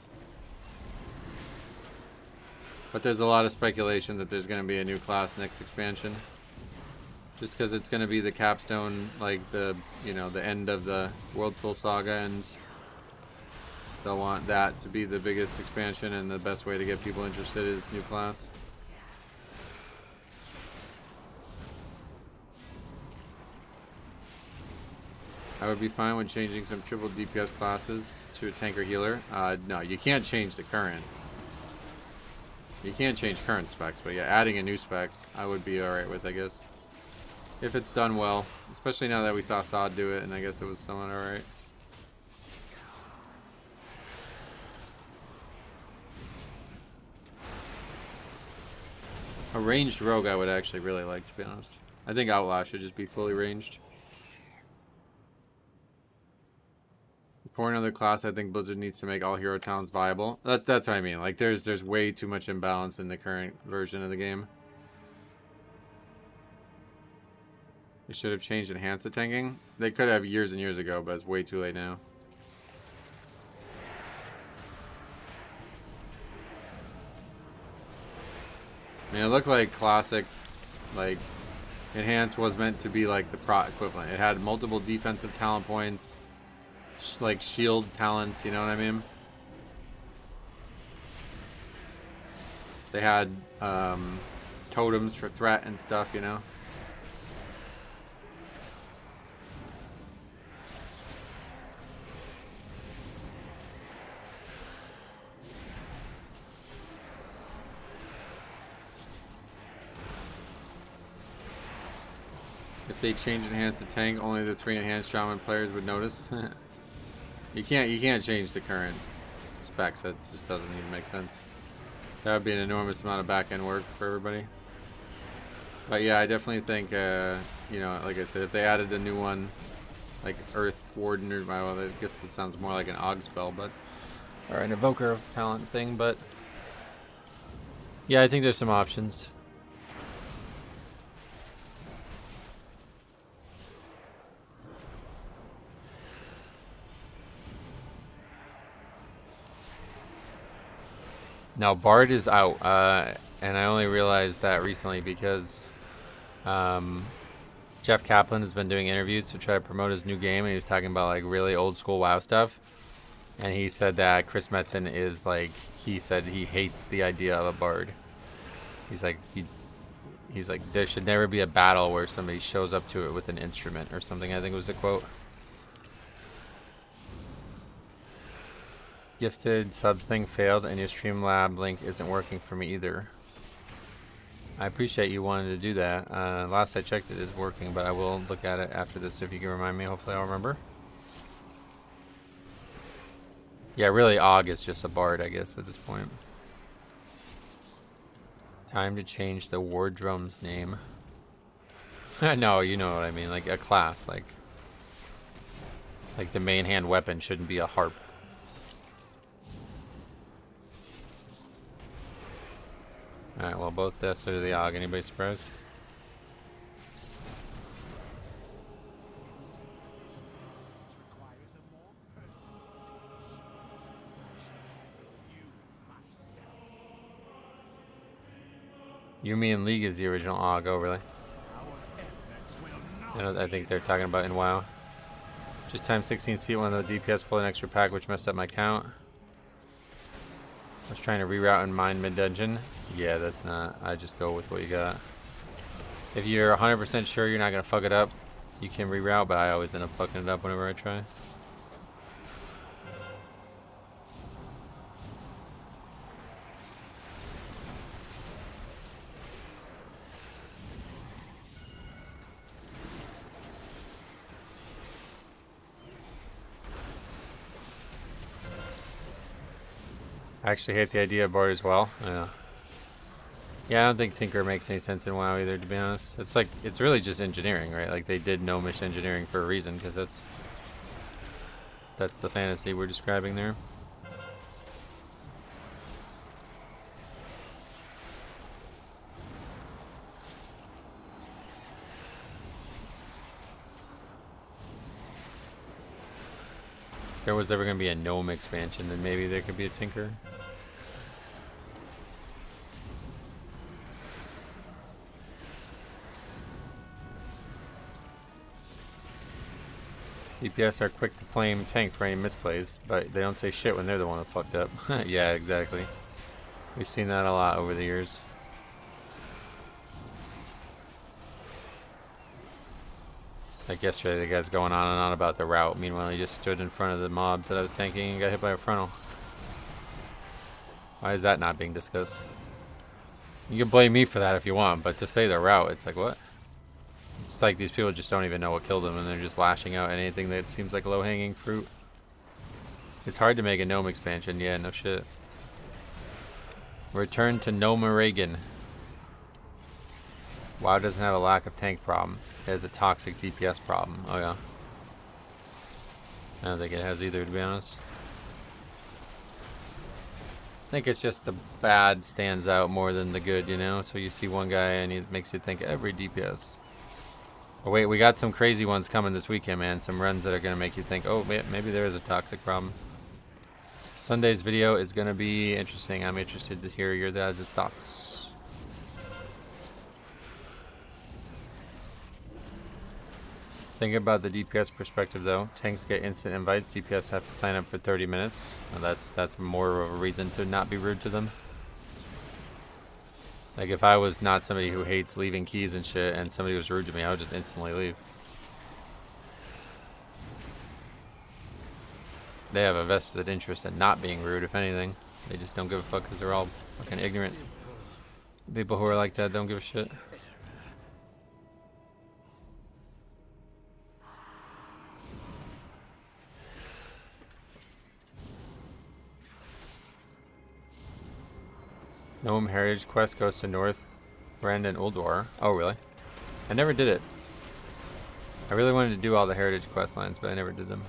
But there's a lot of speculation that there's going to be a new class next expansion. Just because it's going to be the capstone, like the, you know, the end of the World Soul Saga, and they'll want that to be the biggest expansion, and the best way to get people interested is new class. I would be fine with changing some triple DPS classes to a tank or healer. No, you can't change the current. You can't change current specs, but yeah, adding a new spec, I would be alright with, I guess. If it's done well. Especially now that we saw Sod do it, and I guess it was somewhat alright. A ranged rogue I would actually really like, to be honest. I think Outlaw should just be fully ranged. For another class, I think Blizzard needs to make all hero towns viable. That's what I mean. Like, there's way too much imbalance in the current version of the game. They should have changed enhanced to tanking. They could have years and years ago, but it's way too late now. I mean, it looked like classic, like, enhanced was meant to be like the pro equivalent. It had multiple defensive talent points, like shield talents, you know what I mean? They had totems for threat and stuff, you know? If they change enhanced to tank, only the 3 enhanced shaman players would notice. You can't change the current specs. That just doesn't even make sense. That would be an enormous amount of back-end work for everybody. But yeah, I definitely think, you know, like I said, if they added a new one, like Earth Warden, or well, I guess that sounds more like an Aug spell, but or an Evoker of Talent thing. But yeah, I think there's some options. Now Bard is out, and I only realized that recently because Jeff Kaplan has been doing interviews to try to promote his new game, and he was talking about like really old school WoW stuff. And he said that Chris Metzen is like, he said he hates the idea of a Bard. He's like, he's like, there should never be a battle where somebody shows up to it with an instrument or something. I think was a quote. Gifted subs thing failed, and your Streamlab link isn't working for me either. I appreciate you wanting to do that. Last I checked, it is working, but I will look at it after this if you can remind me. Hopefully I'll remember. Yeah, really, Aug is just a Bard, I guess, at this point. Time to change the wardroom's name. No, you know what I mean. Like a class. Like the main hand weapon shouldn't be a harp. Alright, well, both deaths are to the Og. Anybody surprised? Yumi in League is the original Og. Oh, really? I think they're talking about in WoW. Just times 16 seat one of the DPS pulled an extra pack, which messed up my count. I was trying to reroute and mine mid-dungeon. Yeah, that's not. I just go with what you got. If you're 100% sure you're not going to fuck it up, you can reroute, but I always end up fucking it up whenever I try. I actually hate the idea of board as well. Yeah, I don't think Tinker makes any sense in WoW either, to be honest. It's like, it's really just engineering, right? Like, they did gnomish engineering for a reason, because that's the fantasy we're describing there. If there was ever going to be a gnome expansion, then maybe there could be a Tinker. DPS are quick to flame tank for any misplays, but they don't say shit when they're the one that fucked up. Yeah, exactly. We've seen that a lot over the years. Like yesterday, the guy's going on and on about the route. Meanwhile, he just stood in front of the mobs that I was tanking and got hit by a frontal. Why is that not being discussed? You can blame me for that if you want, but to say the route, it's like, what? It's like these people just don't even know what killed them, and they're just lashing out at anything that seems like low-hanging fruit. It's hard to make a gnome expansion. Yeah, no shit. Return to Gnomeregan. WoW doesn't have a lack of tank problem. It has a toxic DPS problem. Oh, yeah. I don't think it has either, to be honest. I think it's just the bad stands out more than the good, you know? So you see one guy and he makes you think every DPS. Oh wait, we got some crazy ones coming this weekend, man. Some runs that are going to make you think, oh, maybe there is a toxic problem. Sunday's video is going to be interesting. I'm interested to hear your guys' thoughts. Think about the DPS perspective, though. Tanks get instant invites. DPS have to sign up for 30 minutes. Well, that's more of a reason to not be rude to them. Like, if I was not somebody who hates leaving keys and shit, and somebody was rude to me, I would just instantly leave. They have a vested interest in not being rude, if anything. They just don't give a fuck because they're all fucking ignorant. People who are like that don't give a shit. Gnome Heritage Quest goes to North Rend and Ulduar. Oh, really? I never did it. I really wanted to do all the Heritage quest lines, but I never did them.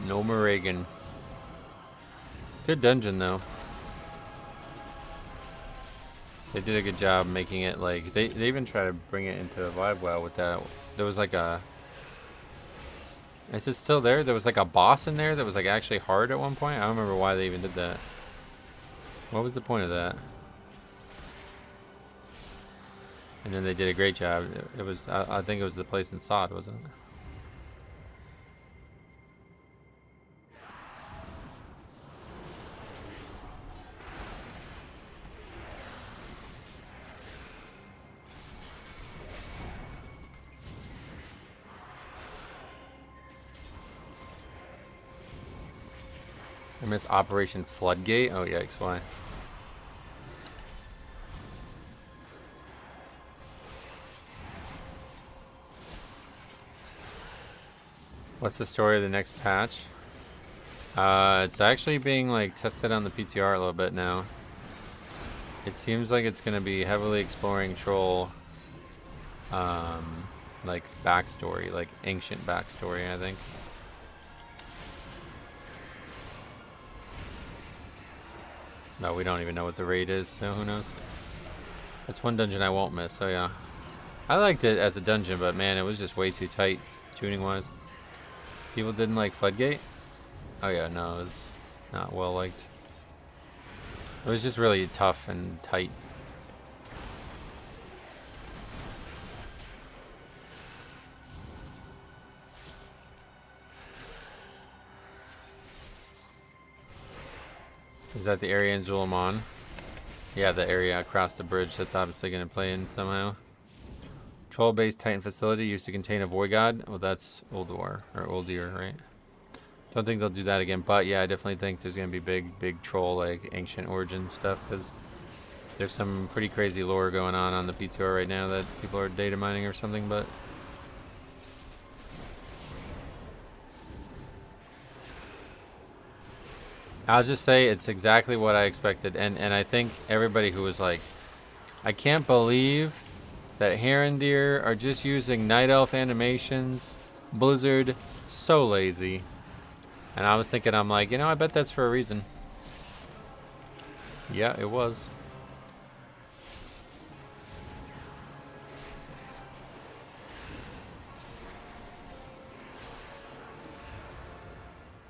Gnomeregan. Good dungeon though. They did a good job making it like they even try to bring it into the vibe well with that. There was like a, is it still there? There was like a boss in there that was like actually hard at one point. I don't remember why they even did that. What was the point of that? And then they did a great job. It was I think it was the place in Sod, wasn't it? I miss Operation Floodgate. Oh, yikes, why? What's the story of the next patch? It's actually being like tested on the PTR a little bit now. It seems like it's gonna be heavily exploring troll, like backstory, like ancient backstory, I think. No, we don't even know what the raid is, so who knows? That's one dungeon I won't miss, so yeah. I liked it as a dungeon, but man, it was just way too tight, tuning-wise. People didn't like Floodgate? Oh yeah, no, it was not well liked. It was just really tough and tight. Is that the area in Zulamon? Yeah, the area across the bridge. That's obviously going to play in somehow. Troll-based Titan facility used to contain a Void God. Well, that's Ulduar, or Uldir, right? Don't think they'll do that again, but yeah, I definitely think there's going to be big troll, like, ancient origin stuff, because there's some pretty crazy lore going on the PTR right now that people are data mining or something, but... I'll just say it's exactly what I expected, and I think everybody who was like, I can't believe that Herondeer are just using Night Elf animations, Blizzard, so lazy. And I was thinking, I'm like, you know, I bet that's for a reason. Yeah, it was.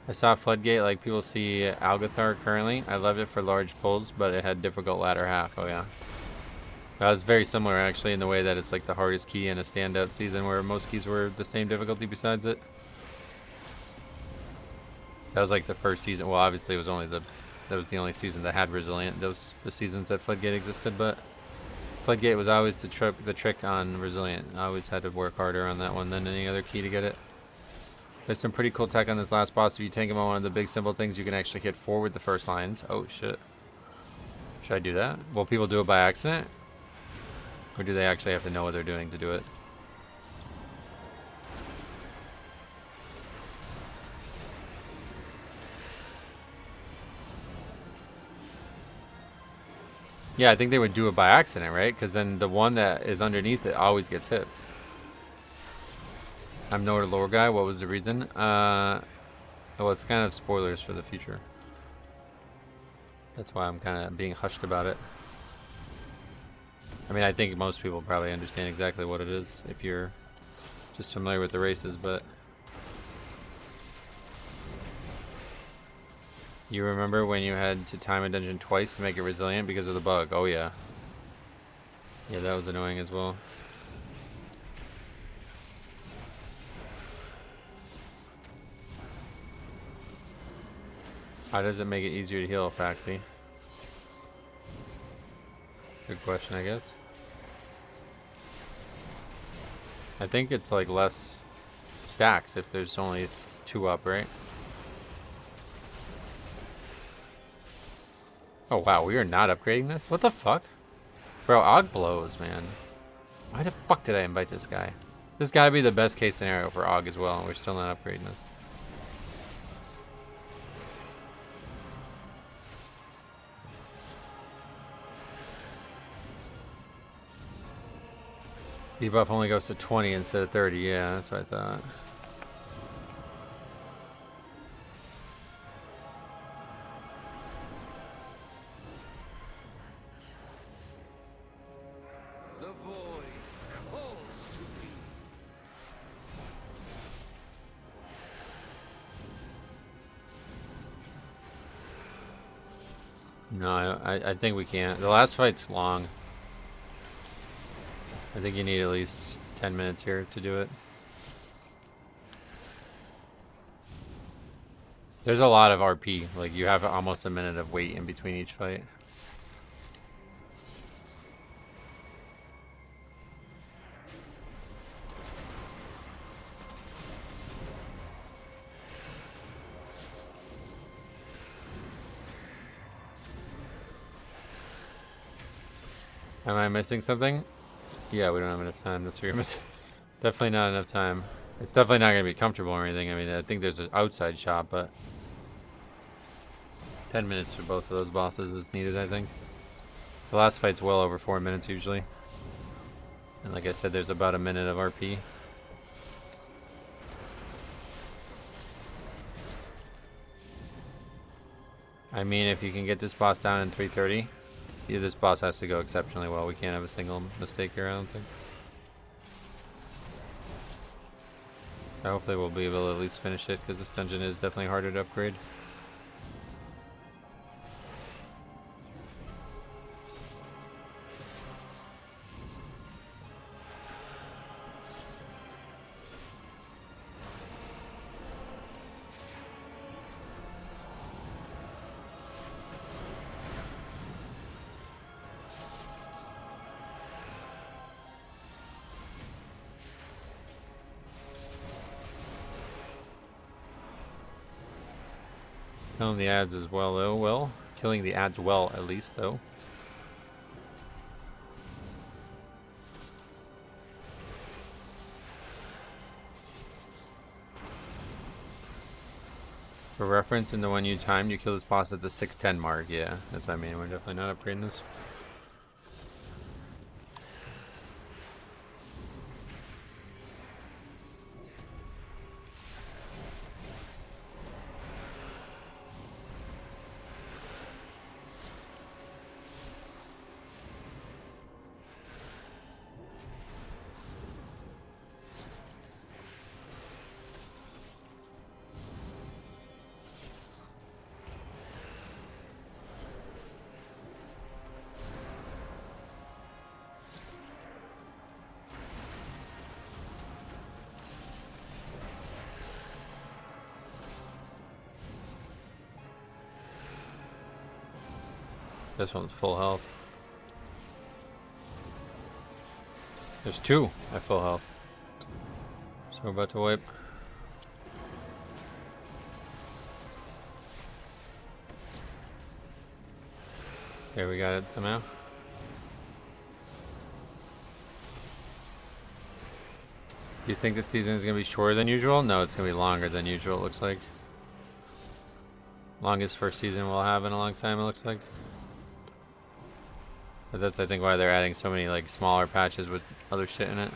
I saw Floodgate like people see Algathar currently. I loved it for large pulls, but it had difficult latter half. Oh yeah. That was very similar actually in the way that it's like the hardest key in a standout season where most keys were the same difficulty besides it. That was like the first season. Well, obviously it was only that was the only season that had Resilient. Those the seasons that Floodgate existed, but Floodgate was always the trick on Resilient. I always had to work harder on that one than any other key to get it. There's some pretty cool tech on this last boss. If you tank him on one of the big simple things, you can actually hit forward the first lines. Oh shit. Should I do that? Will people do it by accident? Or do they actually have to know what they're doing to do it? Yeah, I think they would do it by accident, right? Because then the one that is underneath it always gets hit. I'm no lore guy. What was the reason? Well, it's kind of spoilers for the future. That's why I'm kind of being hushed about it. I mean, I think most people probably understand exactly what it is if you're just familiar with the races, but... You remember when you had to time a dungeon twice to make it resilient because of the bug? Oh, yeah. Yeah, that was annoying as well. How does it make it easier to heal, Faxi? Good question, I guess. I think it's like less stacks if there's only 2 up, right? Oh wow, we are not upgrading this? What the fuck? Bro, Og blows, man. Why the fuck did I invite this guy? This gotta be the best case scenario for Og as well, and we're still not upgrading this. Debuff only goes to 20 instead of 30. Yeah, that's what I thought. The void calls to me. No, I think we can't. The last fight's long. I think you need at least 10 minutes here to do it. There's a lot of RP. Like, you have almost a minute of wait in between each fight. Am I missing something? Yeah, we don't have enough time. That's what you're missing. Definitely not enough time. It's definitely not going to be comfortable or anything. I mean, I think there's an outside shot, but 10 minutes for both of those bosses is needed, I think. The last fight's well over 4 minutes usually. And like I said, there's about a minute of RP. I mean, if you can get this boss down in 3:30, yeah, this boss has to go exceptionally well. We can't have a single mistake here, I don't think. Hopefully we'll be able to at least finish it, because this dungeon is definitely harder to upgrade. Killing the ads as well, though. Well, killing the ads well, at least, though. For reference, in the one you timed, you kill this boss at the 6:10 mark. Yeah, that's what I mean. We're definitely not upgrading this. This one's full health. There's two at full health. So we're about to wipe. Okay, we got it somehow. Do you think this season is going to be shorter than usual? No, it's going to be longer than usual, it looks like. Longest first season we'll have in a long time, it looks like. But that's, I think, why they're adding so many like smaller patches with other shit in it.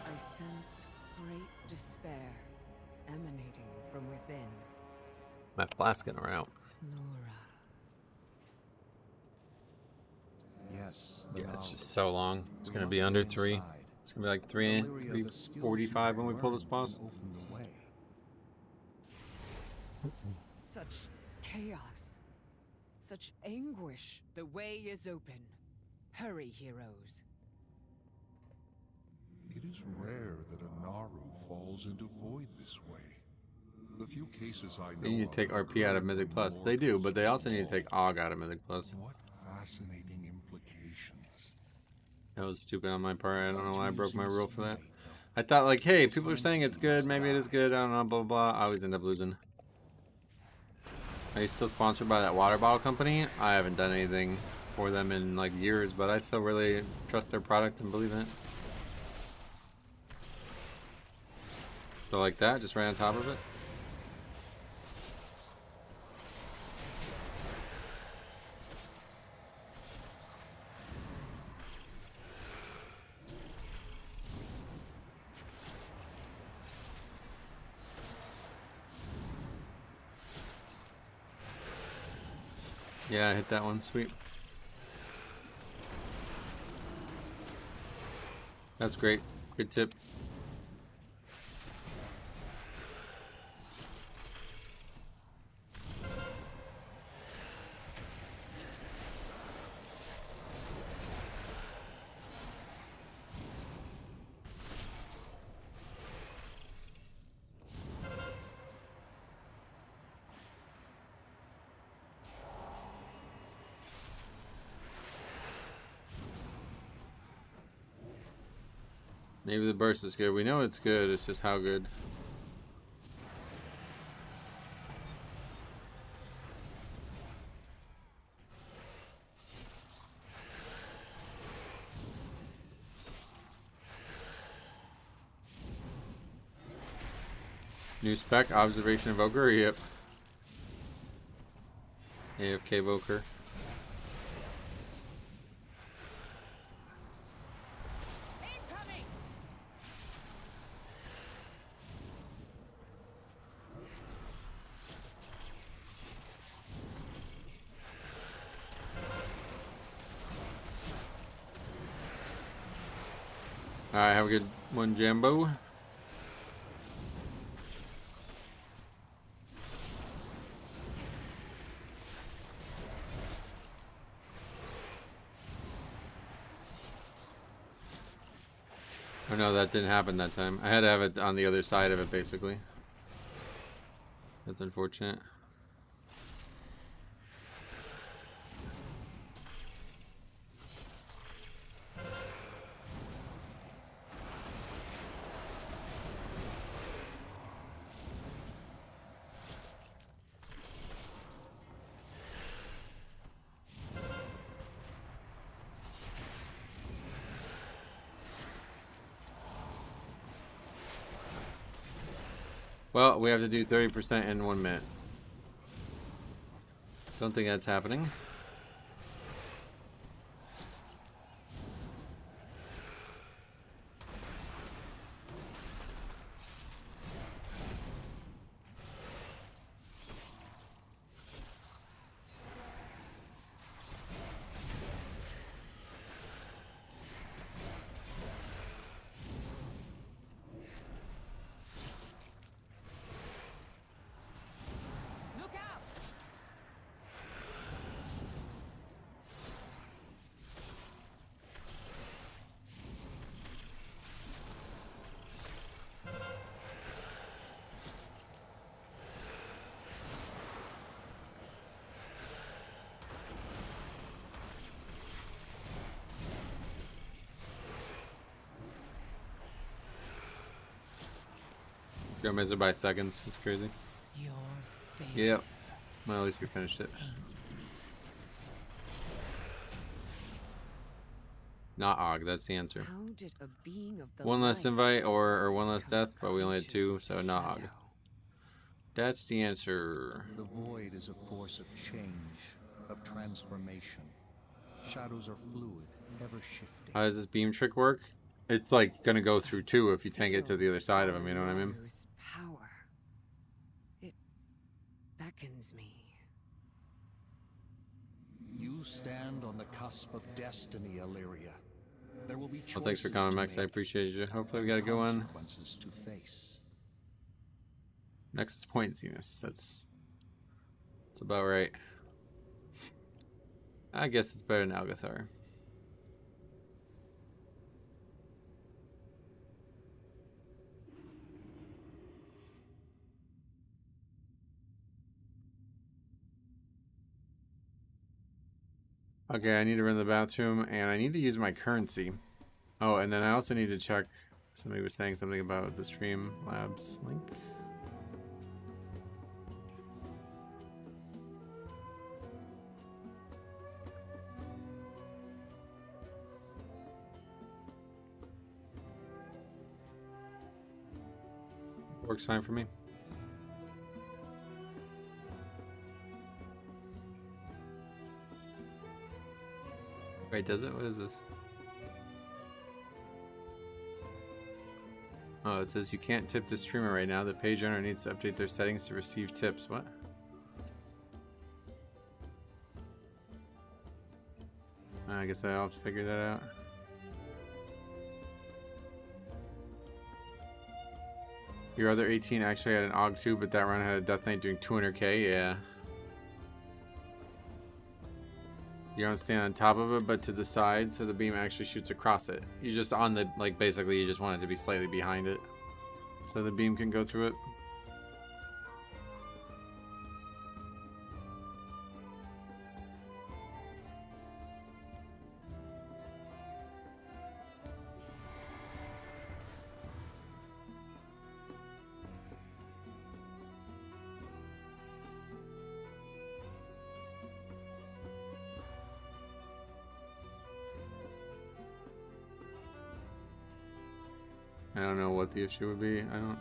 I sense great despair emanating from within. My flask gonna run out. Laura. Yes. Yeah, it's just so long. It's gonna be under 3. It's gonna be like 3:45 when we pull this boss. Such chaos. Such anguish. The way is open. Hurry, heroes. It is rare that a Naru falls into void this way. The few cases I know You need to take RP out of Mythic Plus. They do, but they also need to take AUG out of Mythic Plus. What fascinating implications. That was stupid on my part. I don't know why I broke my rule for that. I thought like, hey, people are saying it's good. Maybe it is good. I don't know, blah, blah, blah. I always end up losing. Are you still sponsored by that water bottle company? I haven't done anything for them in like years, but I still really trust their product and believe in it. So like that, just right on top of it. Yeah, I hit that one. Sweet. That's great. Good tip. Maybe the burst is good. We know it's good. It's just how good. New spec, Observation Evoker, yep. AFK Evoker. Alright, have a good one, Jambo. Oh no, that didn't happen that time. I had to have it on the other side of it, basically. That's unfortunate. Well, we have to do 30% in 1 minute. Don't think that's happening. Go measure by seconds. It's crazy. Your faith Yep. Well, at least we finished it. pains me. Not Og, that's the answer. How did a being of the One less light invite or one less become death, but we only had 2, so not Og. shadow? That's the answer. The void is a force of change, of transformation. Shadows are fluid, ever shifting. How does this beam trick work? It's like gonna go through 2 if you tank it to the other side of him, you know what I mean? Naru's power. It beckons me. You stand on the cusp of destiny, Illyria. There will be Well, thanks for choices coming, to Max. I make, appreciate you. Hopefully we got a good one. consequences to face. Next is Pointiness. That's about right. I guess it's better than Algathar. Okay, I need to run to the bathroom, and I need to use my currency. Oh, and then I also need to check. Somebody was saying something about the Streamlabs link. Works fine for me. Wait, does it? What is this? Oh, it says you can't tip the streamer right now. The page owner needs to update their settings to receive tips. What? I guess I'll have to figure that out. Your other 18 actually had an AUG too, but that run had a Death Knight doing 200k. Yeah. You don't stand on top of it, but to the side, so the beam actually shoots across it. You just on the, like, basically you just want it to be slightly behind it, so the beam can go through it. I don't know what the issue would be. I don't.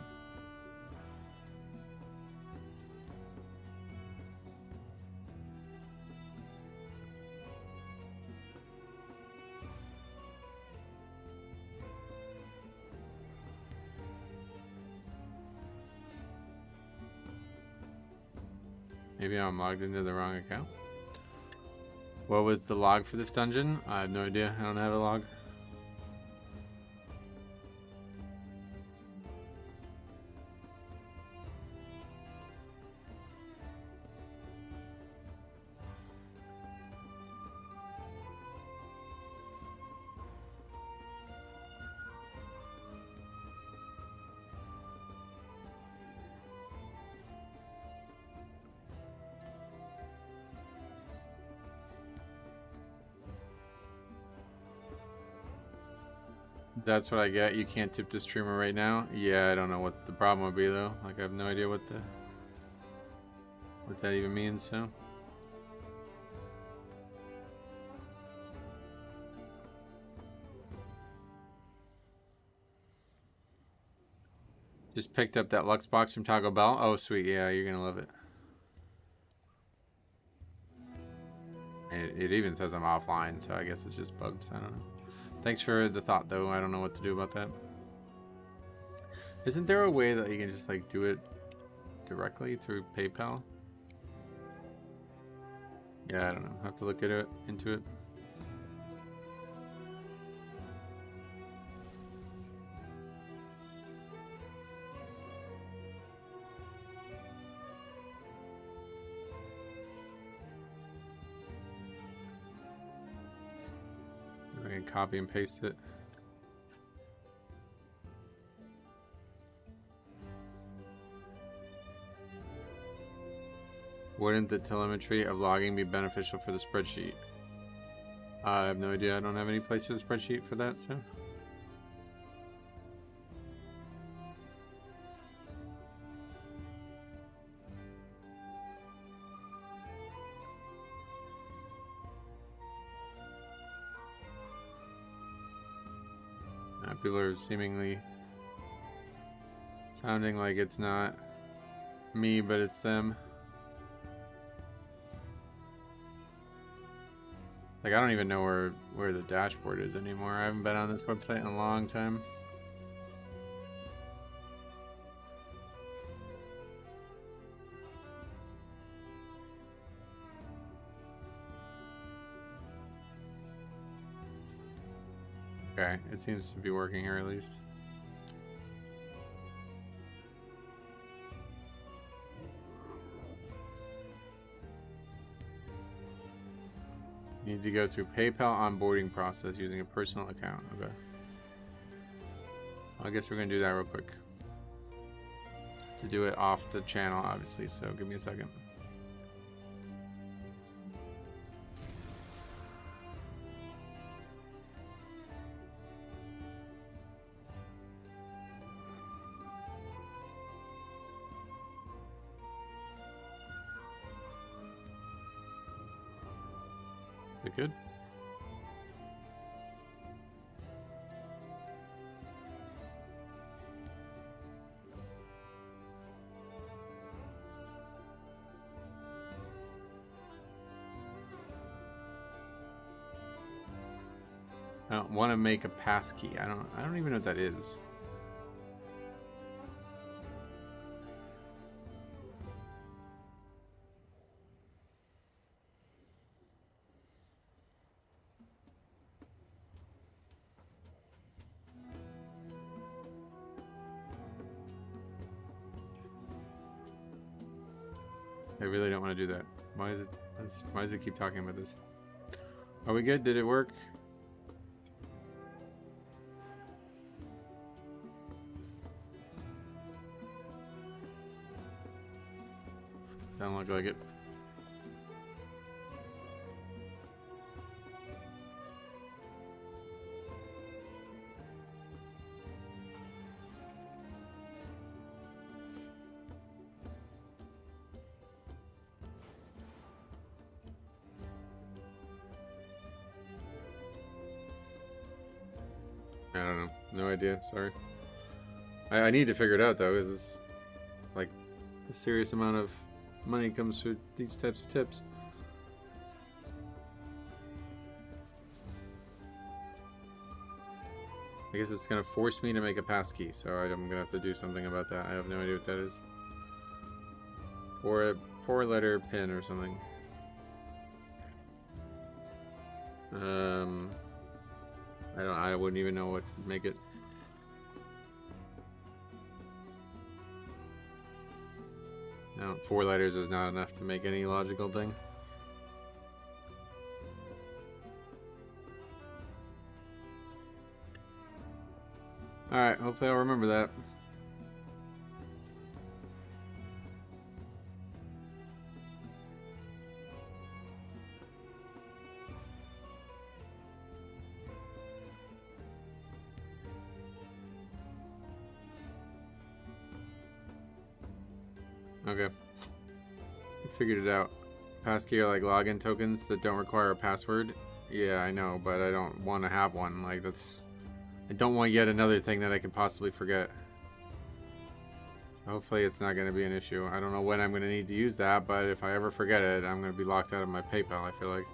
Maybe I'm logged into the wrong account. What was the log for this dungeon? I have no idea. I don't have a log. That's what I get. You can't tip the streamer right now. Yeah, I don't know what the problem would be though. Like I have no idea what that even means. So just picked up that Lux box from Taco Bell. Oh sweet, yeah, you're gonna love it. And it even says I'm offline, so I guess it's just bugs. I don't know. Thanks for the thought, though. I don't know what to do about that. Isn't there a way that you can just, like, do it directly through PayPal? Yeah, I don't know. I have to look into it. I can copy and paste it. Wouldn't the telemetry of logging be beneficial for the spreadsheet? I have no idea. I don't have any place for the spreadsheet for that, so. People are seemingly sounding like it's not me, but it's them. Like, I don't even know where the dashboard is anymore. I haven't been on this website in a long time. Okay, it seems to be working here at least. You need to go through PayPal onboarding process using a personal account. Okay. I guess we're gonna do that real quick. To do it off the channel, obviously, so give me a second. Is it good? I don't want to make a pass key. I don't even know what that is. I really don't want to do that. Why does it keep talking about this? Are we good? Did it work? Doesn't look like it. I don't know. No idea. Sorry. I need to figure it out though, because it's like a serious amount of money comes through these types of tips. I guess it's gonna force me to make a pass key, so I'm gonna have to do something about that. I have no idea what that is. Or a 4-letter pin or something. I wouldn't even know what to make it. No, 4 letters is not enough to make any logical thing. Alright, hopefully I'll remember that. Okay. I figured it out. Passkey are like login tokens that don't require a password. Yeah, I know, but I don't want to have one. Like, that's... I don't want yet another thing that I could possibly forget. So hopefully it's not going to be an issue. I don't know when I'm going to need to use that, but if I ever forget it, I'm going to be locked out of my PayPal, I feel like.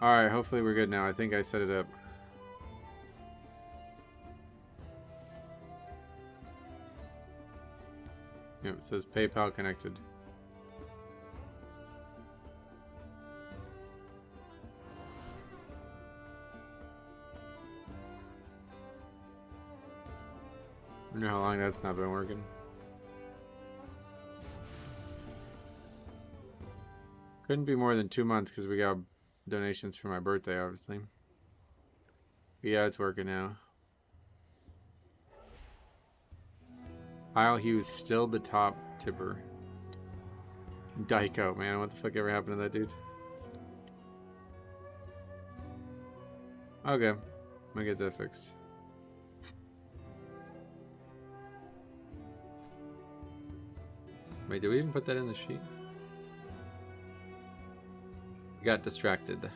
Alright, hopefully we're good now. I think I set it up. Yep, it says PayPal connected. I wonder how long that's not been working. Couldn't be more than 2 months because we got donations for my birthday, obviously. But yeah, it's working now. Kyle Hughes still the top tipper. Daiko, man, what the fuck ever happened to that dude? Okay, I'm gonna get that fixed. Wait, did we even put that in the sheet? Got distracted.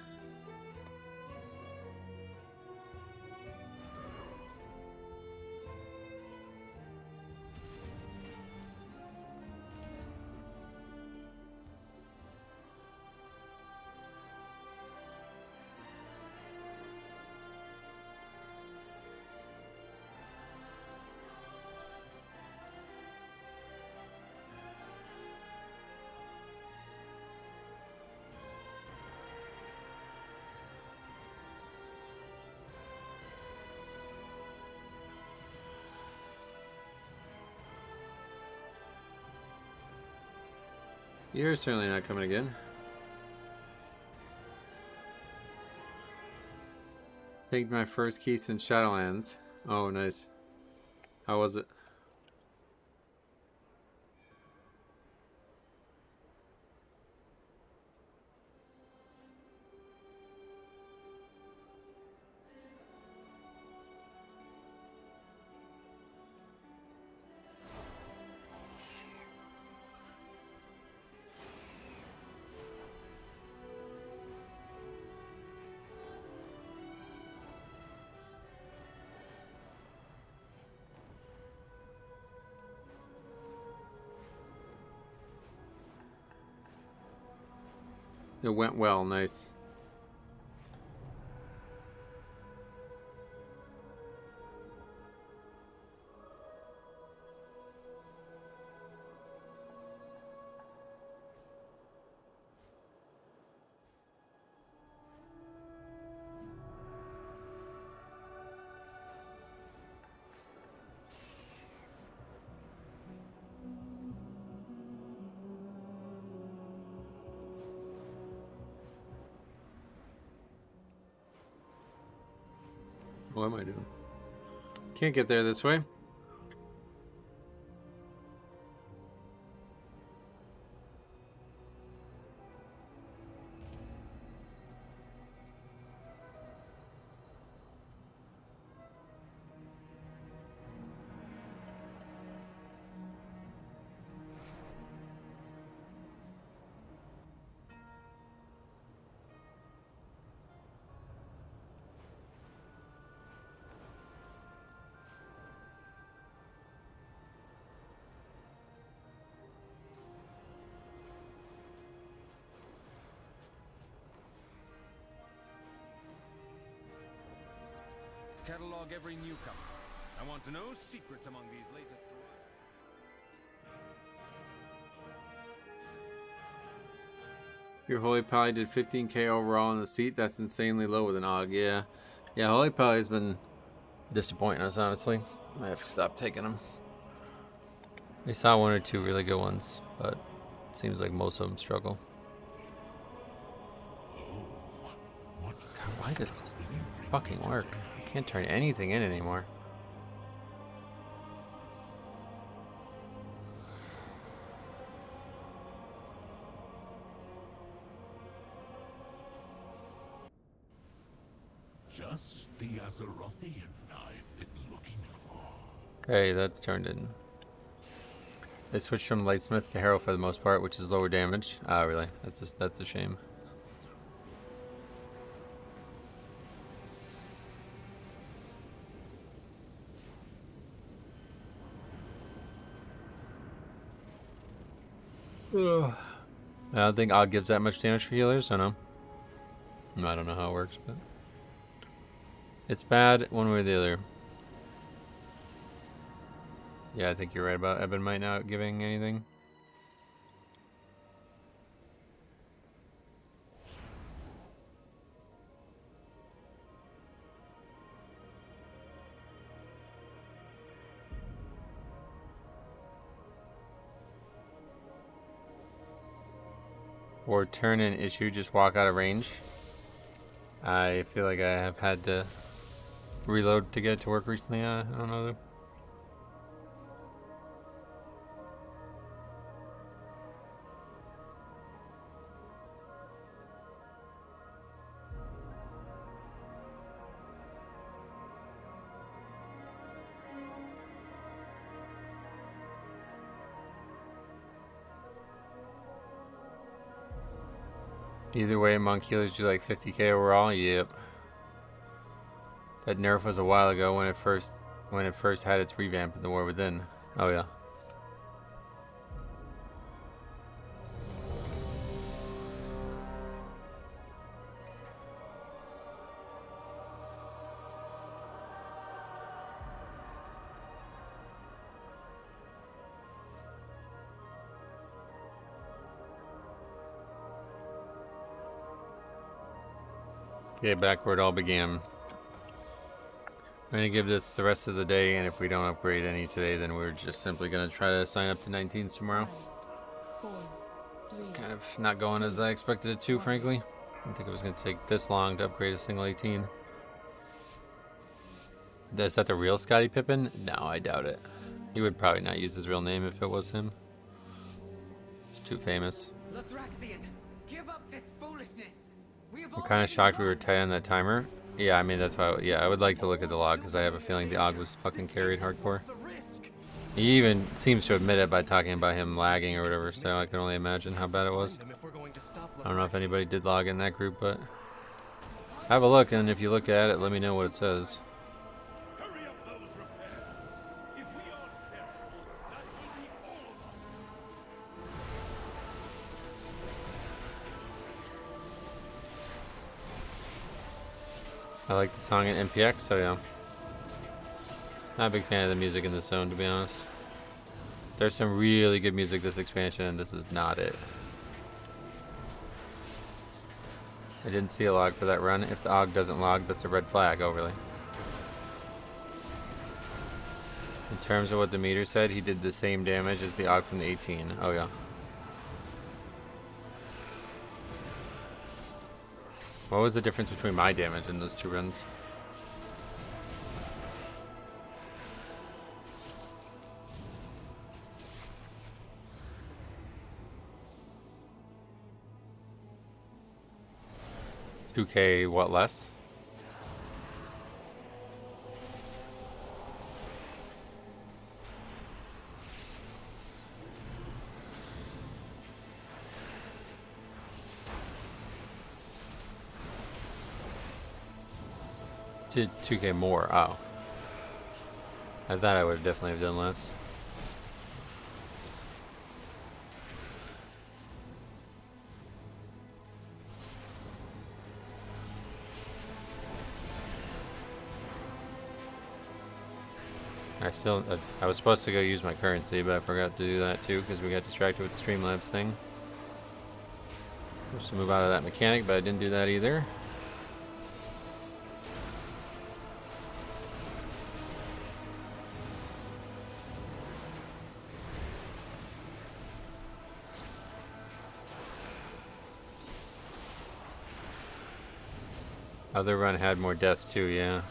You're certainly not coming again. Take my first key since Shadowlands. Oh, nice. How was it? It went well, nice. What am I doing? Can't get there this way. Catalog every newcomer. I want to know secrets among these latest. Your Holy Pally did 15k overall in the seat. That's insanely low with an AUG. Yeah. Yeah, Holy Pally's been disappointing us, honestly. I have to stop taking them. We saw one or two really good ones, but it seems like most of them struggle. God, why does this fucking work? I can't turn anything in anymore. Just the Azerothian I've been looking for. Okay, that's turned in. They switched from Lightsmith to Harrow for the most part, which is lower damage. Ah, really? That's a shame. Ugh. I don't think AUG gives that much damage for healers. I don't know. I don't know how it works, but it's bad one way or the other. Yeah, I think you're right about Eben might not giving anything. Or turn in issue, just walk out of range. I feel like I have had to reload to get it to work recently. I don't know. Either way, monk healers do like 50k overall. Yep. That nerf was a while ago when it first had its revamp in the War Within. Oh yeah. Okay, back where it all began. I'm gonna give this the rest of the day, and if we don't upgrade any today, then we're just simply gonna try to sign up to 19s tomorrow. This is kind of not going as I expected it to, frankly. I didn't think it was gonna take this long to upgrade a single 18. Is that the real Scottie Pippen? No, I doubt it. He would probably not use his real name if it was him. He's too famous. Lathraxian, give up this foolishness. I'm kind of shocked we were tight on that timer. Yeah, I mean, that's why, yeah, I would like to look at the log, because I have a feeling the AUG was fucking carried hardcore. He even seems to admit it by talking about him lagging or whatever, so I can only imagine how bad it was. I don't know if anybody did log in that group, but have a look, and if you look at it, let me know what it says. I like the song in MPX, so yeah. Not a big fan of the music in this zone, to be honest. There's some really good music this expansion, and this is not it. I didn't see a log for that run. If the AUG doesn't log, that's a red flag. Oh, really? In terms of what the meter said, he did the same damage as the AUG from the 18. Oh, yeah. What was the difference between my damage in those two runs? 2K, what, less? Did 2K more? Oh. I thought I would have definitely have done less. I was supposed to go use my currency, but I forgot to do that too because we got distracted with the Streamlabs thing. Supposed to move out of that mechanic, but I didn't do that either. Other run had more deaths too, yeah.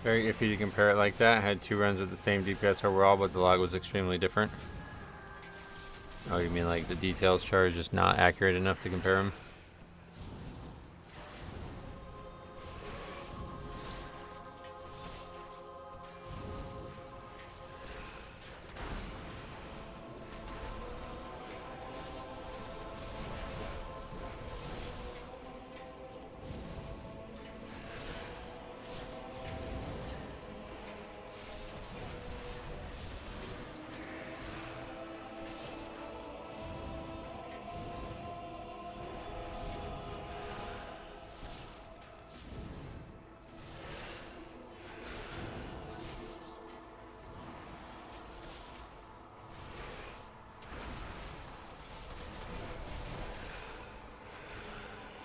Very iffy to compare it like that. Had 2 runs with the same DPS overall, but the log was extremely different. Oh, you mean like the details chart is just not accurate enough to compare them?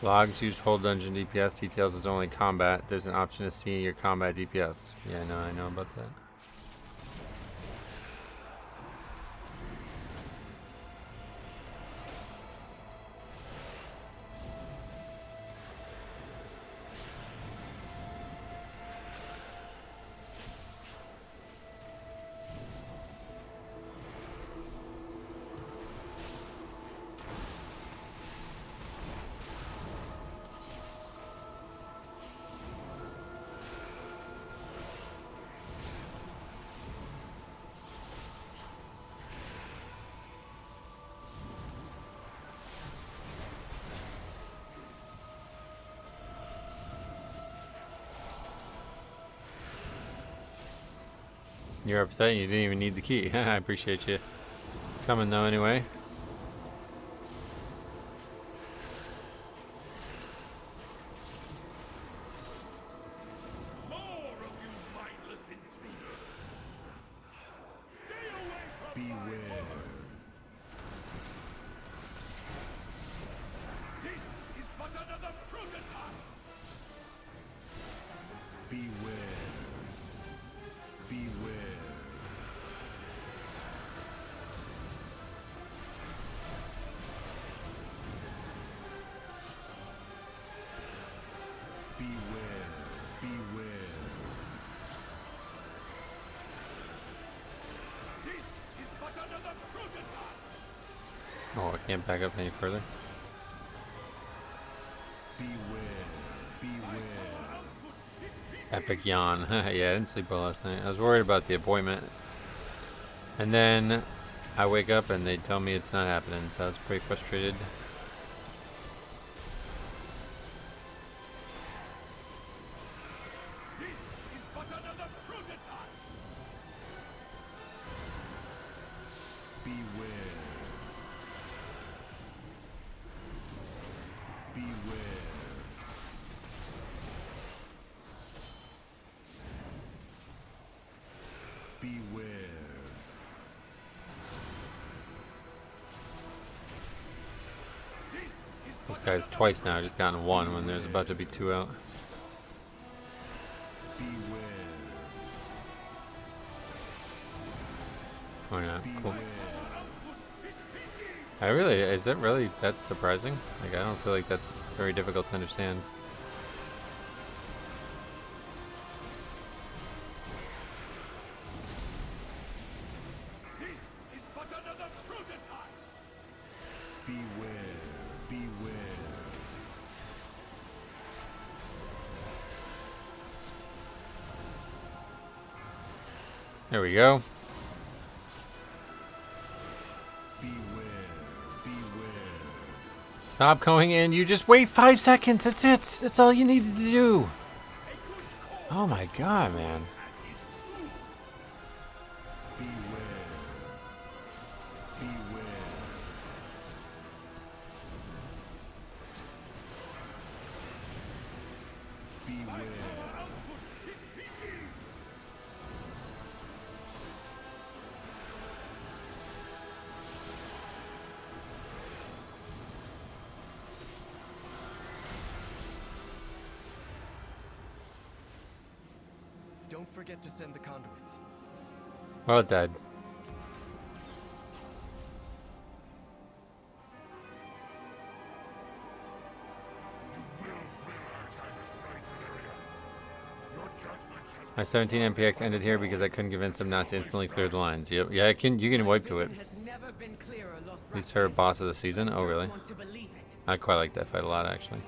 Logs use whole dungeon DPS. Details is only combat. There's an option to see your combat DPS. Yeah, I know about that. You're upset you didn't even need the key. I appreciate you coming though anyway. Oh, I can't back up any further. Epic yawn. Yeah, I didn't sleep well last night. I was worried about the appointment. And then I wake up and they tell me it's not happening, so I was pretty frustrated. This guy's twice now just gotten 1 when there's about to be 2 out. Why not? Cool. Is it really that surprising? Like, I don't feel like that's very difficult to understand. There we go. Stop going in. You just wait 5 seconds. That's it. That's all you needed to do. Oh my god, man. Don't forget to send the conduits. Well, it died. My 17 MPX ended here because I couldn't convince them not to instantly clear the lines. Yep. Yeah, you can wipe to it. At least her boss of the season. Oh, really? I quite like that fight a lot, actually.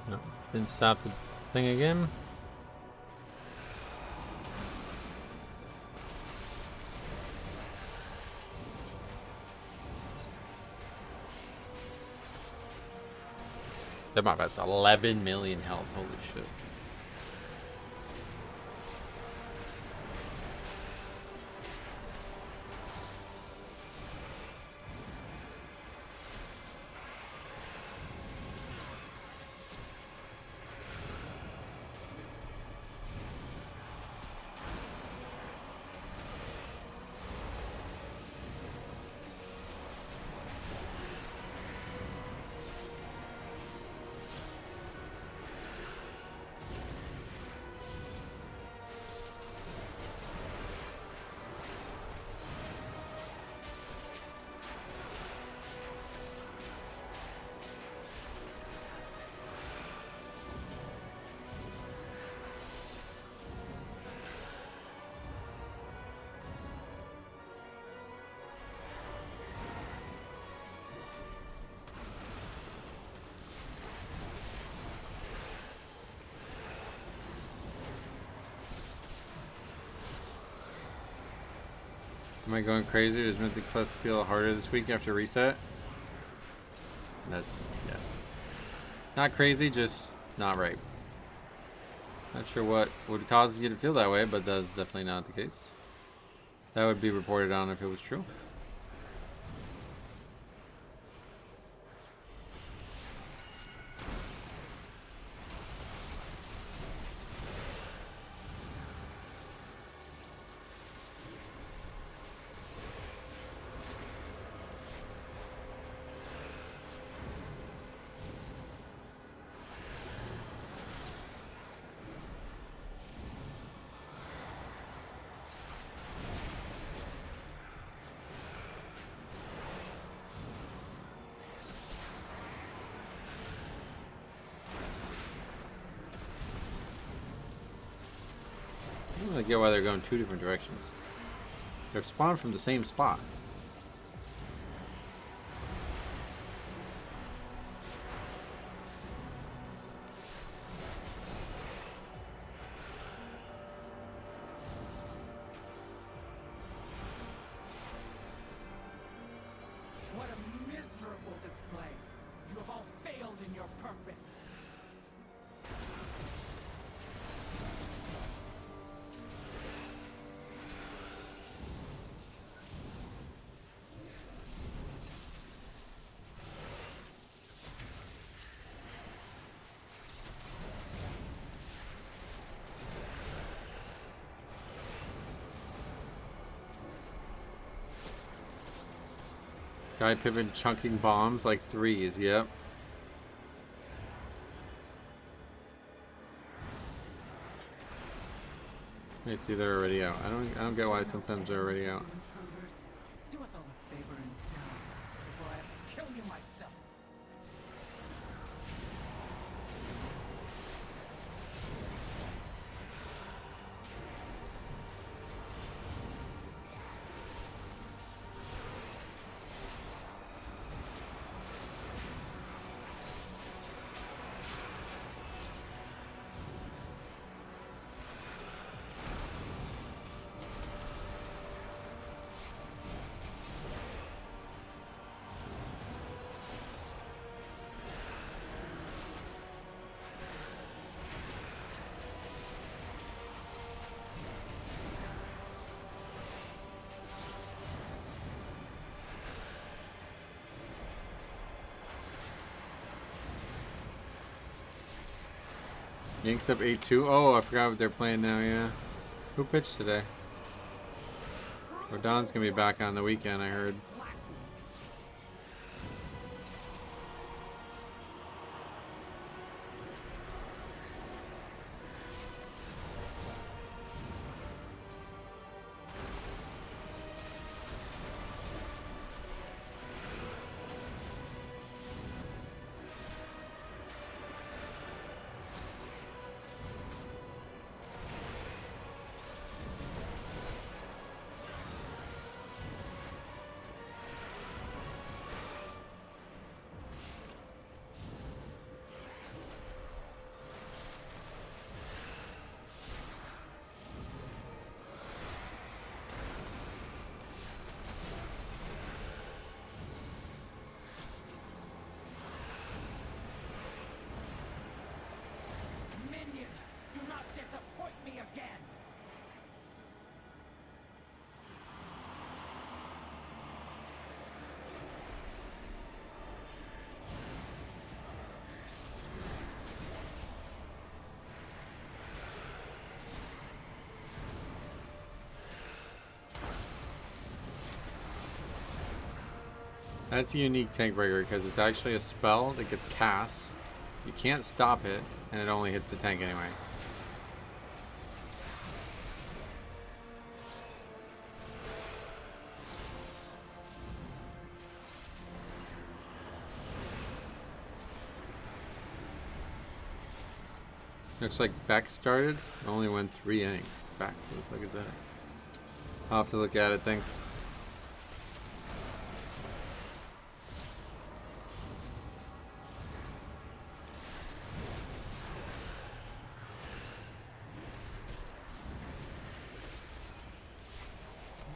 No, didn't stop the thing again. That's 11 million health. Holy shit. Am I going crazy? Does Mythic Plus feel harder this week after reset? That's, yeah. Not crazy, just not right. Not sure what would cause you to feel that way, but that's definitely not the case. That would be reported on if it was true. I don't really get why they're going two different directions. They're spawned from the same spot. What a miserable display! You have all failed in your purpose! Guy Pippin chunking bombs like threes, yep. I see they're already out. I don't get why sometimes they're already out. Intruders, do us all a favor and die before I have to kill you myself. Yanks up 8-2. Oh, I forgot what they're playing now, yeah. Who pitched today? Rodon's gonna be back on the weekend, I heard. Minions, do not disappoint me again! That's a unique tank breaker because it's actually a spell that gets cast. You can't stop it, and it only hits the tank anyway. Looks like Beck started. Only went 3 innings. Back. Look at that. I'll have to look at it. Thanks.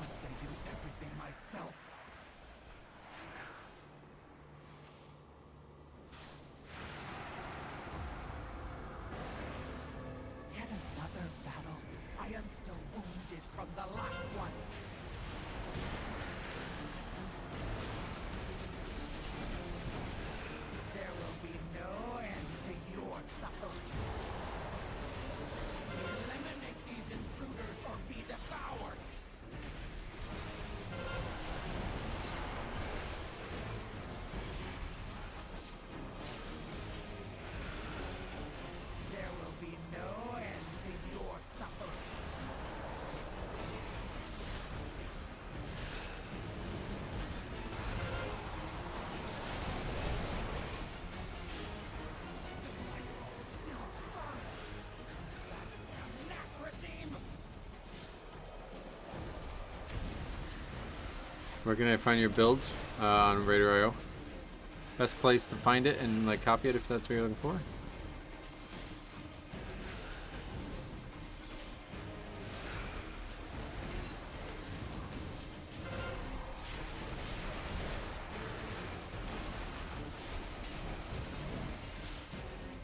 Must I do Where can I find your build? On Raider.io. Best place to find it and like copy it if that's what you're looking for.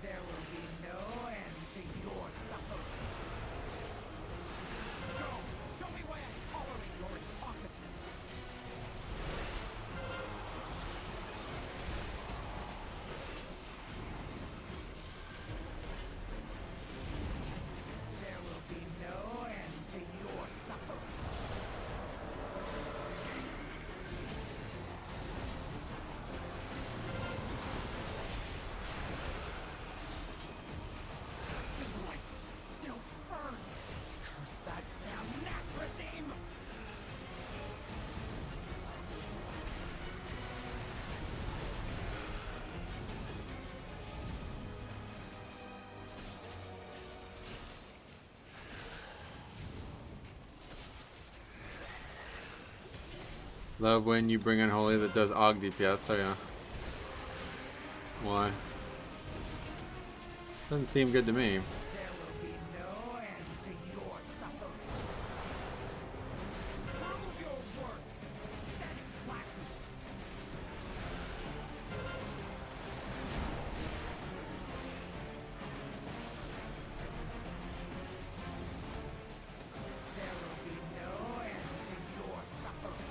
There will be no end to your suffering. Go! Show me why I tolerate your talkativeness. There will be no end to your suffering. The light still burns. Curse that damn nap regime! Love when you bring Unholy that does AUG DPS. Oh yeah. Why? Doesn't seem good to me. There will be no end to your suffering. Prove your worth. Pathetic blackness. There will be no end to your suffering.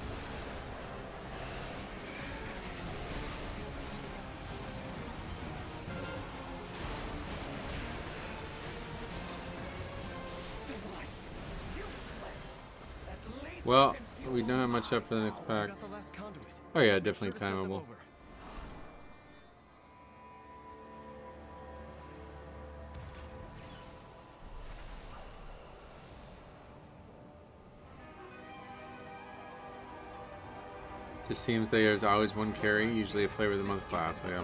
Well, we don't have much up for the next pack. Oh yeah, definitely timeable. Just seems there's always one carry, usually a flavor of the month class. So yeah.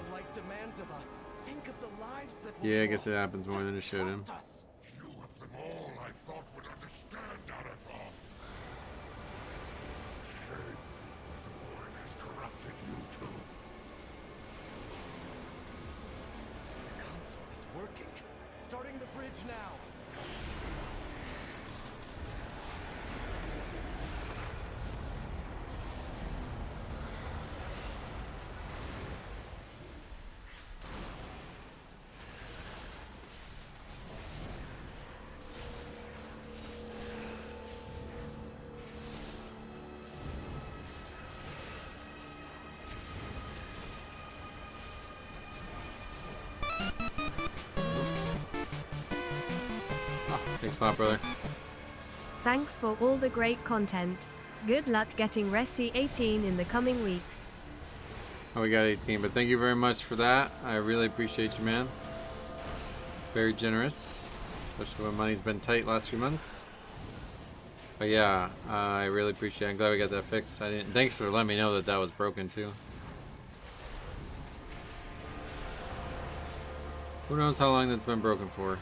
Yeah, I guess it happens more than it should. Him. You of them all I thought would understand Arathon. Shame. The void has corrupted you too. The console is working. Starting the bridge now. Thanks a lot, brother. Thanks for all the great content. Good luck getting Resi 18 in the coming weeks. Oh, we got 18, but thank you very much for that. I really appreciate you, man. Very generous, especially when money's been tight last few months. But yeah, I really appreciate it. I'm glad we got that fixed. Thanks for letting me know that that was broken too. Who knows how long that's been broken for?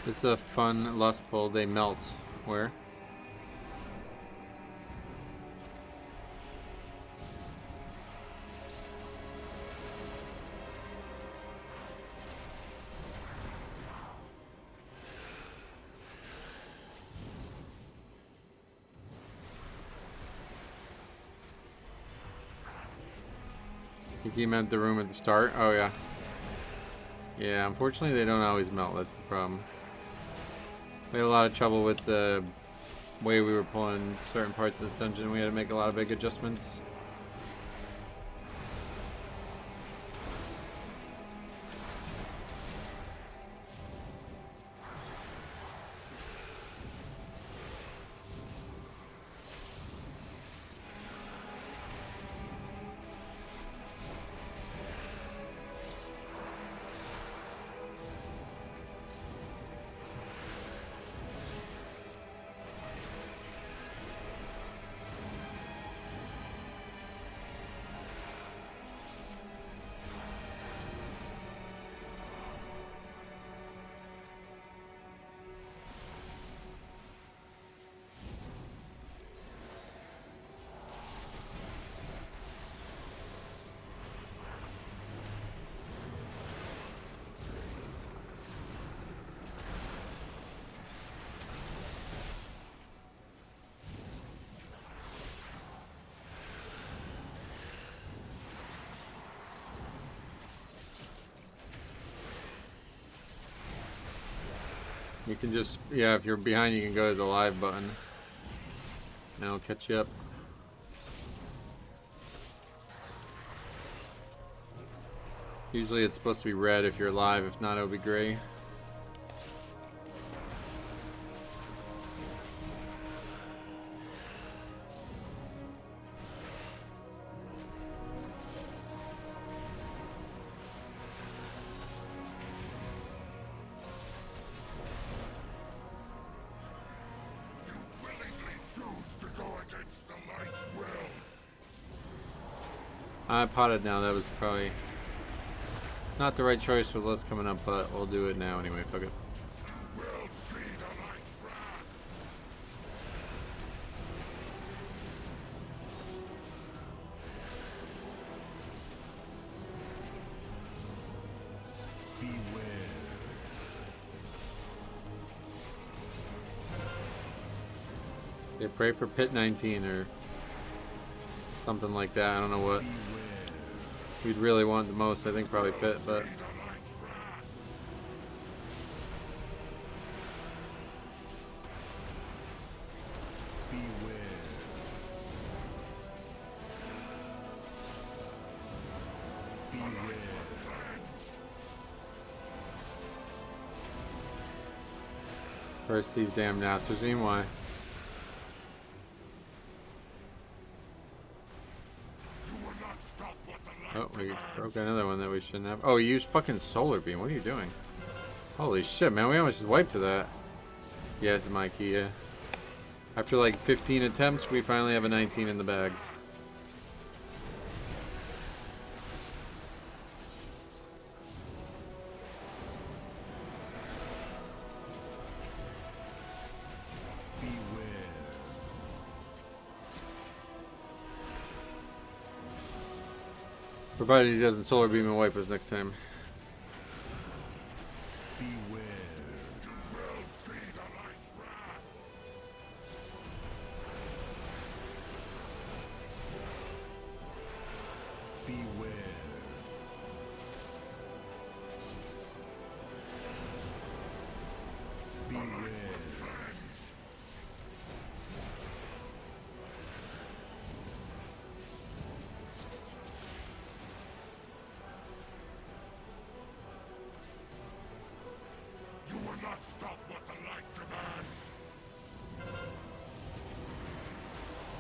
It's a fun lust pull. They melt. Where? think he meant the room at the start. Oh yeah. Yeah, unfortunately they don't always melt, that's the problem. We had a lot of trouble with the way we were pulling certain parts of this dungeon. We had to make a lot of big adjustments. You can just, yeah, if you're behind, you can go to the live button. And it'll catch you up. Usually it's supposed to be red if you're live, if not, it'll be gray. I potted now, that was probably not the right choice with less coming up, but we'll do it now anyway, fuck it. Yeah, pray for pit 19 or something like that, I don't know what we'd really want the most. I think probably pit, but first these damn gnats regime, why? Oh, we broke another one that we shouldn't have. Oh, you used fucking solar beam. What are you doing? Holy shit, man. We almost just wiped to that. Yeah, this is my key, yeah. After like 15 attempts, we finally have a 19 in the bags. Provided he doesn't solar beam and wipe us next time.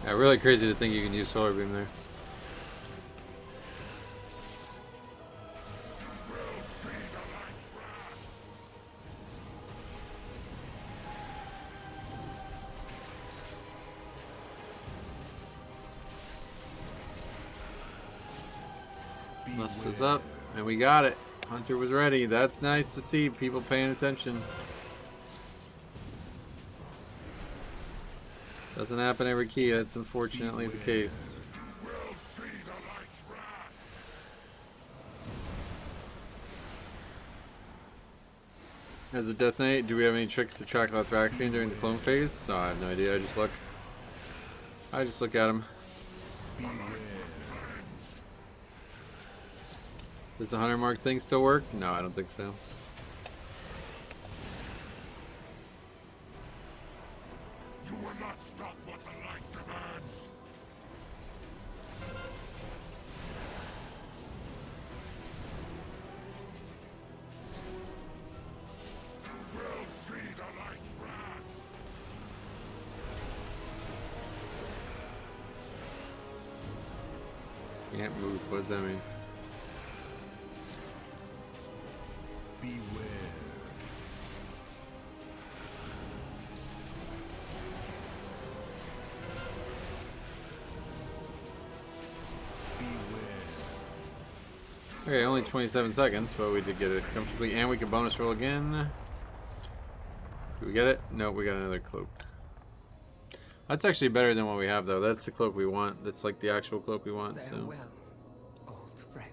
Yeah, really crazy to think you can use solar beam there. Lust is up, and we got it. Hunter was ready. That's nice to see people paying attention. Doesn't happen every key, that's unfortunately the case. As a Death Knight, do we have any tricks to track Lathraxian during the clone phase? Oh, I have no idea, I just look at him. Does the 100 mark thing still work? No, I don't think so. You will not stop what the light demands. You will see the light's wrath. Can't move. What does that mean? Beware. Okay, only 27 seconds, but we did get it complete, and we can bonus roll again. Do we get it? No, we got another cloak. That's actually better than what we have, though. That's the cloak we want. That's like the actual cloak we want. So. Farewell, old friend.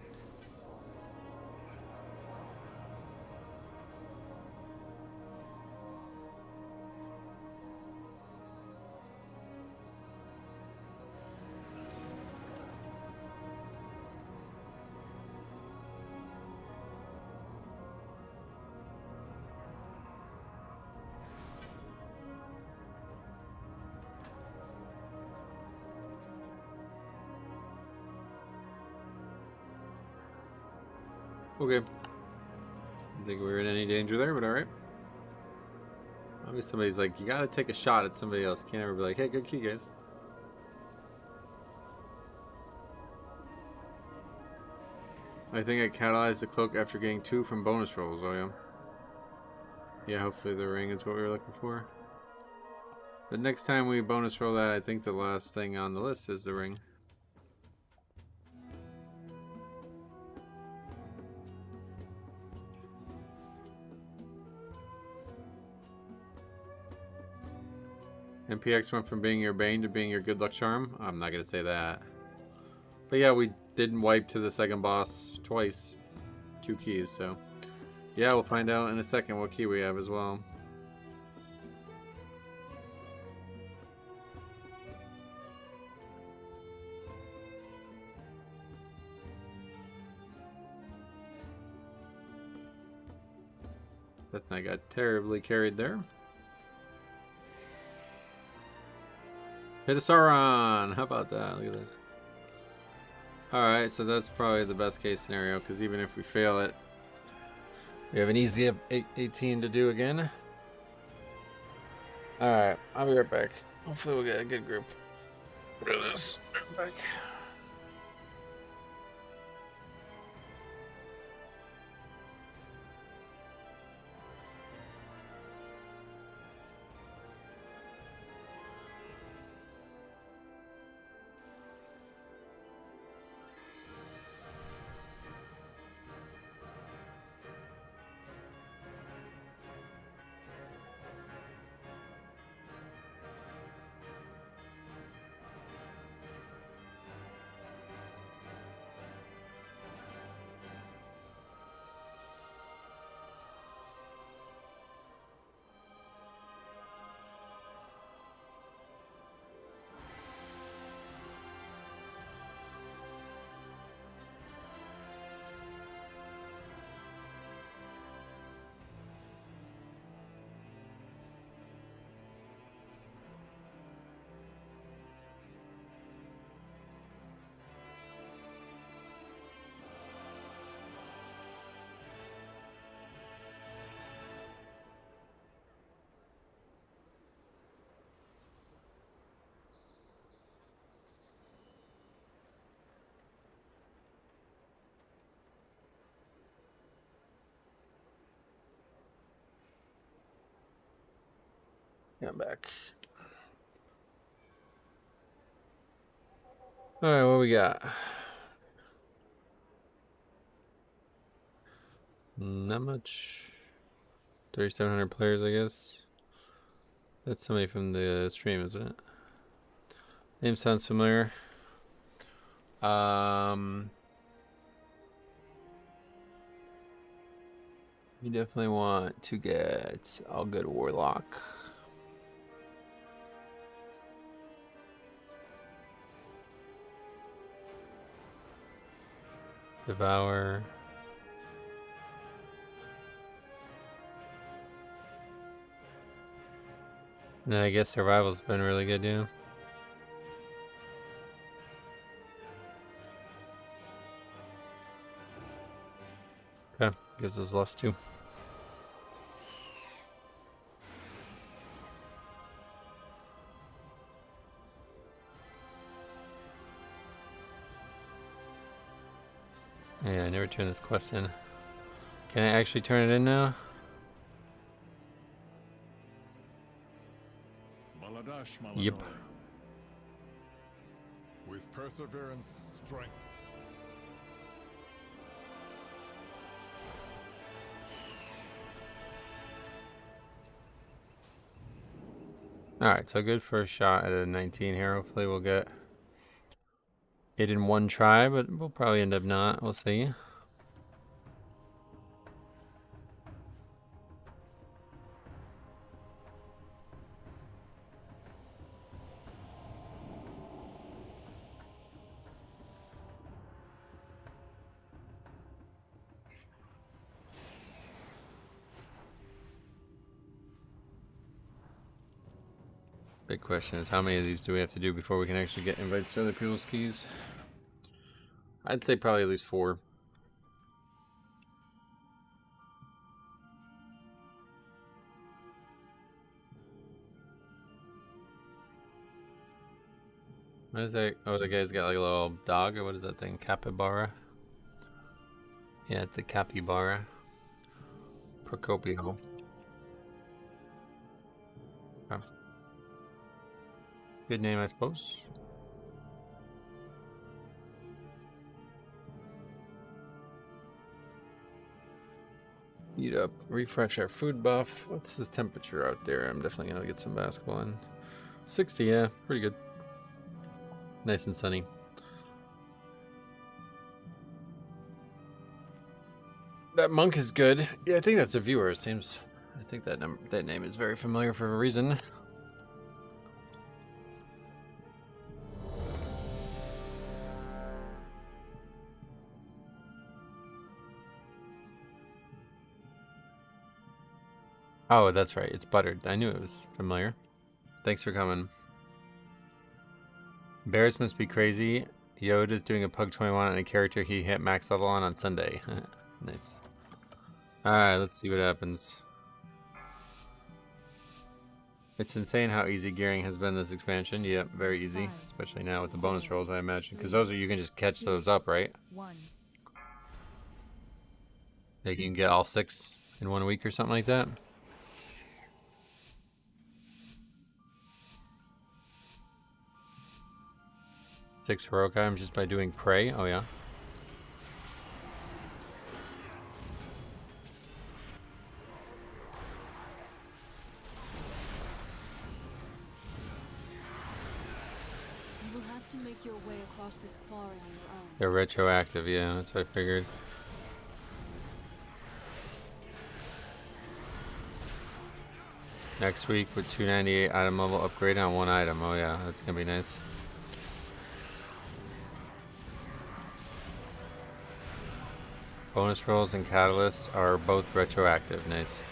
Okay. Didn't think we were in any danger there, but alright. Obviously somebody's like, you gotta take a shot at somebody else. Can't ever be like, hey, good key, guys. I think I catalyzed the cloak after getting 2 from bonus rolls. Oh, yeah. Yeah, hopefully the ring is what we were looking for. But next time we bonus roll that, I think the last thing on the list is the ring. MPX went from being your bane to being your good luck charm. I'm not gonna say that. But yeah, we didn't wipe to the second boss twice. 2 keys, so. Yeah, we'll find out in a second what key we have as well. That thing got terribly carried there. Hit a Sauron! How about that? Look at that. Alright, so that's probably the best case scenario, because even if we fail it, we have an easy 18 to do again. Alright, I'll be right back. Hopefully we'll get a good group. Look at this. Right back. Yeah, I'm back. Alright, what we got? Not much. 3,700 players, I guess. That's somebody from the stream, isn't it? Name sounds familiar. You definitely want to get All Good Warlock. Devour. And then I guess survival's been really good, yeah. Okay, gives us less too. Yeah, I never turned this quest in. Can I actually turn it in now? Yep. With perseverance, strength. Alright, so good first shot at a 19 here. Hopefully we'll get it in one try, but we'll probably end up not. We'll see. Big question is how many of these do we have to do before we can actually get invites to other people's keys? I'd say probably at least 4. What is that? Oh, the guy's got like a little dog, or what is that thing? Capybara? Yeah, it's a capybara. Procopio. Oh. Good name, I suppose. Eat up, refresh our food buff. What's this temperature out there? I'm definitely gonna get some basketball in. 60, yeah, pretty good. Nice and sunny. That monk is good. Yeah, I think that's a viewer. It seems. I think that name is very familiar for a reason. Oh, that's right. It's buttered. I knew it was familiar. Thanks for coming. Bears must be crazy. Yoda's doing a Pug 21 on a character he hit max level on Sunday. Nice. Alright, let's see what happens. It's insane how easy gearing has been this expansion. Yep, very easy. Especially now with the bonus rolls, I imagine. Because those are, you can just catch those up, right? Like you can get all 6 in 1 week or something like that. Six heroic items just by doing prey. Oh yeah. You will have to make your way across this quarry on your own. They're retroactive, yeah, that's what I figured. Next week with 298 item level upgrade on 1 item. Oh yeah, that's gonna be nice. Bonus rolls and catalysts are both retroactive. Nice.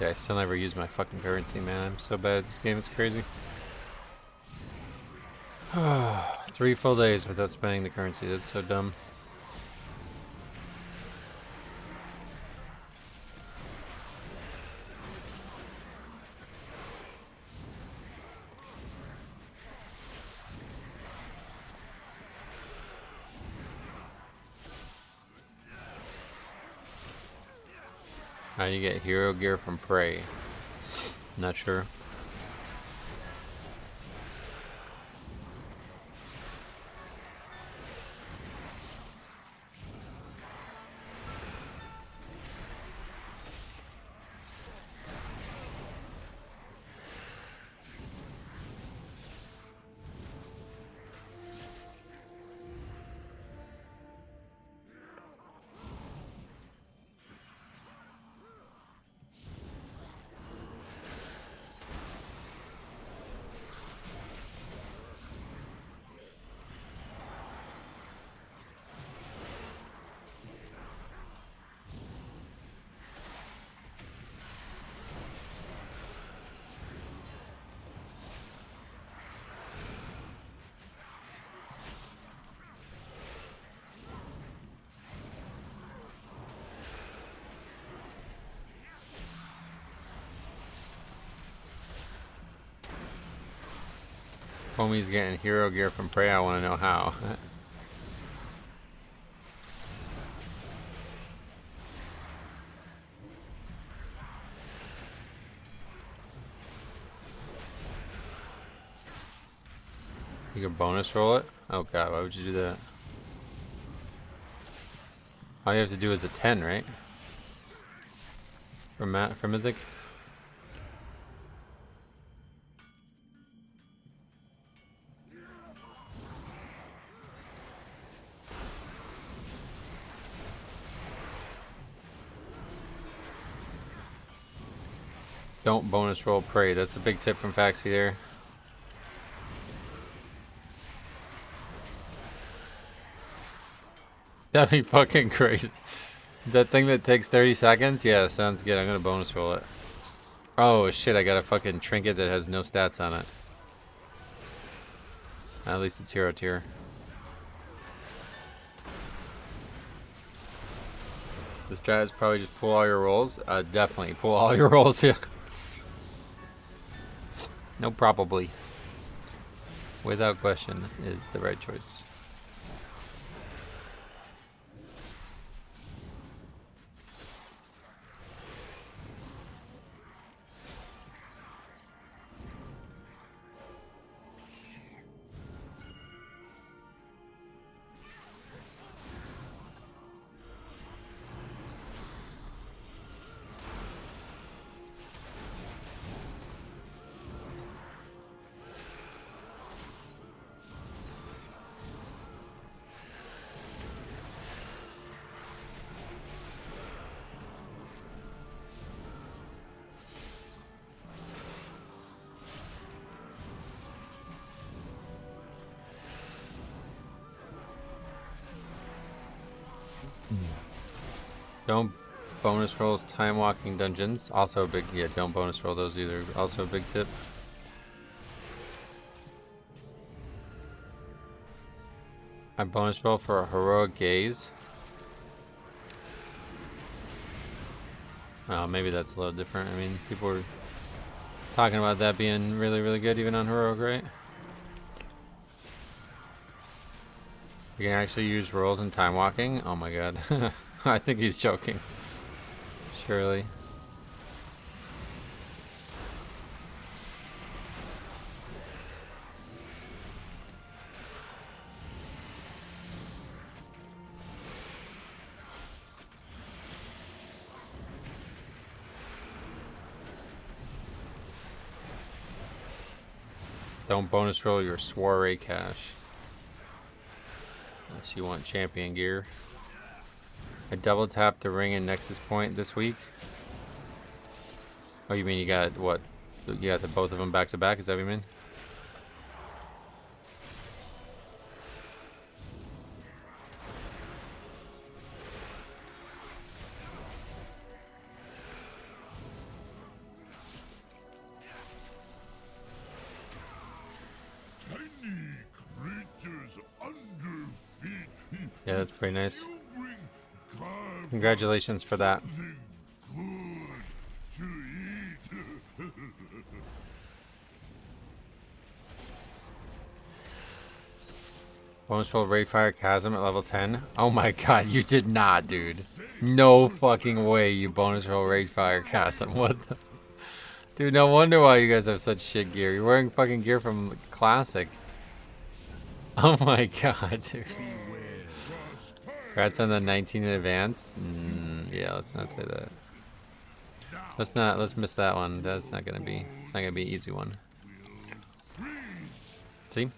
Yeah, I still never use my fucking currency, man. I'm so bad at this game, it's crazy. 3 full days without spending the currency, that's so dumb. How do you get hero gear from prey? Not sure. Homie's getting hero gear from Prey. I want to know how. You can bonus roll it? Oh god, why would you do that? All you have to do is a 10, right? For Mythic? Don't bonus roll Prey. That's a big tip from Faxi there. That'd be fucking crazy. That thing that takes 30 seconds? Yeah, sounds good. I'm gonna bonus roll it. Oh shit, I got a fucking trinket that has no stats on it. At least it's hero tier. The strat is probably just pull all your rolls. Definitely pull all your rolls, yeah. No, probably. Without question is the right choice. Don't bonus rolls time walking dungeons. Also a big, yeah, don't bonus roll those either. Also a big tip. I bonus roll for a heroic gaze. Oh, maybe that's a little different. I mean, people were talking about that being really, really good even on heroic, right? You can actually use rolls and time walking. Oh my god. I think he's joking. Surely. Don't bonus roll your soiree cash. Unless you want champion gear. I double tapped the ring and Nexus point this week. Oh, you mean you got what? You got the both of them back to back? Is that what you mean? Yeah, that's pretty nice. Congratulations for that. Bonus roll Raidfire Chasm at level 10. Oh my god, you did not, dude. No fucking way you bonus roll Raidfire Chasm. What the... Dude, no wonder why you guys have such shit gear. You're wearing fucking gear from Classic. Oh my god, dude. Congrats on the 19 in advance. Yeah, let's not say that. Let's miss that one. That's not gonna be, it's not gonna be an easy one. See?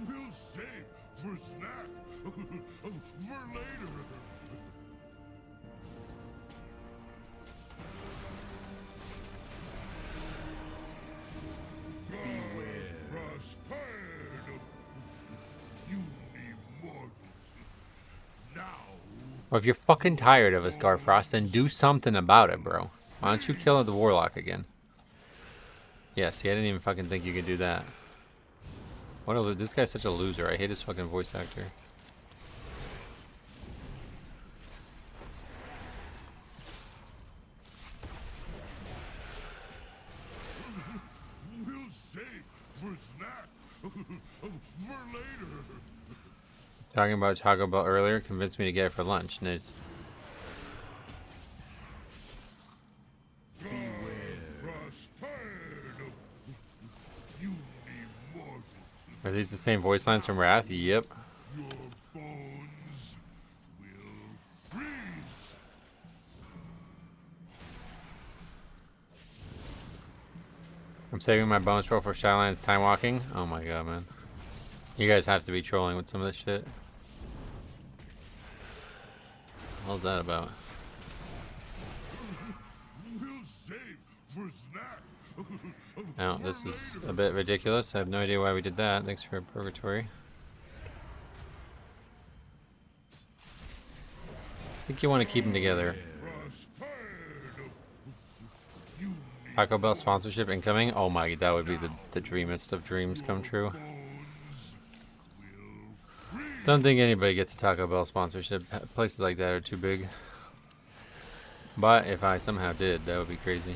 We'll save for snack for later. Well, if you're fucking tired of us, Garfrost, then do something about it, bro. Why don't you kill the Warlock again? Yeah, see, I didn't even fucking think you could do that. What a this guy's such a loser. I hate his fucking voice actor. We'll save for snack. For later. Talking about Taco Bell earlier convinced me to get it for lunch. Nice. Are these the same voice lines from Wrath? Yep. Your bones will freeze. I'm saving my bonus roll for Shadowlands Time Walking. Oh my god, man. You guys have to be trolling with some of this shit. What the hell's that about? We'll save for snack. Now, this is a bit ridiculous. I have no idea why we did that. Thanks for Purgatory. I think you want to keep them together. Taco Bell sponsorship incoming? Oh my, that would be the dreamiest of dreams come true. Don't think anybody gets a Taco Bell sponsorship. Places like that are too big. But if I somehow did, that would be crazy.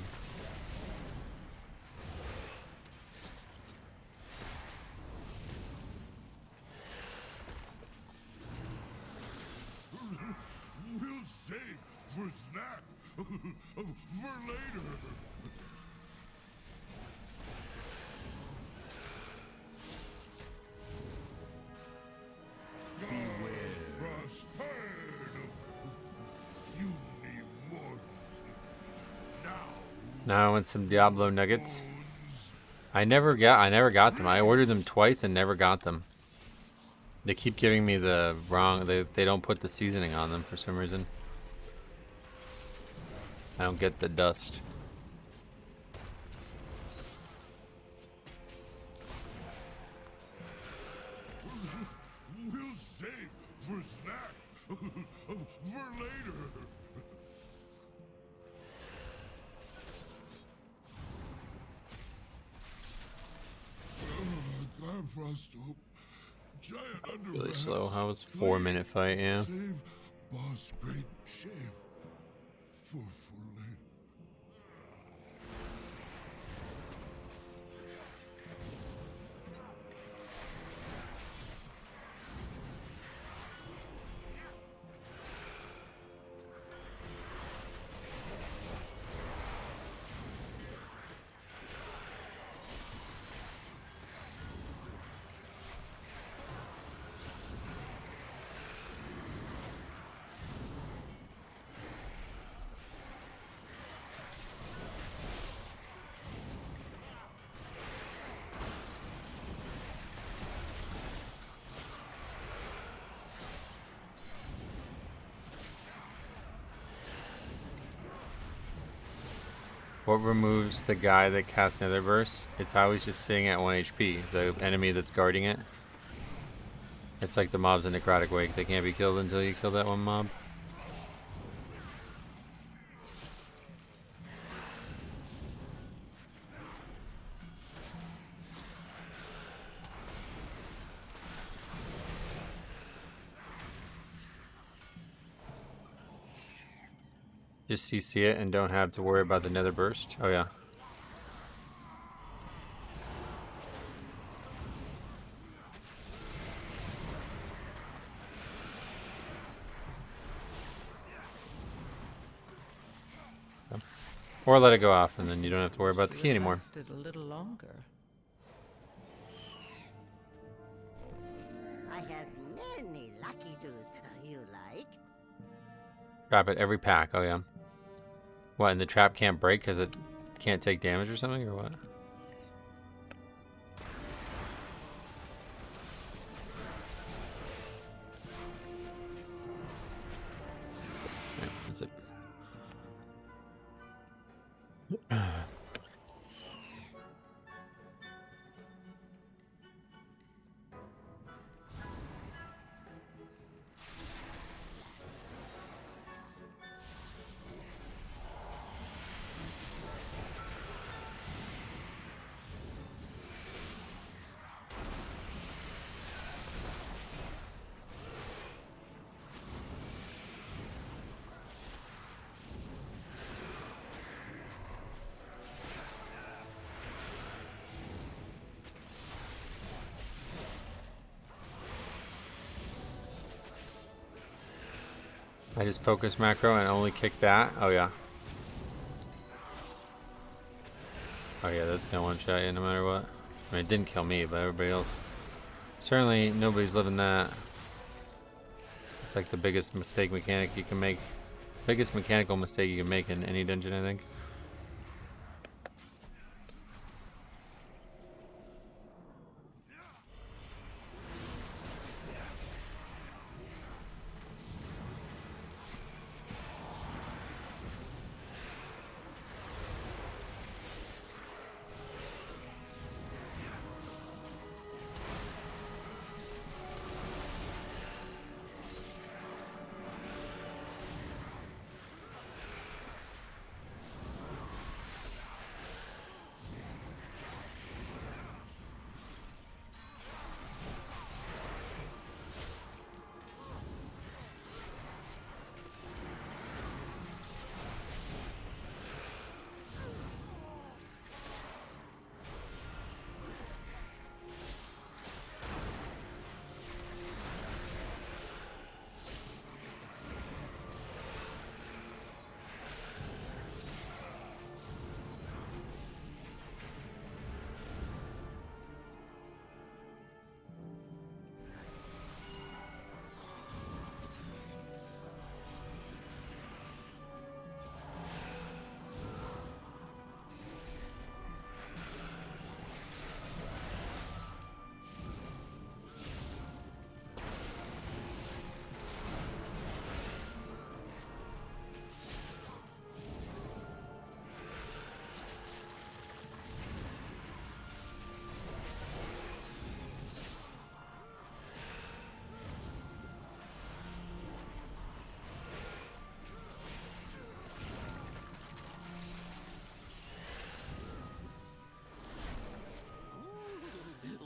We'll save for snack. For later. Now I want some Diablo nuggets. I never got them. I ordered them twice and never got them. They keep giving me the wrong. They don't put the seasoning on them for some reason. I don't get the dust. We'll save for snack. For later. Really slow. How was 4-minute fight? Yeah. Save boss great shame for later. What removes the guy that casts Nether Burst? It's always just sitting at 1 HP. The enemy that's guarding it. It's like the mobs in Necrotic Wake. They can't be killed until you kill that one mob. Just CC it and don't have to worry about the Nether Burst. Oh yeah. Or let it go off and then you don't have to worry about the key anymore. Lasted a little longer. I have many lucky doos you like. Trap it every pack. Oh yeah. What, and the trap can't break because it can't take damage or something, or what? Yeah, that's it. I just focus macro and only kick that. Oh yeah. Oh yeah, that's gonna one-shot you no matter what. I mean, it didn't kill me, but everybody else. Certainly, nobody's living that. It's like the biggest mistake mechanic you can make. Biggest mechanical mistake you can make in any dungeon, I think.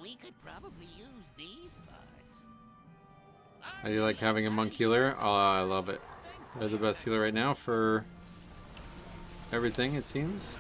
We could probably use these parts. How do you like having a monk healer? Oh, I love it. They're the best healer right now for everything, it seems.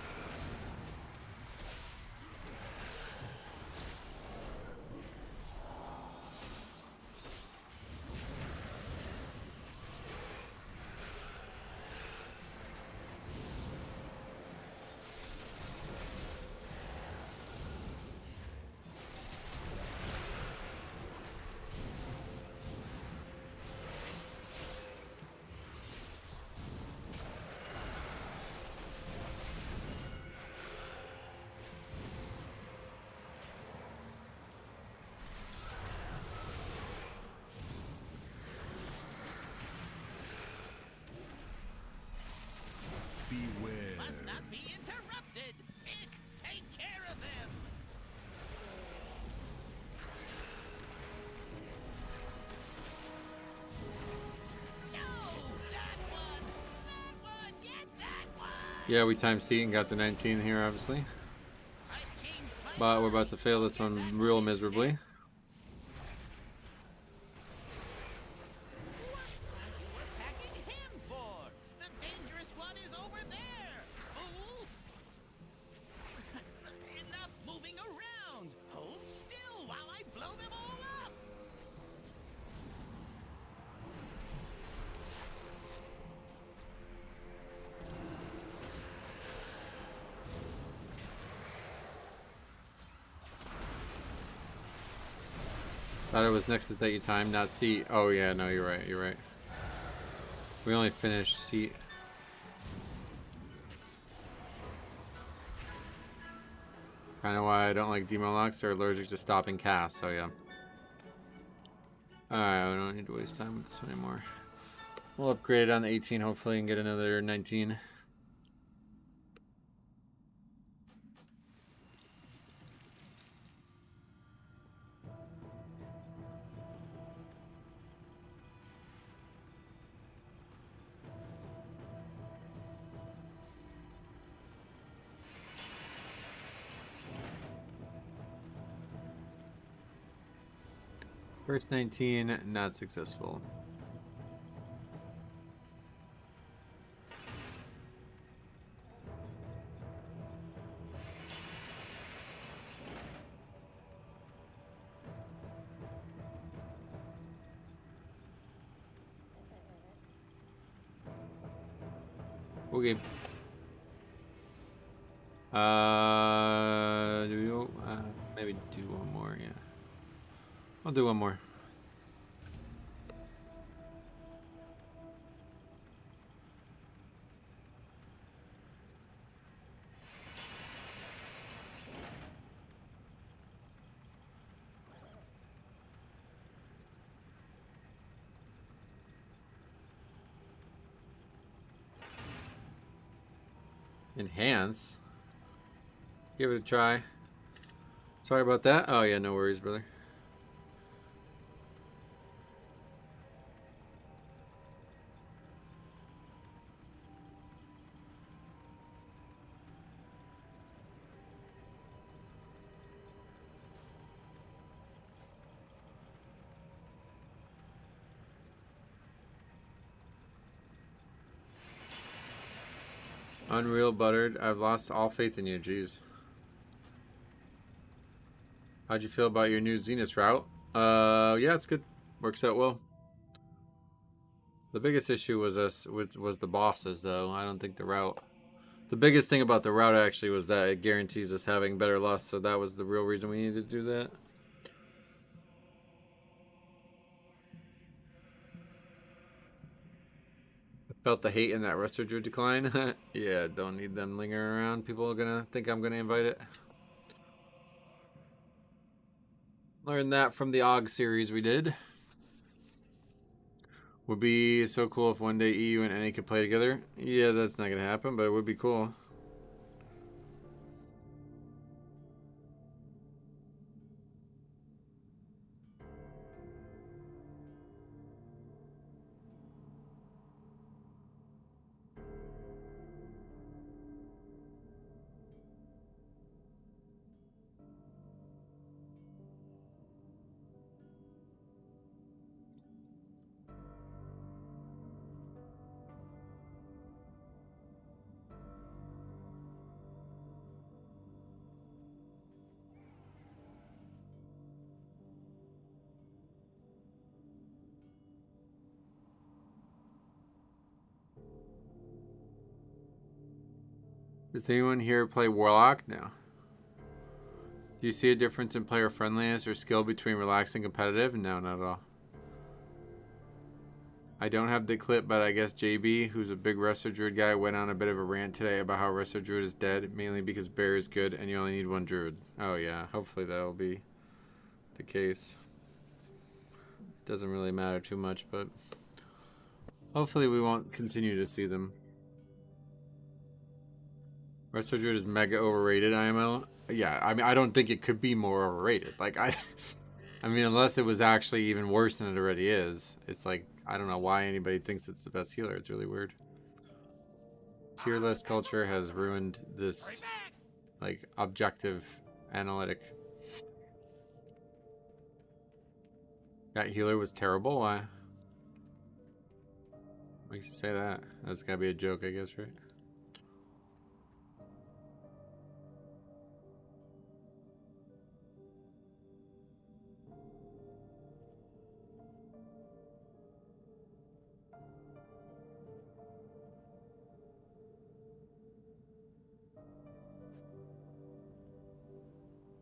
Beware. Must not be interrupted. Take care of them. No, that one. That one. Get that one. Yeah, we timed C and got the 19 here, obviously. But we're about to fail this one real miserably. Thought it was Nexus that you timed, not C. Oh yeah, no, you're right, you're right. We only finished C. Kinda why I don't like demo locks, they're allergic to stopping casts, so yeah. Alright, we don't need to waste time with this one anymore. We'll upgrade it on the 18 hopefully and get another 19. First 19, not successful. Okay. Maybe do one more, yeah. I'll do one more. Enhance? Give it a try. Sorry about that. Oh yeah, no worries, brother. Unreal Buttered. I've lost all faith in you, jeez. How'd you feel about your new Zenith route? Yeah, it's good. Works out well. The biggest issue was was the bosses, though. I don't think the route. The biggest thing about the route actually was that it guarantees us having better luck, so that was the real reason we needed to do that. Felt the hate in that Restorative decline. Yeah, don't need them lingering around. People are gonna think I'm gonna invite it. Learned that from the OG series we did. Would be so cool if one day EU and NA could play together. Yeah, that's not gonna happen, but it would be cool. Does anyone here play Warlock? No. Do you see a difference in player friendliness or skill between relaxed and competitive? No, not at all. I don't have the clip, but I guess JB, who's a big Wrestler Druid guy, went on a bit of a rant today about how Wrestler Druid is dead, mainly because Bear is good and you only need one Druid. Oh yeah, hopefully that'll be the case. It doesn't really matter too much, but hopefully we won't continue to see them. Wrestler Druid is mega overrated, IMO. Yeah, I mean, I don't think it could be more overrated. Like, I mean, unless it was actually even worse than it already is. It's like, I don't know why anybody thinks it's the best healer. It's really weird. Tier list culture has ruined this, like, objective analytic. That healer was terrible? Why? Makes you say that? That's gotta be a joke, I guess, right?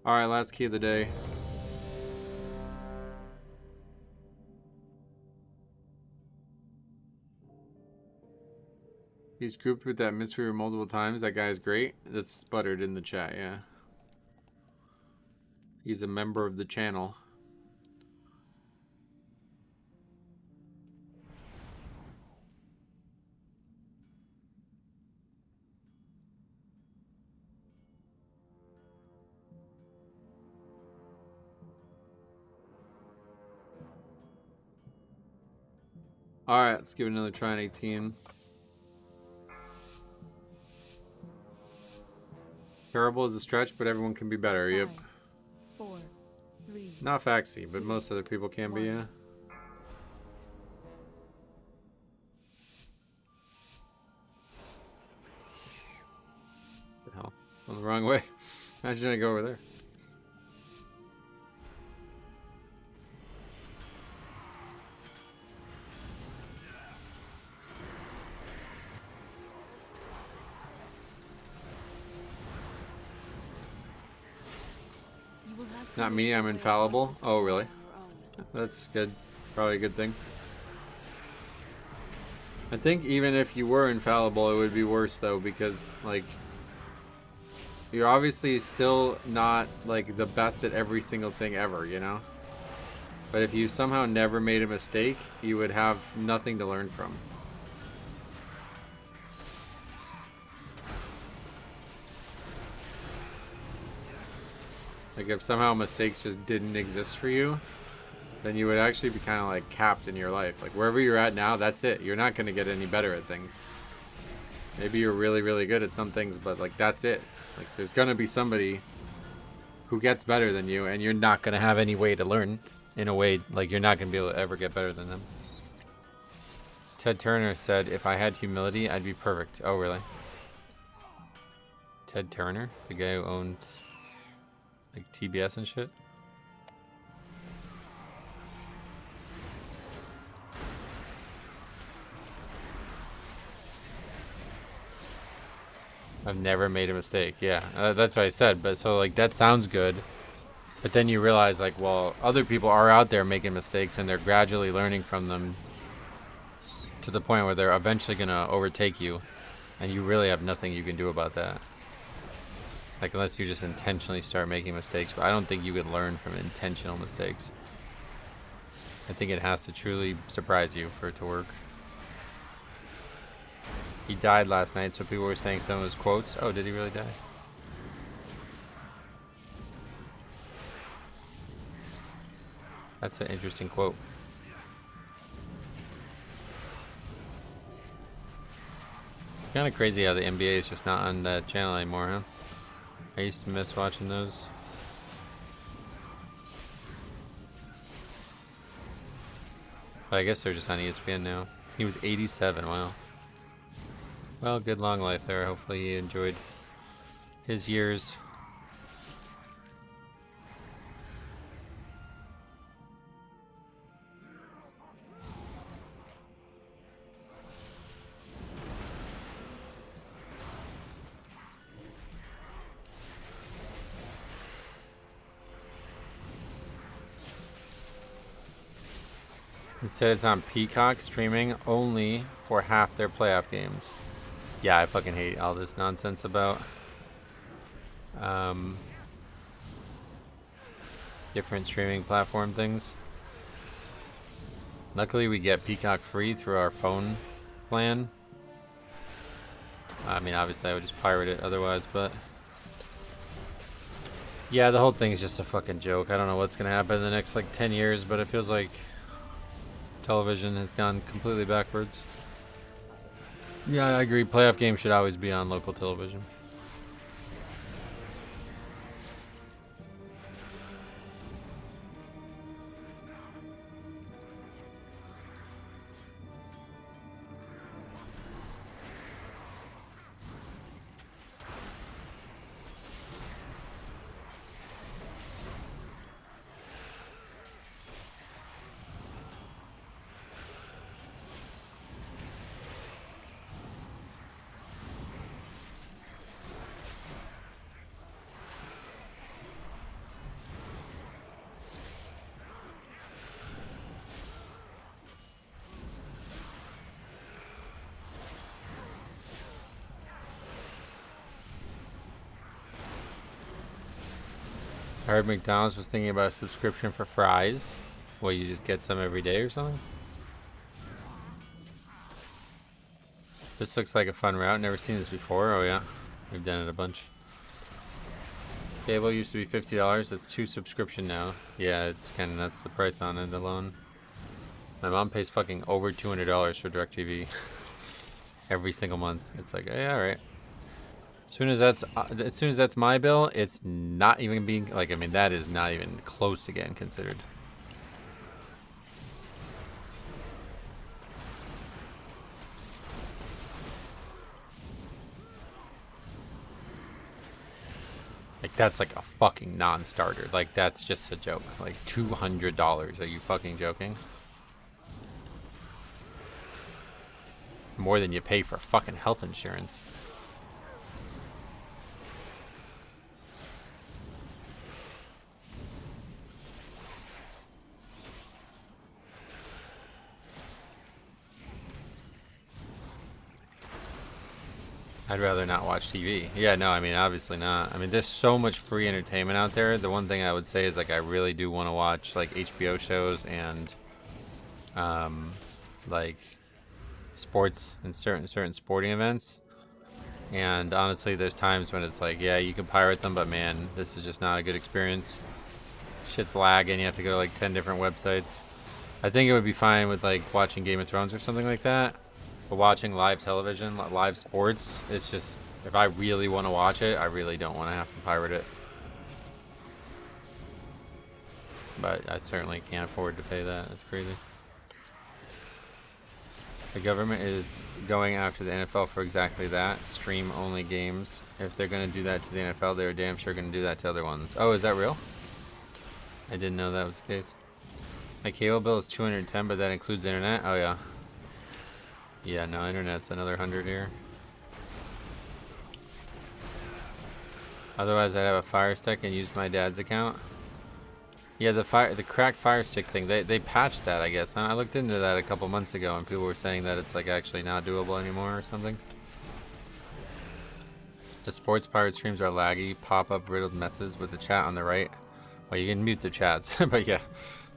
Alright, last key of the day. He's grouped with that mystery multiple times. That guy's great. That's sputtered in the chat, yeah. He's a member of the channel. Alright, let's give it another try on 18. Terrible is a stretch, but everyone can be better. Yep. 4, 3. Not Faxi, but most other people can be, yeah. What the hell? Went the wrong way. Imagine I go over there. have to Not make me, your I'm way infallible. across this Oh, floor really? on your own. That's good. Probably a good thing. I think even if you were infallible, it would be worse though, because like you're obviously still not like the best at every single thing ever, you know? But if you somehow never made a mistake, you would have nothing to learn from. Like if somehow mistakes just didn't exist for you, then you would actually be kind of like capped in your life. Like wherever you're at now, that's it. You're not going to get any better at things. Maybe you're really, really good at some things, but like that's it. Like there's going to be somebody who gets better than you, and you're not going to have any way to learn. In a way, like you're not going to be able to ever get better than them. Ted Turner said, if I had humility, I'd be perfect. Oh, really? Ted Turner? The guy who owned like TBS and shit? I've never made a mistake. Yeah, that's what I said. But so like that sounds good. But then you realize like, well, other people are out there making mistakes and they're gradually learning from them to the point where they're eventually going to overtake you. And you really have nothing you can do about that. Like unless you just intentionally start making mistakes. But I don't think you can learn from intentional mistakes. I think it has to truly surprise you for it to work. He died last night, so people were saying some of his quotes. Oh, did he really die? That's an interesting quote. Kind of crazy how the NBA is just not on that channel anymore, huh? I used to miss watching those. But I guess they're just on ESPN now. He was 87, wow. Well, good long life there. Hopefully he enjoyed his years. Instead, it's on Peacock streaming only for half their playoff games. Yeah, I fucking hate all this nonsense about different streaming platform things. Luckily, we get Peacock free through our phone plan. I mean, obviously, I would just pirate it otherwise, but yeah, the whole thing is just a fucking joke. I don't know what's gonna happen in the next like 10 years, but it feels like television has gone completely backwards. Yeah, I agree. Playoff games should always be on local television. I heard McDonald's was thinking about a subscription for fries. Well, you just get some every day or something? This looks like a fun route. Never seen this before. Oh yeah, we've done it a bunch. Cable used to be $50. It's 2 subscription now. Yeah, it's kind of nuts, the price on it alone. My mom pays fucking over $200 for DirecTV every single month. It's like, hey, all right. As soon as that's my bill, it's not even being like, I mean, that is not even close to getting considered. Like that's like a fucking non-starter. Like that's just a joke. Like $200. Are you fucking joking? More than you pay for fucking health insurance. I'd rather not watch TV. Yeah, no, I mean, obviously not. I mean, there's so much free entertainment out there. The one thing I would say is, like, I really do want to watch, like, HBO shows and, like, sports and certain sporting events. And honestly, there's times when it's like, yeah, you can pirate them, but man, this is just not a good experience. Shit's lagging. You have to go to, like, 10 different websites. I think it would be fine with, like, watching Game of Thrones or something like that. But watching live television, live sports, it's just, if I really want to watch it, I really don't want to have to pirate it. But I certainly can't afford to pay that. It's crazy. The government is going after the NFL for exactly that. Stream-only games. If they're going to do that to the NFL, they're damn sure going to do that to other ones. Oh, is that real? I didn't know that was the case. My cable bill is $210, but that includes internet? Oh, yeah. Yeah, no, internet's another 100 here. Otherwise, I'd have a Fire Stick and use my dad's account. Yeah, the cracked Fire Stick thing, they patched that, I guess. I looked into that a couple months ago, and people were saying that it's like actually not doable anymore or something. The sports pirate streams are laggy, pop-up riddled messes with the chat on the right. Well, you can mute the chats, but yeah.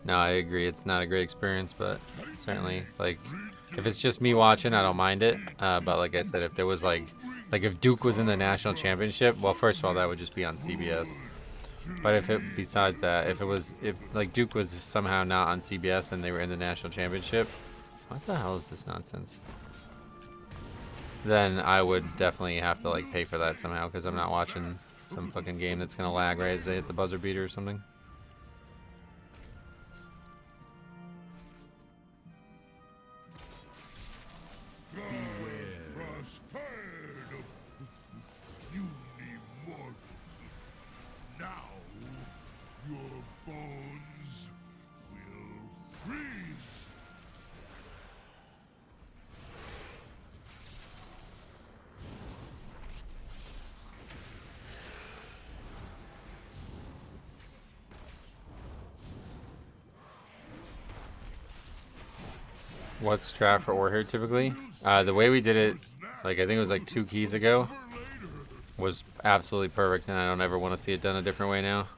No, I agree. It's not a great experience, but certainly, like, if it's just me watching, I don't mind it. But like I said, if there was like if Duke was in the national championship, well, first of all, that would just be on CBS. But besides that, if like Duke was somehow not on CBS and they were in the national championship, what the hell is this nonsense? Then I would definitely have to like pay for that somehow, because I'm not watching some fucking game that's gonna lag right as they hit the buzzer beater or something. What's draft for Warhead typically? The way we did it, like I think it was like 2 keys ago, was absolutely perfect, and I don't ever want to see it done a different way now.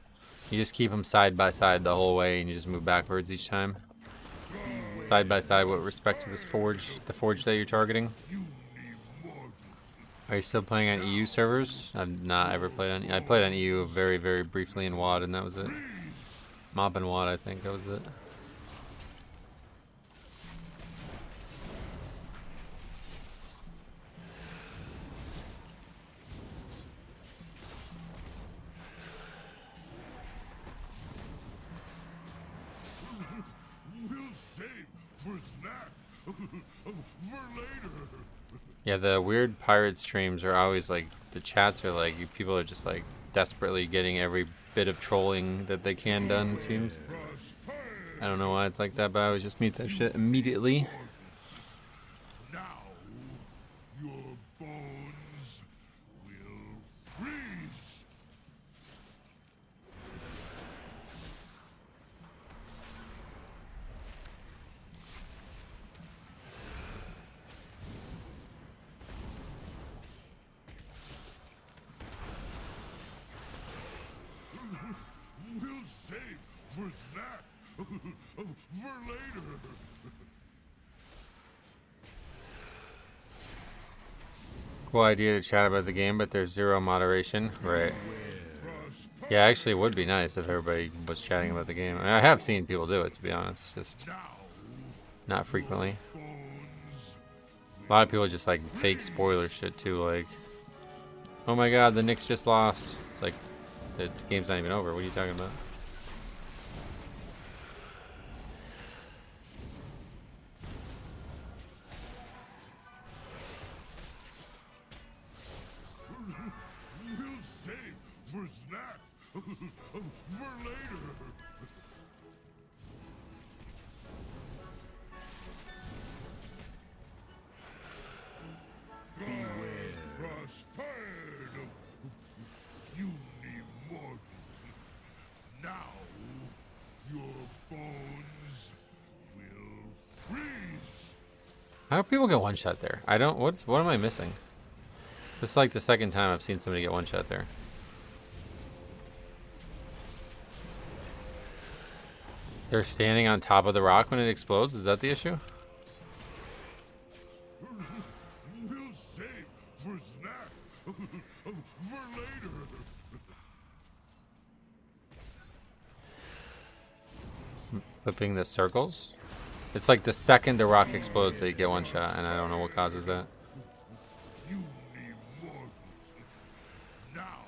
You just keep them side by side the whole way, and you just move backwards each time. Side by side with respect to this the forge that you're targeting. Are you still playing on EU servers? I've not ever played on. I played on EU very, very briefly in WoD, and that was it. Mop and WoD, I think that was it. Yeah, the weird pirate streams are always like, the chats are like, people are just like desperately getting every bit of trolling that they can done, it seems. I don't know why it's like that, but I would just mute that shit immediately. Now, your bones will freeze. We'll save for snack for later. Cool idea to chat about the game, but there's zero moderation. Right. Yeah, actually it would be nice if everybody was chatting about the game. I mean, I have seen people do it, to be honest, just not frequently. A lot of people just like fake spoiler shit too, like, oh my god, the Knicks just lost. It's like, the game's not even over. What are you talking about? We'll save for snack for later. Beware, frost tired of you mortals. Now your bones will freeze. How do people get one shot there? I don't. What am I missing? This is like the second time I've seen somebody get one shot there. They're standing on top of the rock when it explodes? Is that the issue? We'll save for snack. For later. Flipping the circles? It's like the second the rock explodes that you get one shot, and I don't know what causes that. You need more. Now,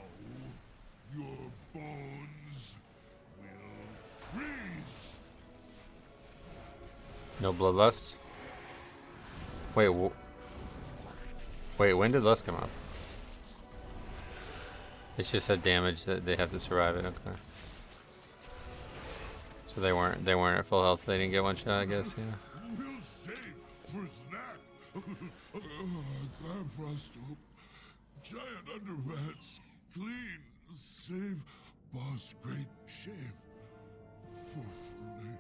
your bones will freeze. No bloodlust? Wait, wait, when did lust come up? It's just a damage that they have to survive it, okay. So they weren't at full health, they didn't get one shot, I guess, yeah. We'll save for snack. Garfrosto, giant underrats, clean, save boss, great shame. For later.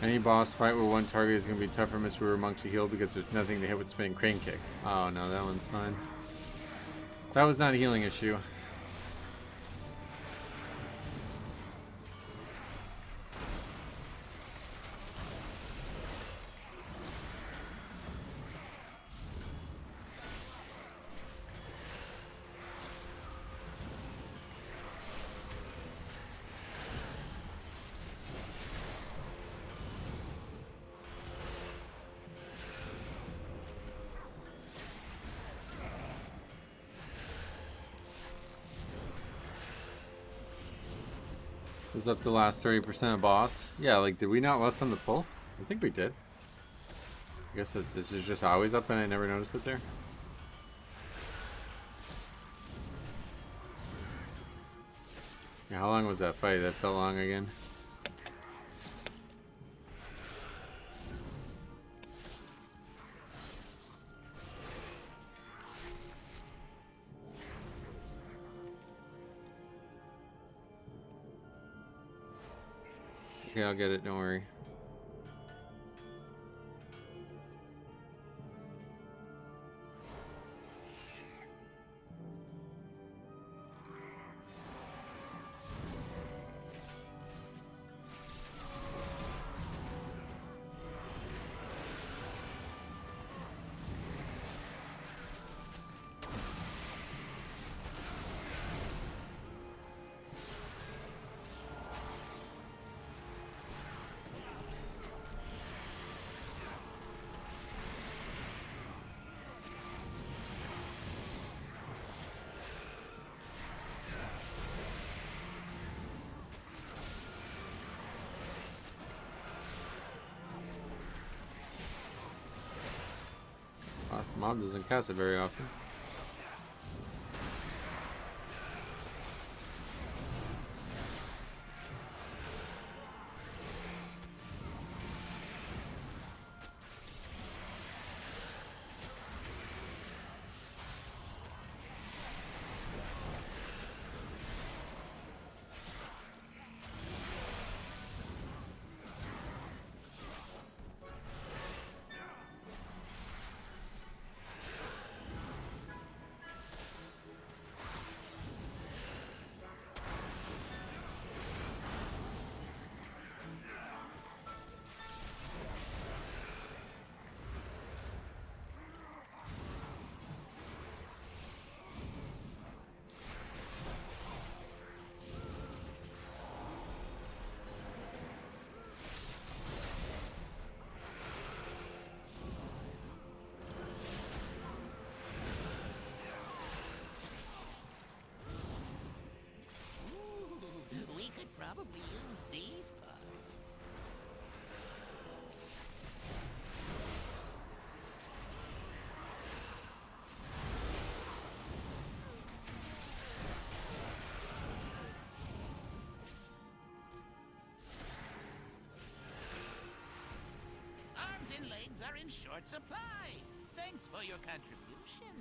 Any boss fight where one target is going to be tougher for Mr. Monk to heal because there's nothing to hit with spinning crane kick. Oh no, that one's fine. That was not a healing issue. Was up the last 30% of boss. Yeah, like, did we not less on the pull? I think we did. I guess that this is just always up and I never noticed it there. Yeah, how long was that fight? That felt long again. Okay, I'll get it, don't worry. Mob doesn't cast it very often. We could probably use these parts. Arms and legs are in short supply. Thanks for your contribution.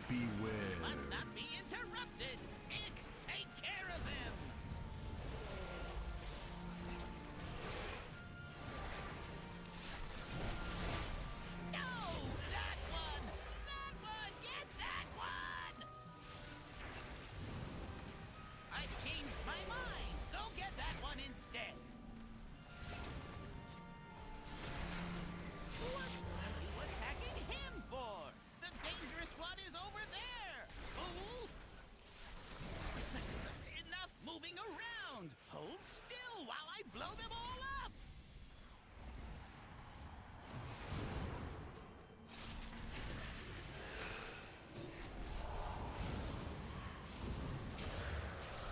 Beware. Must not be interrupted. Ick, take care of them. No, that one. That one. Get that one. I've changed my mind. Go get that one instead. What are you attacking him for? The dangerous one is over there! Fool! Enough moving around! Hold still while I blow them all up!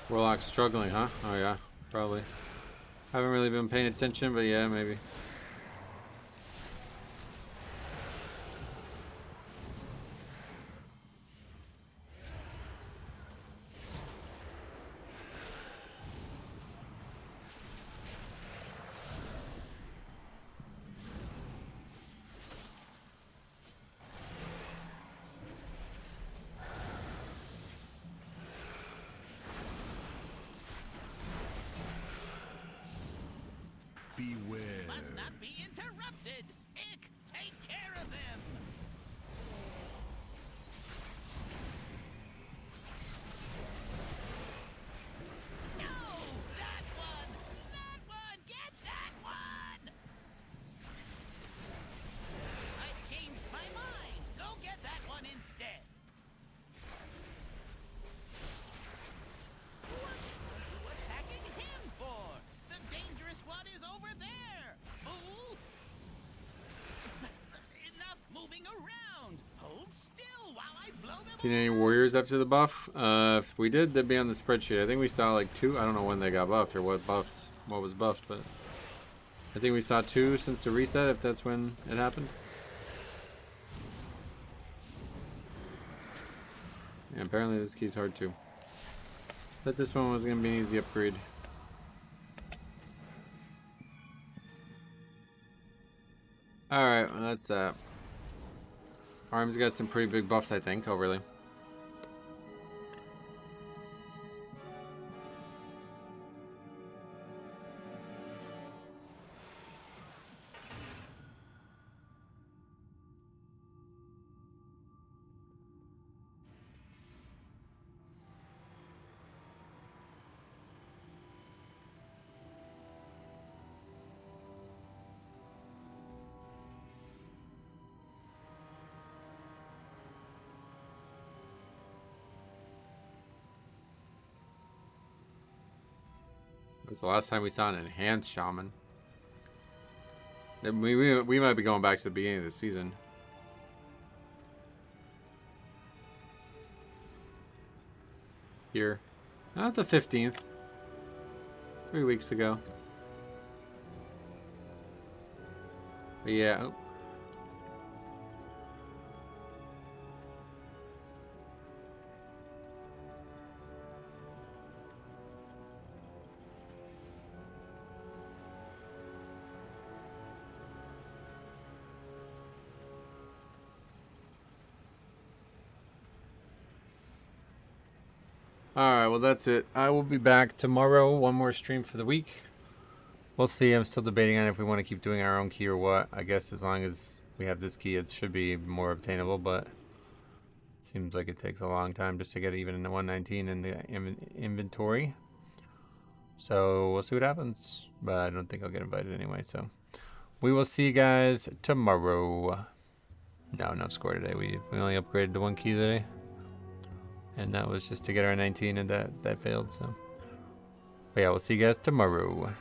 Warlock's struggling, huh? Oh yeah, probably. Haven't really been paying attention, but yeah, maybe. Beware. Must not be interrupted! Ick, take care of them! No! That one! That one! Get that one! I've changed my mind! Go get that one instead! What are you attacking him for? The dangerous one is over there! Fool! Enough moving around! Hold still while I blow them Seen any warriors after the buff? If we did, they'd be on the spreadsheet. I think we saw like 2. I don't know when they got buffed or what was buffed, but I think we saw 2 since the reset, if that's when it happened. Yeah, apparently this key's hard too. But this one was gonna be an easy upgrade. Alright, well that's that. Arm's got some pretty big buffs, I think. Oh, really? It was the last time we saw an enhanced shaman. We might be going back to the beginning of the season. Here. Not the 15th. 3 weeks ago. But yeah. Oh. Alright, well that's it. I will be back tomorrow. One more stream for the week. We'll see. I'm still debating on if we want to keep doing our own key or what. I guess as long as we have this key, it should be more obtainable, but it seems like it takes a long time just to get even in the 119 in the inventory. So we'll see what happens. But I don't think I'll get invited anyway, so We will see you guys tomorrow. No score today. We only upgraded the 1 key today. And that was just to get our 19 and that failed, so. But yeah, we'll see you guys tomorrow.